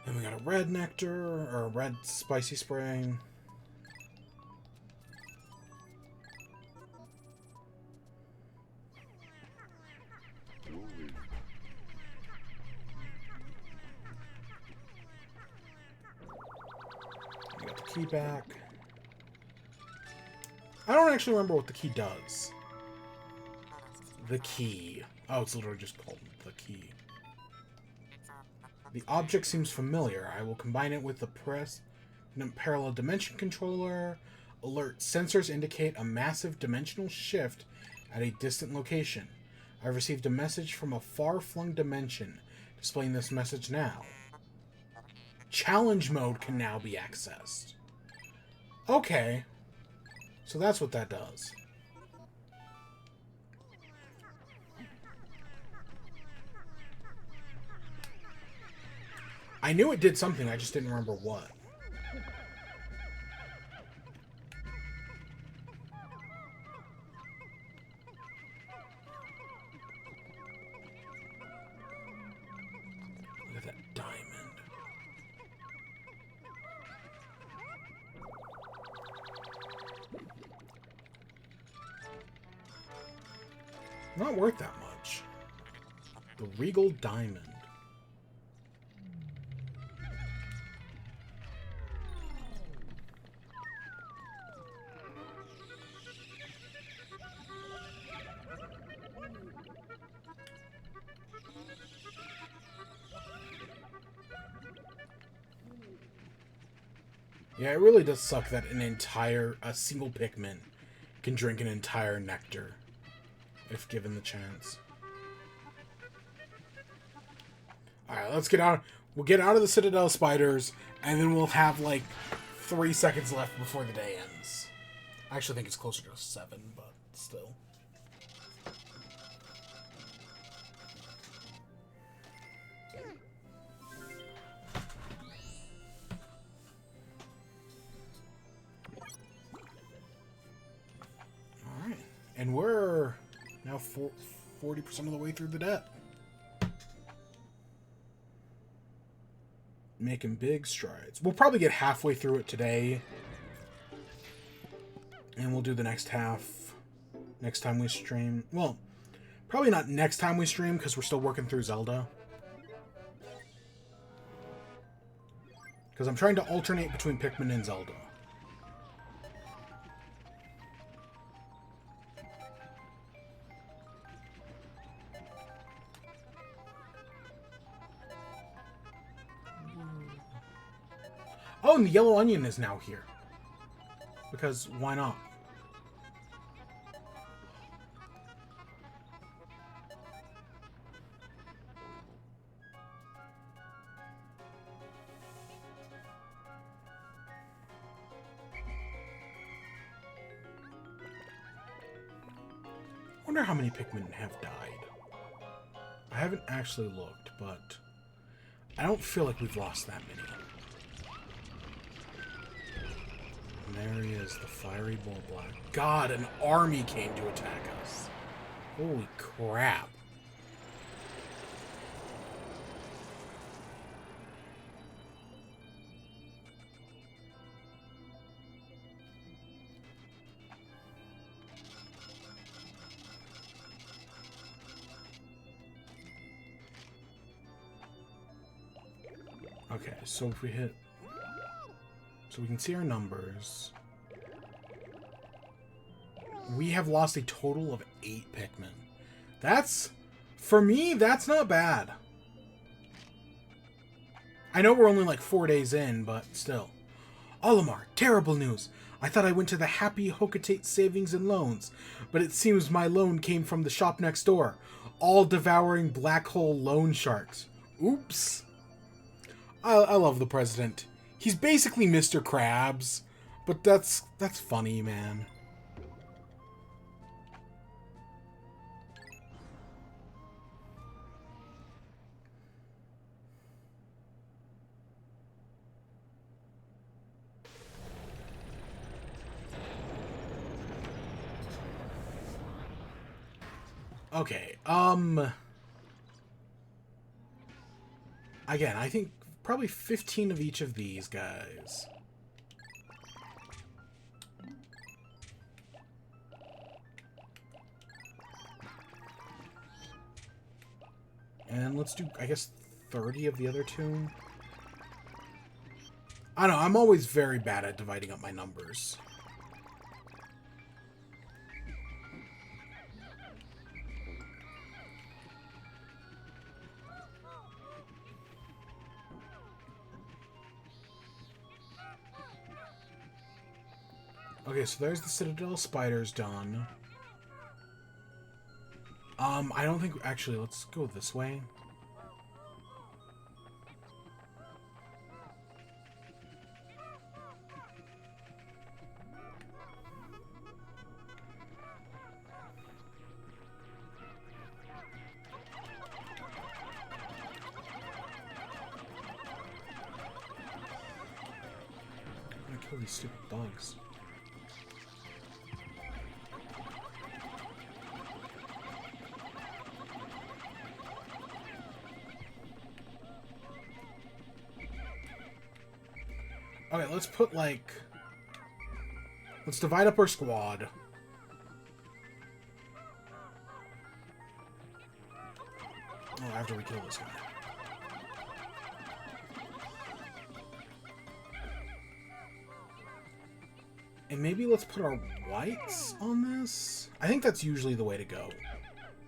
Then we got a red nectar, or a red spicy spring. We got the key back. I don't actually remember what the key does. The key. Oh, it's literally just called the key. The object seems familiar. I will combine it with the parallel dimension controller. Alert. Sensors indicate a massive dimensional shift at a distant location. I received a message from a far-flung dimension. Displaying this message now. Challenge mode can now be accessed. Okay. So that's what that does. I knew it did something, I just didn't remember what. Look at that diamond. Not worth that much. The Regal Diamond. Yeah, it really does suck that a single Pikmin can drink an entire nectar, if given the chance. Alright, let's get out. We'll get out of the Citadel spiders, and then we'll have, like, 3 seconds left before the day ends. I actually think it's closer to 7, but still. Alright. And we're now 40% of the way through the debt. Making big strides. We'll probably get halfway through it today. And we'll do the next half next time we stream. Well, probably not next time we stream because we're still working through Zelda. Because I'm trying to alternate between Pikmin and Zelda. Oh, and the yellow onion is now here. Because why not? I wonder how many Pikmin have died. I haven't actually looked, but I don't feel like we've lost that many. And there he is, the fiery bull black. God, an army came to attack us. Holy crap. Okay, so if we hit... So we can see our numbers. We have lost a total of 8 Pikmin. That's... For me, that's not bad. I know we're only like 4 days in, but still. Olimar, terrible news. I thought I went to the Happy Hocotate Savings and Loans, but it seems my loan came from the shop next door. All-devouring black hole loan sharks. Oops. I love the president. He's basically Mr. Krabs, but that's funny, man. Okay, again, I think probably 15 of each of these guys. And let's do, I guess, 30 of the other two. I don't know, I'm always very bad at dividing up my numbers. Okay, so there's the Citadel spiders done. I don't think... Actually, let's go this way. I'm gonna kill these stupid bugs. Okay, let's put, like... Let's divide up our squad. Oh, after we kill this guy. And maybe let's put our whites on this? I think that's usually the way to go.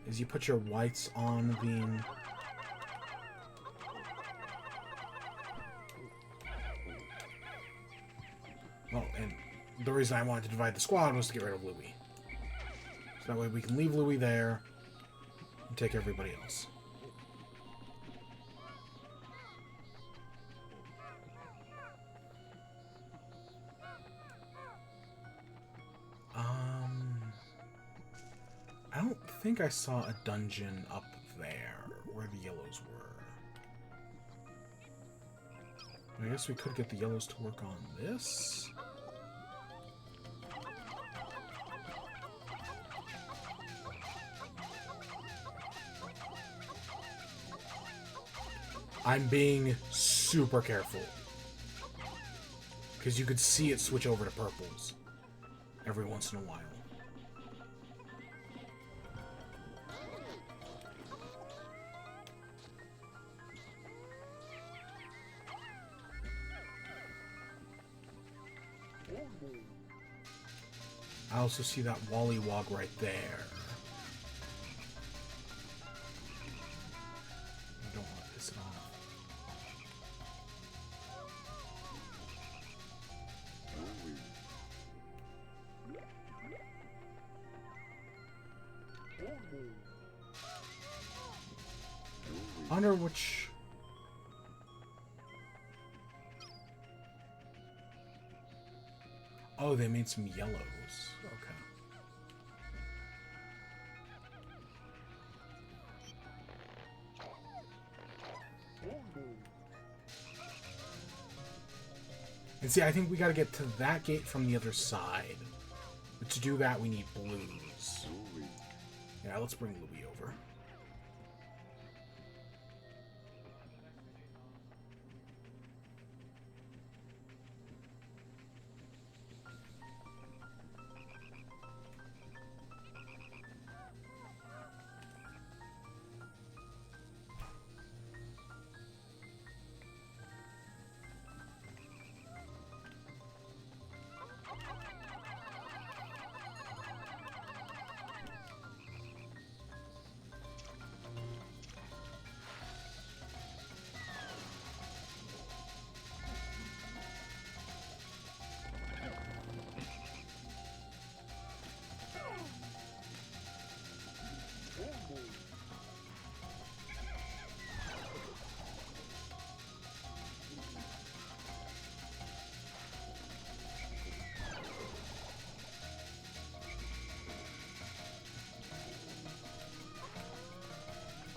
Is you put your whites on the... Well, and the reason I wanted to divide the squad was to get rid of Louis. So that way we can leave Louis there and take everybody else. I don't think I saw a dungeon up there where the yellows were. I guess we could get the yellows to work on this. I'm being super careful. Because you could see it switch over to purples every once in a while. I also see that Wallywog right there. I don't want to piss it off. I wonder which... Oh, they made some yellows. Okay. And see, I think we gotta get to that gate from the other side. But to do that, we need blues. Yeah, let's bring Louis over.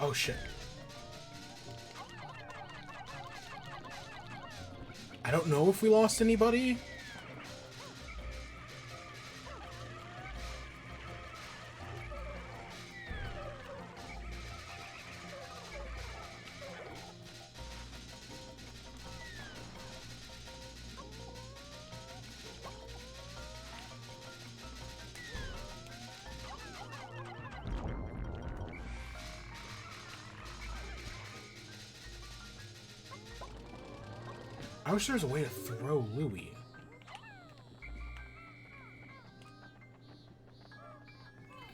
Oh shit. I don't know if we lost anybody. I wish there was a way to throw Louis.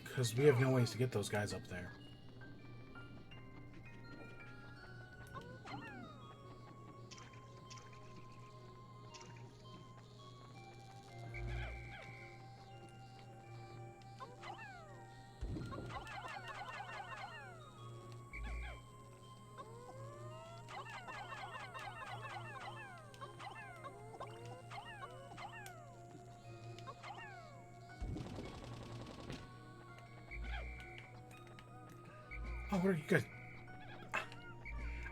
Because we have no ways to get those guys up there. Oh, what are you guys?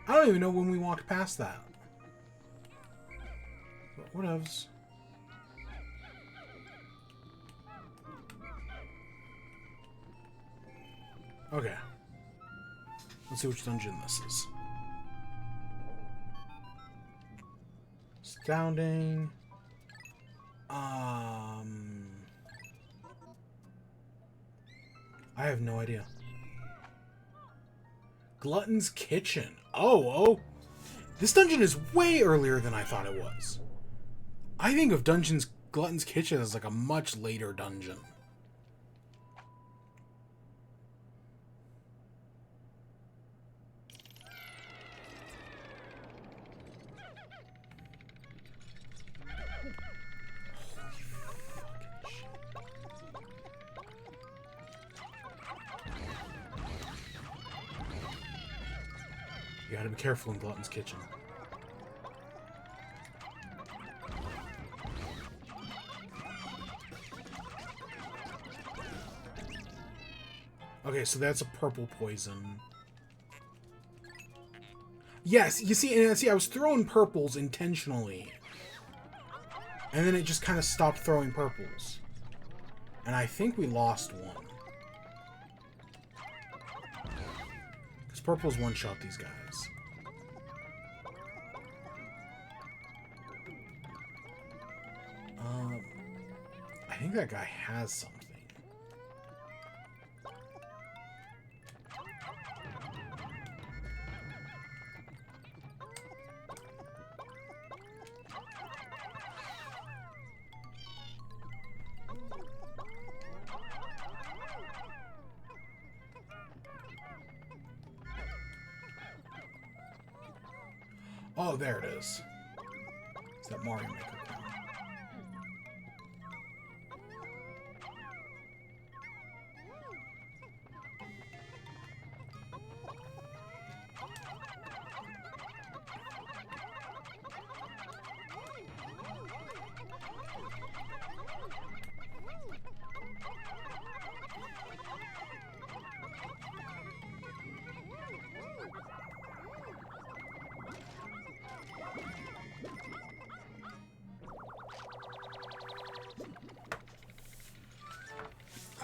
I don't even know when we walked past that. But whatevs. Okay. Let's see which dungeon this is. Astounding. I have no idea. Glutton's Kitchen. Oh. This dungeon is way earlier than I thought it was. I think of Glutton's Kitchen as like a much later dungeon. You gotta be careful in Glutton's kitchen. Okay, so that's a purple poison. Yes, you see, I was throwing purples intentionally. And then it just kind of stopped throwing purples. And I think we lost one. Because purples one-shot these guys. I think that guy has something. Oh, there it is. It's that Mario Maker crown.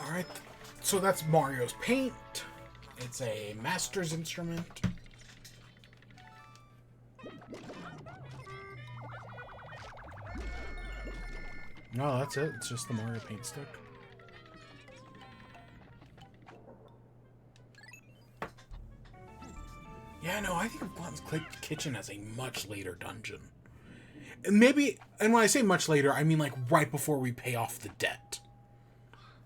Alright, so that's Mario's paint. It's a master's instrument. No, that's it. It's just the Mario paint stick. Yeah, no, I think of Glutton's Kitchen as a much later dungeon. And maybe, and when I say much later, I mean like right before we pay off the debt.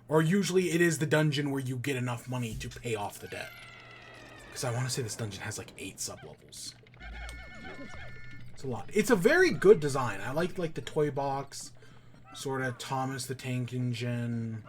Or usually it is the dungeon where you get enough money to pay off the debt. Because I want to say this dungeon has like 8 sublevels. It's a lot. It's a very good design. I like the toy box, sort of Thomas the Tank Engine.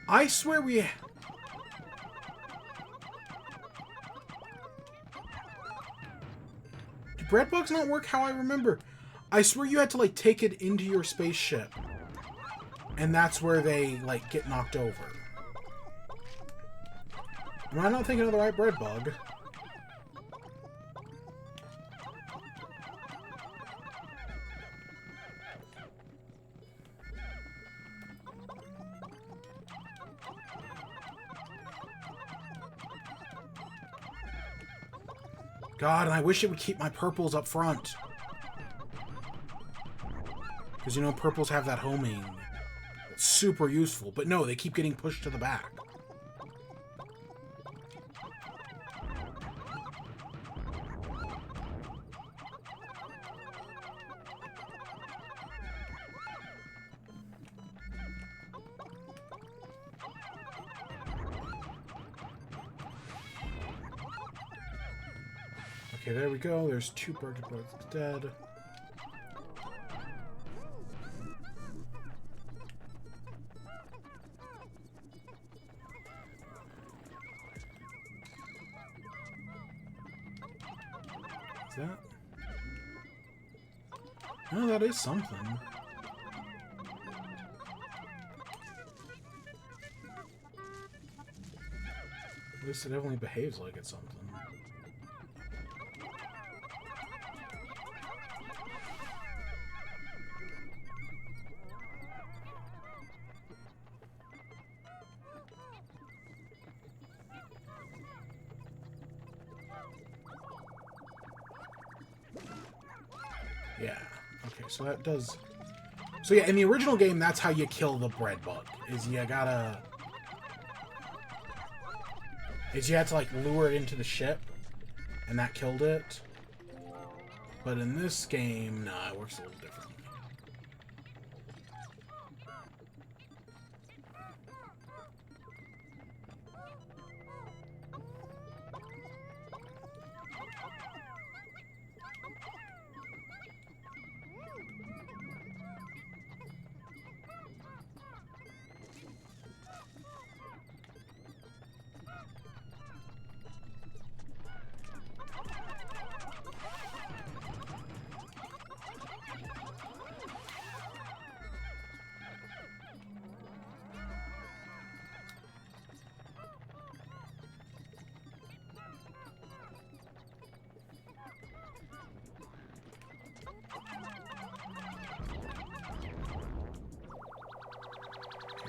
I swear we... Do bread bugs not work how I remember? I swear you had to, like, take it into your spaceship. And that's where they, like, get knocked over. Am I not thinking of the right bread bug? God, and I wish it would keep my purples up front. Because, you know, purples have that homing. It's super useful. But no, they keep getting pushed to the back. Okay, there we go. There's 2 bird bugs dead. Is that? No, that is something. At least it definitely behaves like it's something. Yeah. Okay, so that does So yeah, in the original game, that's how you kill the bread bug. Is you gotta... Is you had to, like, lure it into the ship, and that killed it. But in this game, nah, it works a little differently.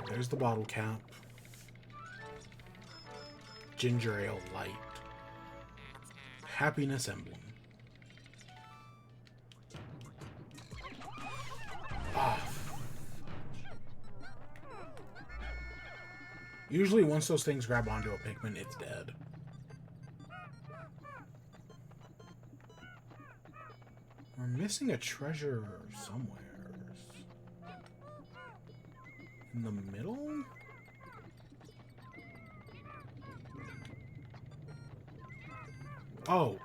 There's the bottle cap. Ginger ale light. Happiness emblem. Ah. Usually once those things grab onto a Pikmin, it's dead. We're missing a treasure somewhere. In the middle? Oh.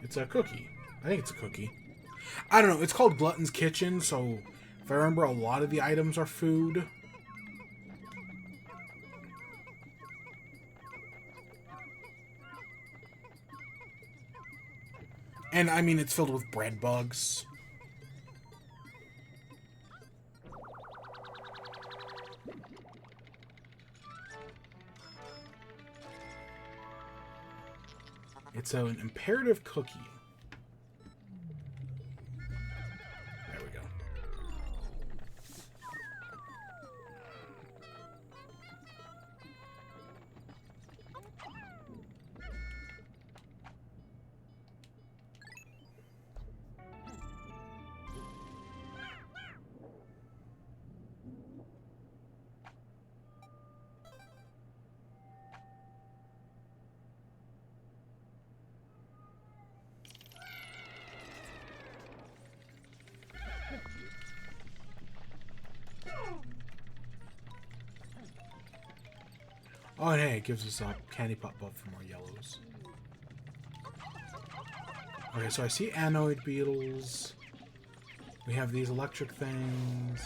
It's a cookie. I think it's a cookie. I don't know. It's called Glutton's Kitchen, so if I remember, a lot of the items are food. And, I mean, it's filled with bread bugs. It's an imperative cookie. There we go. Oh, and hey, it gives us a candy pop buff for more yellows. Okay, so I see anoid beetles. We have these electric things.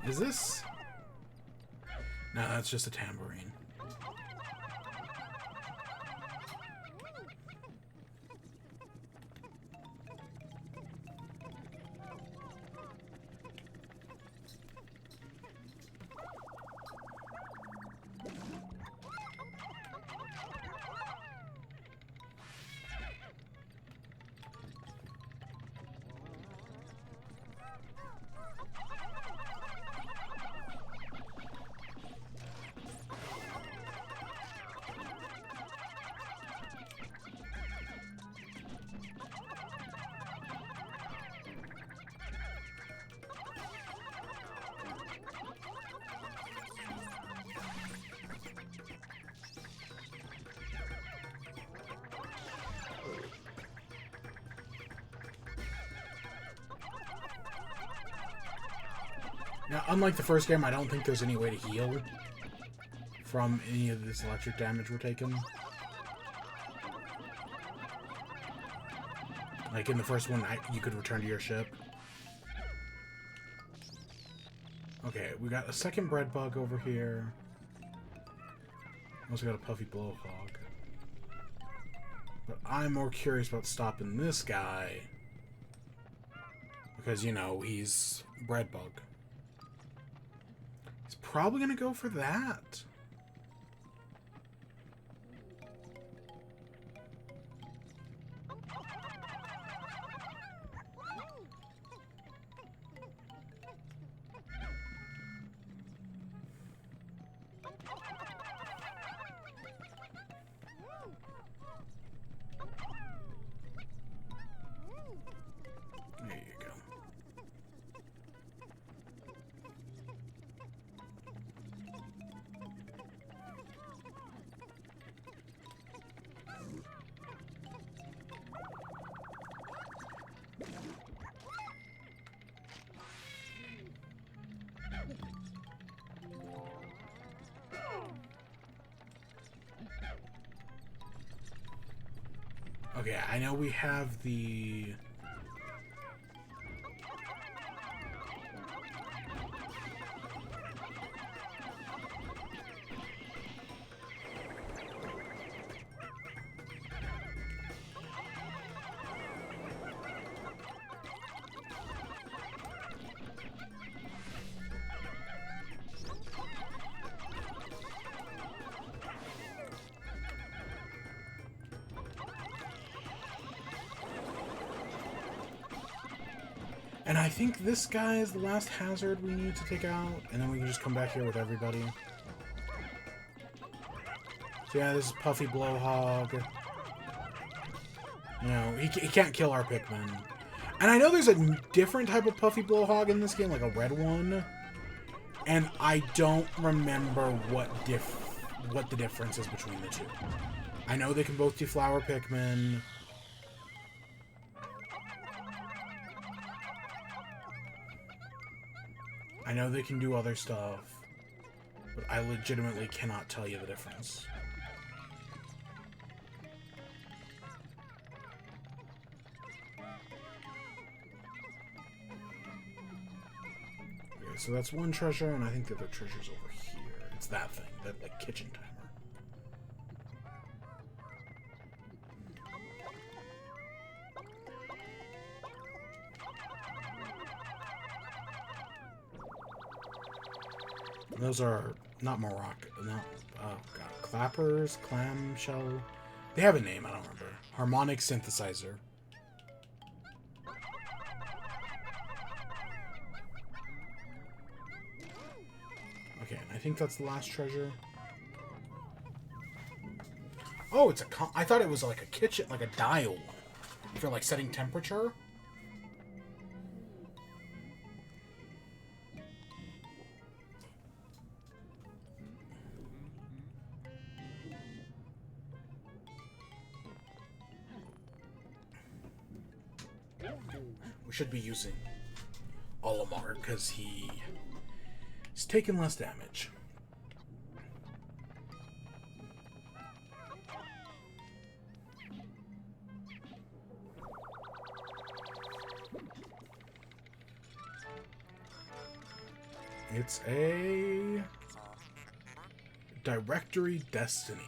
Is this? No, that's just a tambourine. Now, unlike the first game, I don't think there's any way to heal from any of this electric damage we're taking. Like in the first one, you could return to your ship. Okay, we got a second bread bug over here. Also got a puffy blowhog. But I'm more curious about stopping this guy. Because, you know, he's bread bug. He's probably going to go for that. There you go. Okay, I know we have the... And I think this guy is the last hazard we need to take out, and then we can just come back here with everybody. So yeah, this is Puffy Blowhog. You know, he can't kill our Pikmin. And I know there's a different type of Puffy Blowhog in this game, like a red one. And I don't remember what the difference is between the two. I know they can both deflower Pikmin. I know they can do other stuff, but I legitimately cannot tell you the difference. Okay, so that's one treasure, and I think the other treasure's over here. It's that thing, that, like, kitchen timer. Those are not oh god, clappers, clamshell. They have a name, I don't remember. Harmonic synthesizer. Okay, and I think that's the last treasure. Oh, it's a I thought it was like a kitchen, like a dial for like setting temperature. We should be using Olimar because he's taking less damage. It's a Directory Destiny.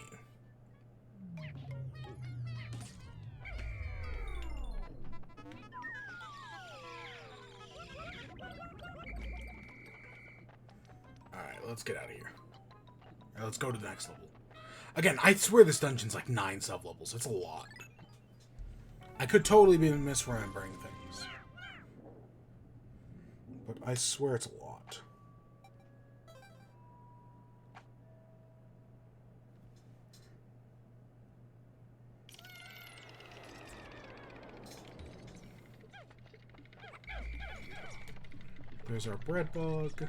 Let's get out of here. Right, let's go to the next level. Again, I swear this dungeon's like 9 sub-levels. It's a lot. I could totally be misremembering things. But I swear it's a lot. There's our bread bug.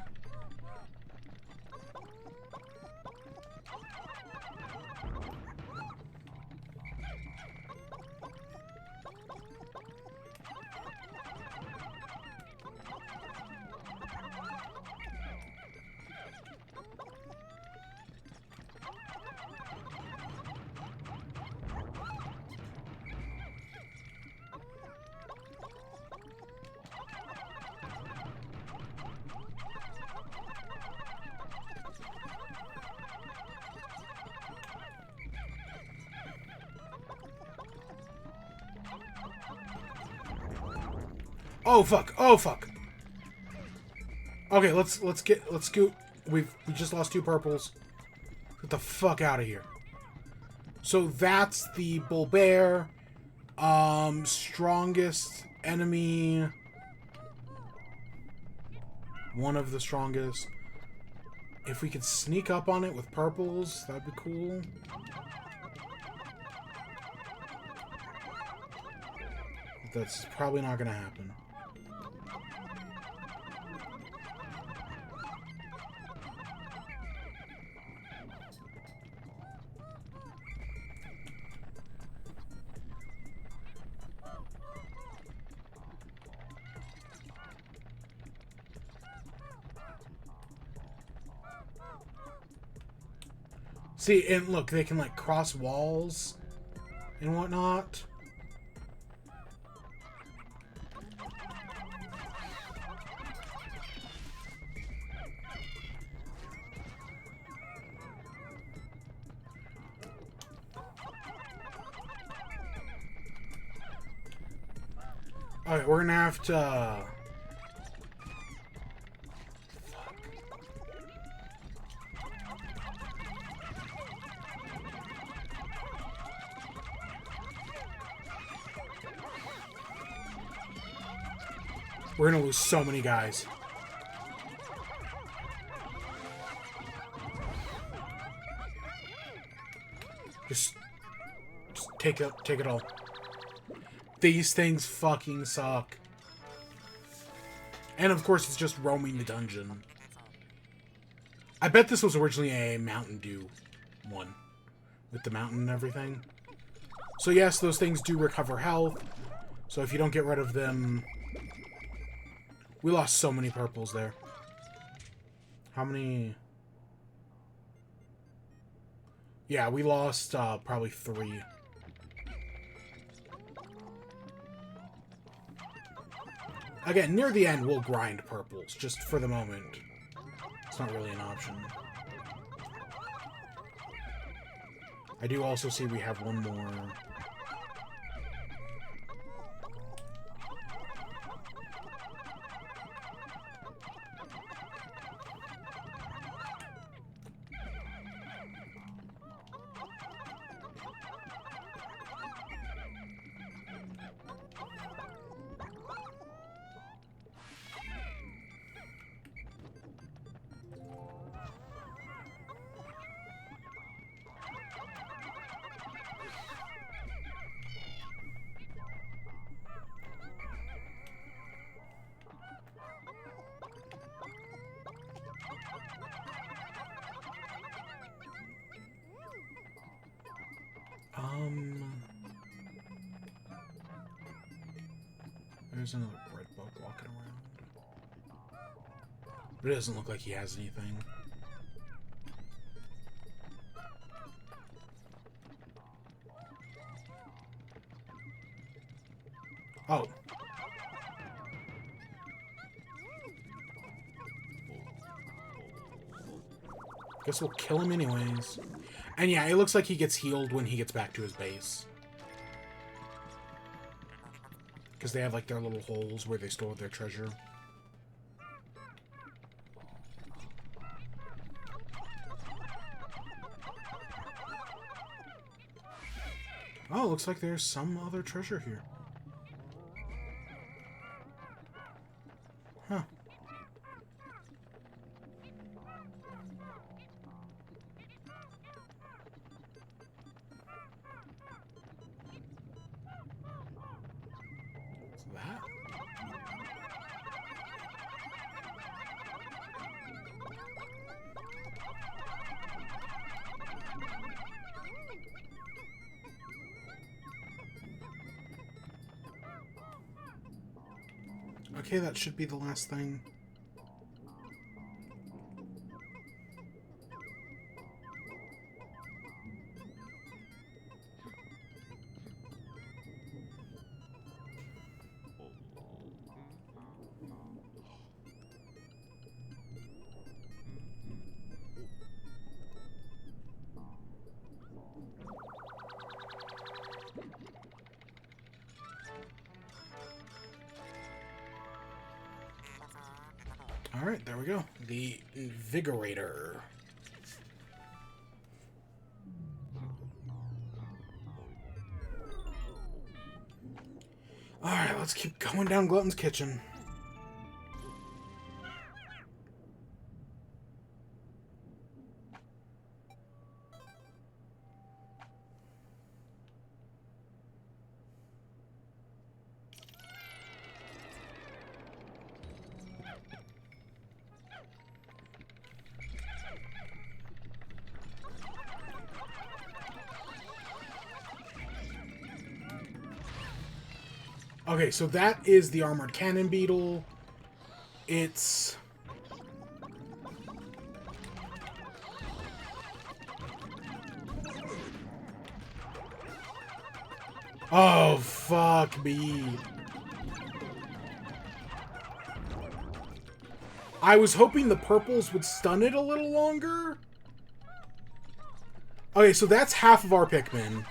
Oh fuck! Oh fuck! Okay, let's scoot. We just lost 2 purples. Get the fuck out of here. So that's the bull bear. Strongest enemy. One of the strongest. If we could sneak up on it with purples, that'd be cool. But that's probably not gonna happen. See, and look, they can, like, cross walls and whatnot. Alright, we're gonna have to... We're gonna lose so many guys. Just take it all. These things fucking suck. And of course, it's just roaming the dungeon. I bet this was originally a Mountain Dew one. With the mountain and everything. So yes, those things do recover health. So if you don't get rid of them... We lost so many purples there. How many... Yeah, we lost probably 3. Again, near the end, we'll grind purples. Just for the moment. It's not really an option. I do also see we have one more... There's another bread bug walking around. But it doesn't look like he has anything. Oh. Guess we'll kill him anyways. And yeah, it looks like he gets healed when he gets back to his base. Because they have, like, their little holes where they store their treasure. Oh, looks like there's some other treasure here. Huh. That? Okay, that should be the last thing. Alright, there we go. The Invigorator. Alright, let's keep going down Glutton's Kitchen. Okay, so that is the Armored Cannon Beetle. It's... oh, fuck me. I was hoping the purples would stun it a little longer. Okay, so that's half of our Pikmin.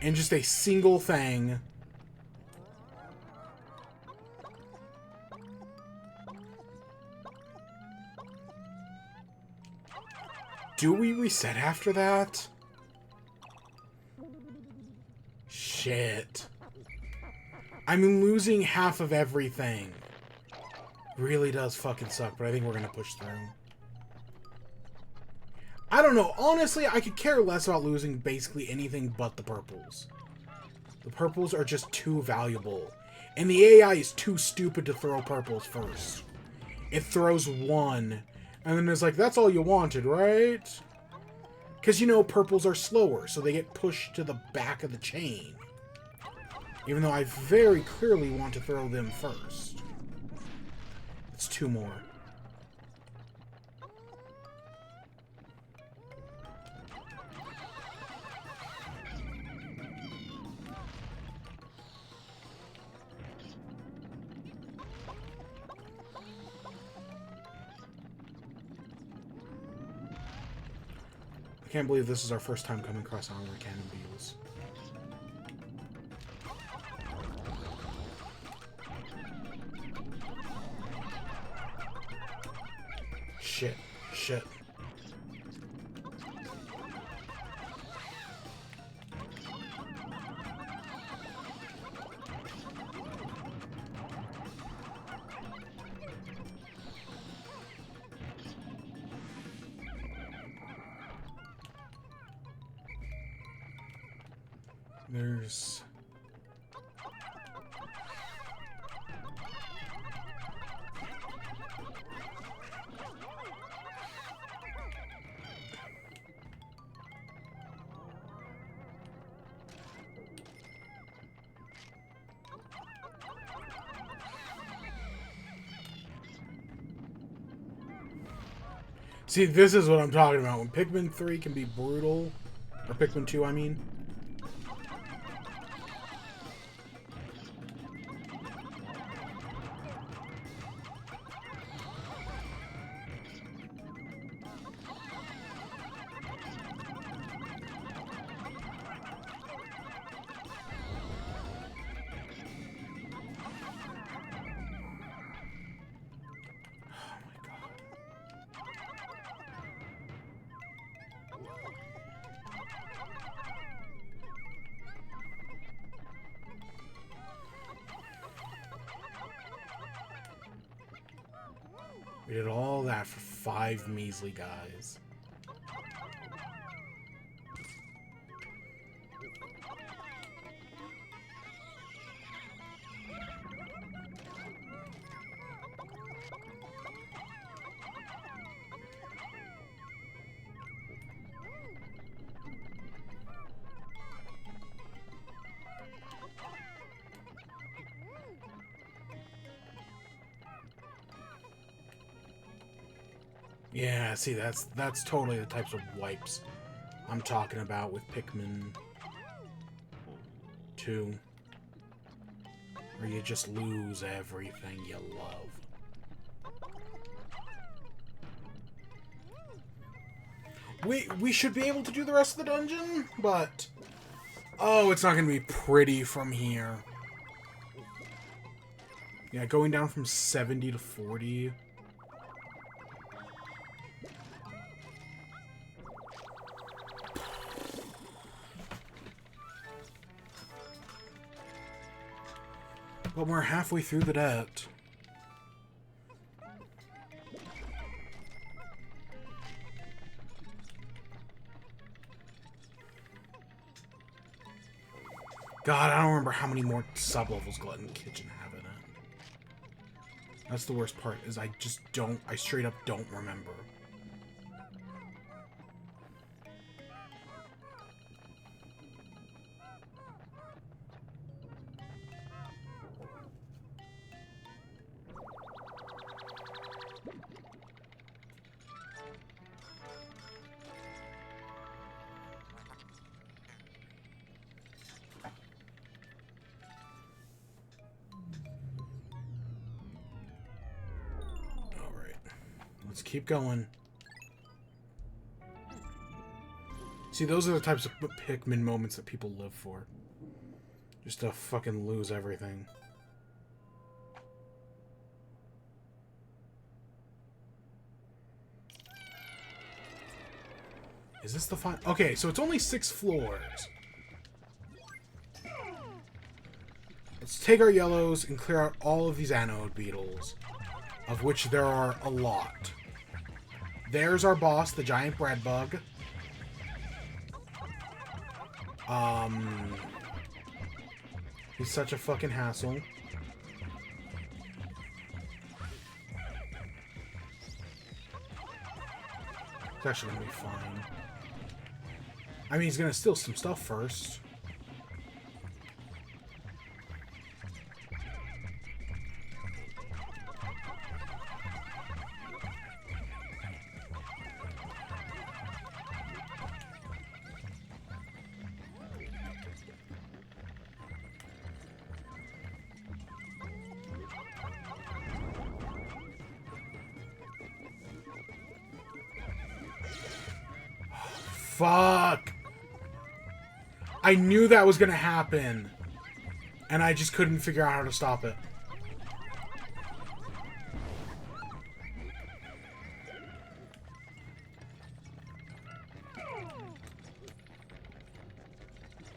And just a single thing. Do we reset after that? Shit. I'm losing half of everything. Really does fucking suck, but I think we're gonna push through. I don't know. Honestly, I could care less about losing basically anything but the purples. The purples are just too valuable. And the AI is too stupid to throw purples first. It throws one. And then it's like, that's all you wanted, right? Because, you know, purples are slower, so they get pushed to the back of the chain. Even though I very clearly want to throw them first. It's two more. I can't believe this is our first time coming across Armored Cannon Beetles. Shit. Shit. There's... see, this is what I'm talking about. When Pikmin 3 can be brutal, or Pikmin 2, I mean. We did all that for 5 measly guys. Yeah, see, that's totally the types of wipes I'm talking about with Pikmin 2. Where you just lose everything you love. We should be able to do the rest of the dungeon, but... oh, it's not going to be pretty from here. Yeah, going down from 70 to 40... But we're halfway through the debt. God, I don't remember how many more sub-levels Glutton Kitchen have in it. That's the worst part, is I just don't... I straight up don't remember. Let's keep going. See, those are the types of Pikmin moments that people live for. Just to fucking lose everything. Is this the final? Okay, so it's only 6 floors. Let's take our yellows and clear out all of these anode beetles, of which there are a lot. There's our boss, the giant bread bug. He's such a fucking hassle. It's actually gonna be fine. I mean, he's gonna steal some stuff first. Fuck! I knew that was gonna happen. And I just couldn't figure out how to stop it.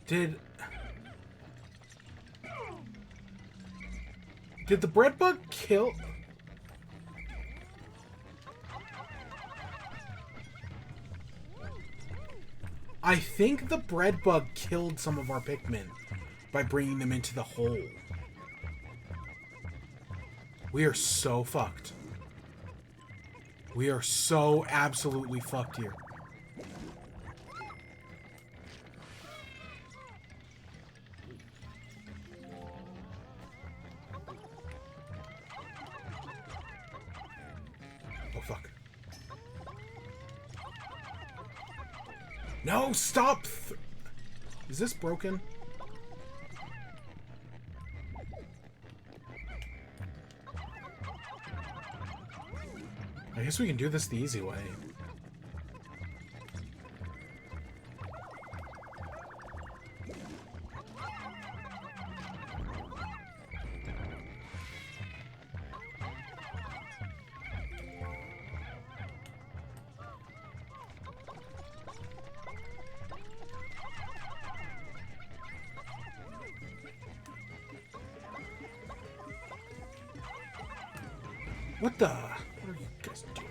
Did the bread bug kill... I think the bread bug killed some of our Pikmin by bringing them into the hole. We are so fucked. We are so absolutely fucked here. Oh, fuck. No, stop! Is this broken? I guess we can do this the easy way. What the? What are you guys doing?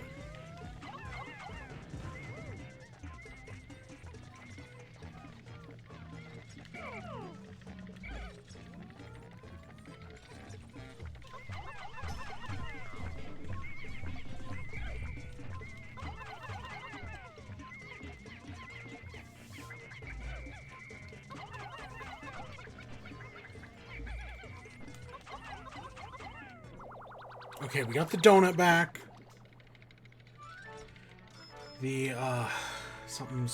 Okay, we got the donut back. The, something,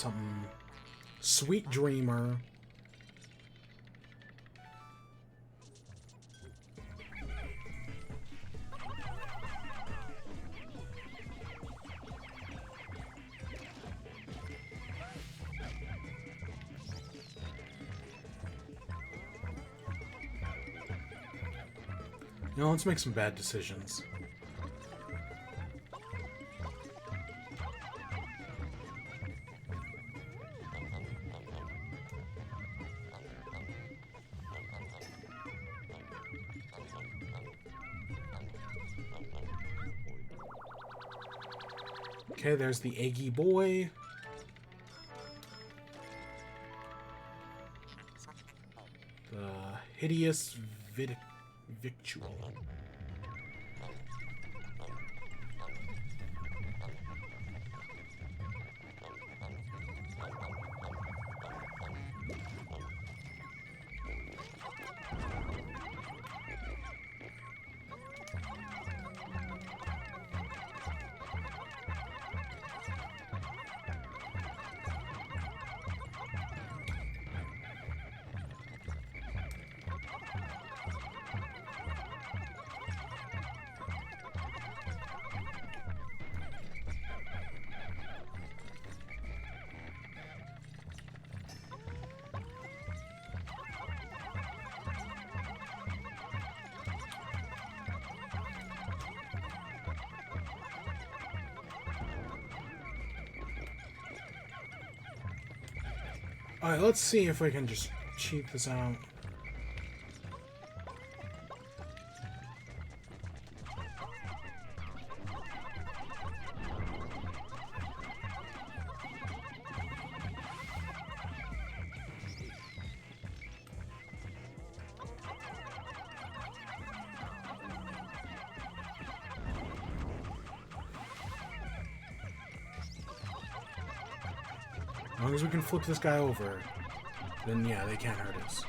Sweet Dreamer. You know, let's make some bad decisions. Okay, there's the eggy boy. The hideous victual. Alright, let's see if we can just cheat this out. As long as we can flip this guy over, then yeah, they can't hurt us.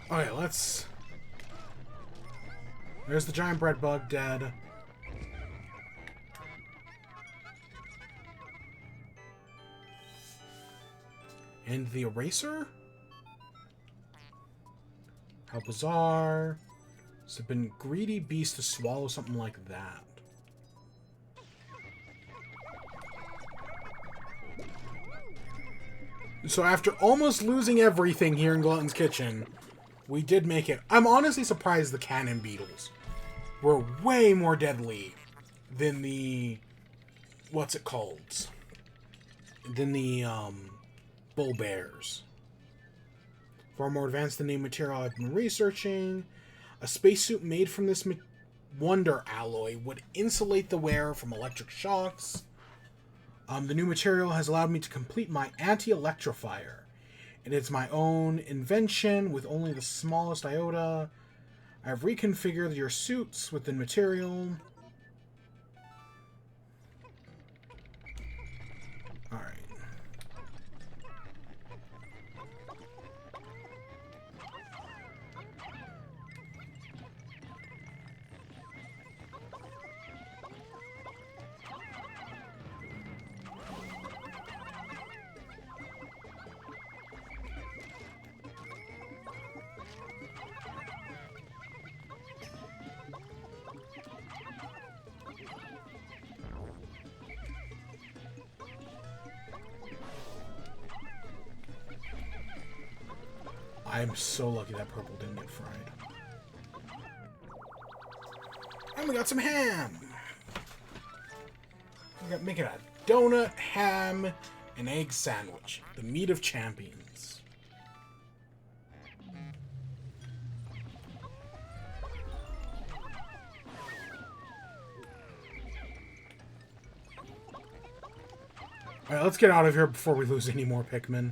Okay, let's... There's the giant bread bug dead. And the eraser? How bizarre. It's been greedy beast to swallow something like that. So after almost losing everything here in Glutton's Kitchen, we did make it. I'm honestly surprised the cannon beetles were way more deadly than the... What's it called? Than the, bull bears. Far more advanced than the material I've been researching. A spacesuit made from this wonder alloy would insulate the wearer from electric shocks. The new material has allowed me to complete my anti-electrifier. And it's my own invention with only the smallest iota. I've reconfigured your suits with the material. Alright. I'm so lucky that purple didn't get fried. And we got some ham! We got making a donut, ham, and egg sandwich. The meat of champions. Alright, let's get out of here before we lose any more Pikmin.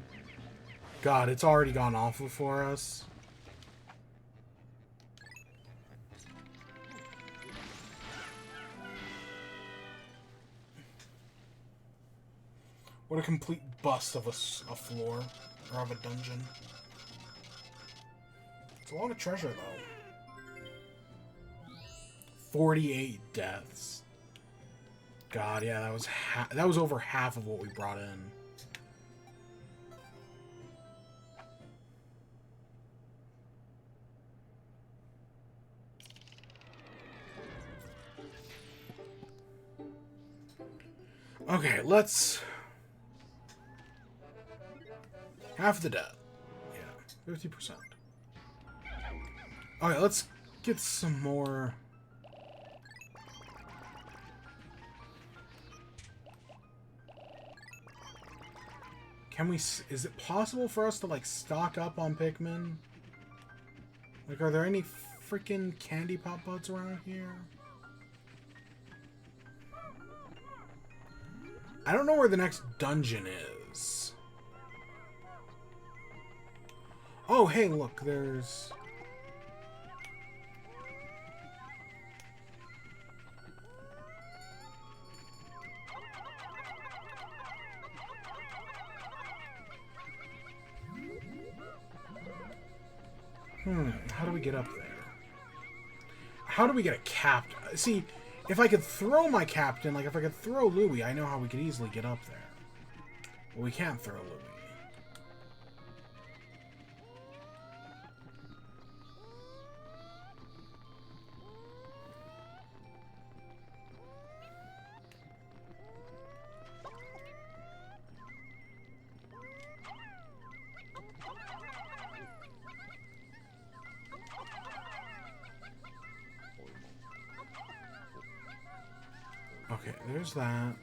God, it's already gone awful for us. What a complete bust of a floor, or of a dungeon. It's a lot of treasure, though. 48 deaths. God, yeah, that was over half of what we brought in. Okay, let's Half the debt. Yeah, 50%. Alright, let's get some more... Can we... Is it possible for us to, like, stock up on Pikmin? Like, are there any freaking candy pop buds around here? I don't know where the next dungeon is. Oh, hey, look, there's... how do we get up there? How do we get a captain? See, if I could throw my captain, like if I could throw Louie, I know how we could easily get up there. But we can't throw Louie. Okay, there's that.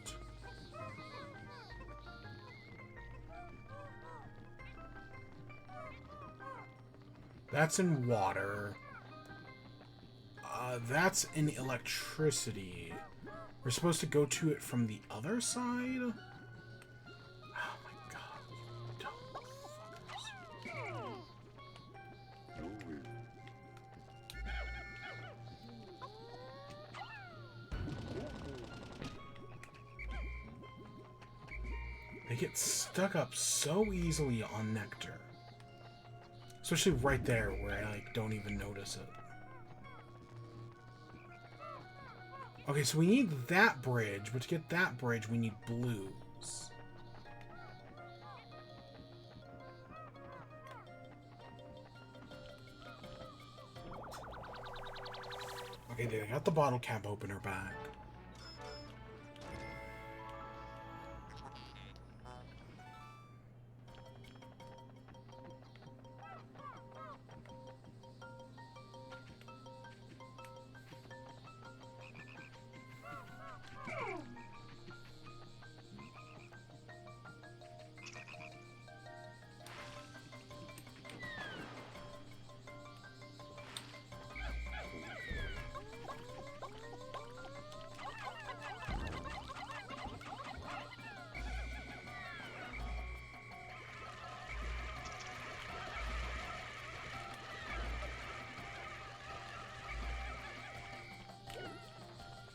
That's in water. That's in electricity. We're supposed to go to it from the other side? Oh my god, you dumb fuckers. They get stuck up so easily on nectar. Especially right there where I like don't even notice it. Okay, so we need that bridge, but to get that bridge we need blues. Okay, they got the bottle cap opener back.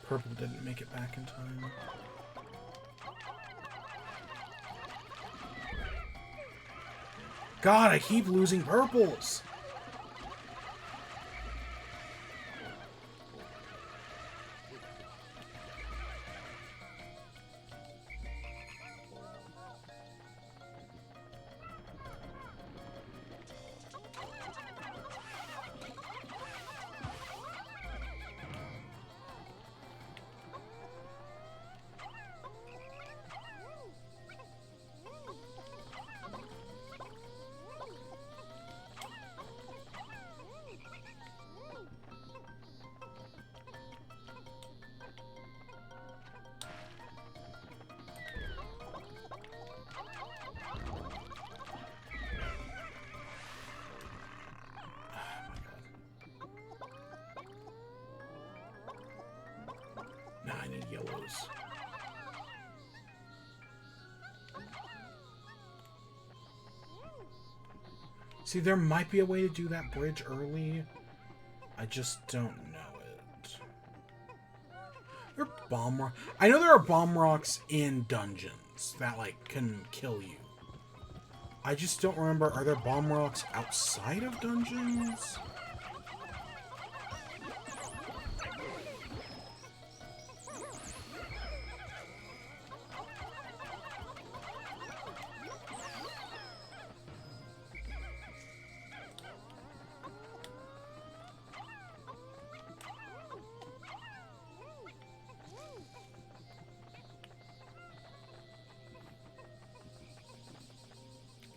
Purple didn't make it back in time. God, I keep losing purples! Nah, I need yellows. See, there might be a way to do that bridge early. I just don't know it. There are bomb rocks. I know there are bomb rocks in dungeons that, like, can kill you. I just don't remember, are there bomb rocks outside of dungeons?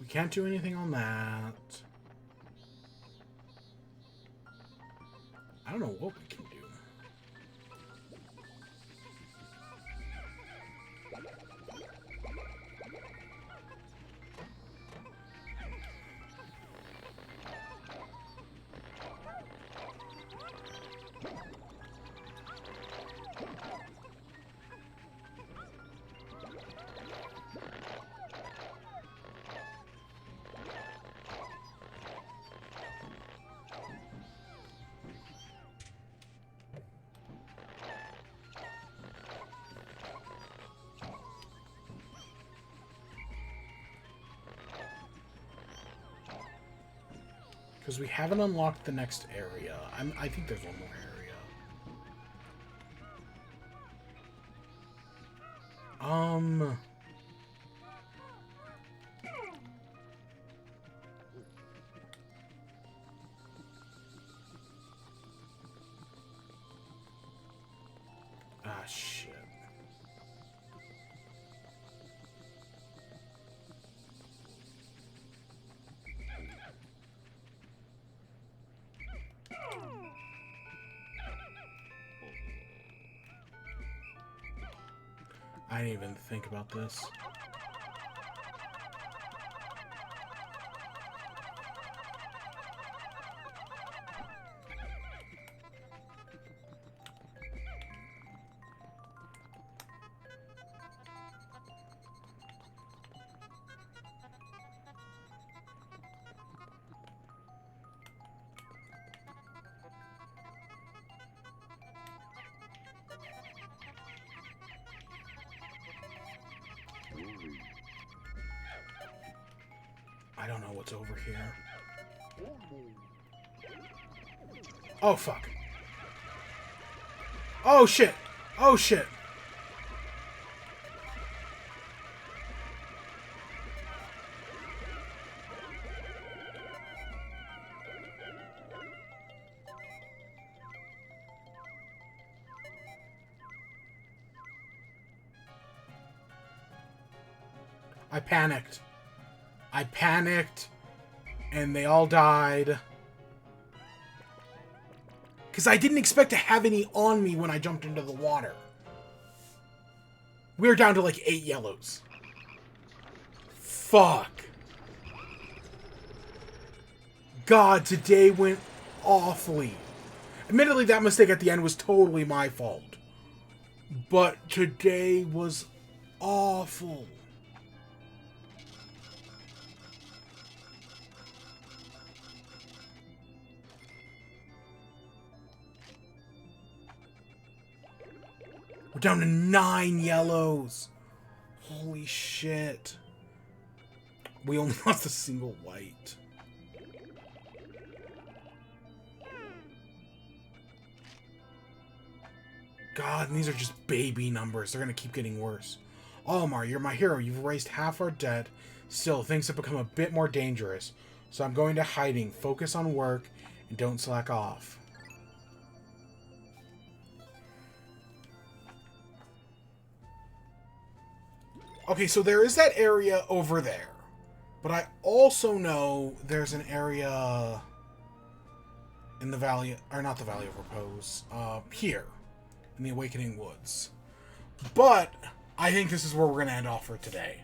We can't do anything on that. I don't know what we can do. Because we haven't unlocked the next area. I think there's one more area. Ah, shit. I didn't even think about this. I don't know what's over here. Oh, fuck. Oh, shit. Oh, shit. I panicked. I panicked, and they all died. Because I didn't expect to have any on me when I jumped into the water. We're down to like 8 yellows. Fuck. God, today went awfully. Admittedly, that mistake at the end was totally my fault. But today was awful. We're down to 9 yellows. Holy shit. We only lost a single white. God, and these are just baby numbers. They're gonna keep getting worse. Olimar, you're my hero. You've erased half our debt. Still, things have become a bit more dangerous. So I'm going to hiding. Focus on work and don't slack off. Okay, so there is that area over there. But I also know there's an area in the Valley, or not the Valley of Repose, here, in the Awakening Woods. But I think this is where we're going to end off for today.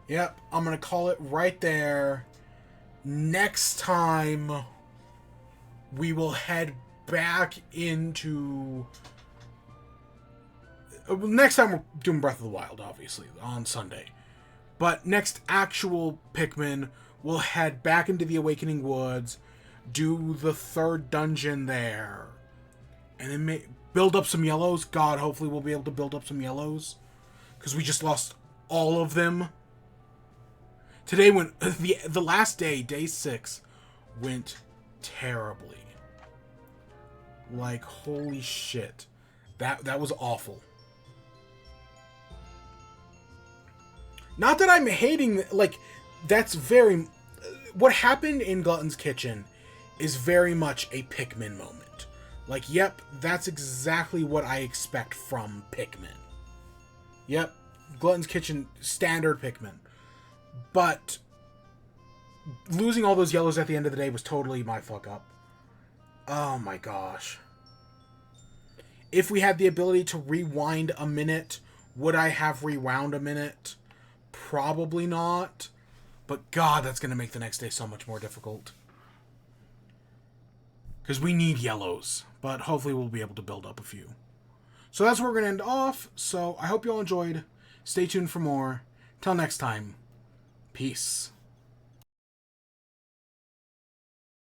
Yep, I'm going to call it right there. Next time, we will head back into... Next time we're doing Breath of the Wild, obviously, on Sunday. But next actual Pikmin, we'll head back into the Awakening Woods, do the 3rd dungeon there, and then build up some yellows. God, hopefully we'll be able to build up some yellows, because we just lost all of them. Today went... The last day, day 6, went terribly. Like, holy shit. That was awful. Not that I'm hating, like, that's very... What happened in Glutton's Kitchen is very much a Pikmin moment. Like, yep, that's exactly what I expect from Pikmin. Yep, Glutton's Kitchen, standard Pikmin. But losing all those yellows at the end of the day was totally my fuck up. Oh my gosh. If we had the ability to rewind a minute, would I have rewound a minute? Probably not. But God, that's going to make the next day so much more difficult. Because we need yellows. But hopefully we'll be able to build up a few. So that's where we're going to end off. So I hope you all enjoyed. Stay tuned for more. Till next time. Peace.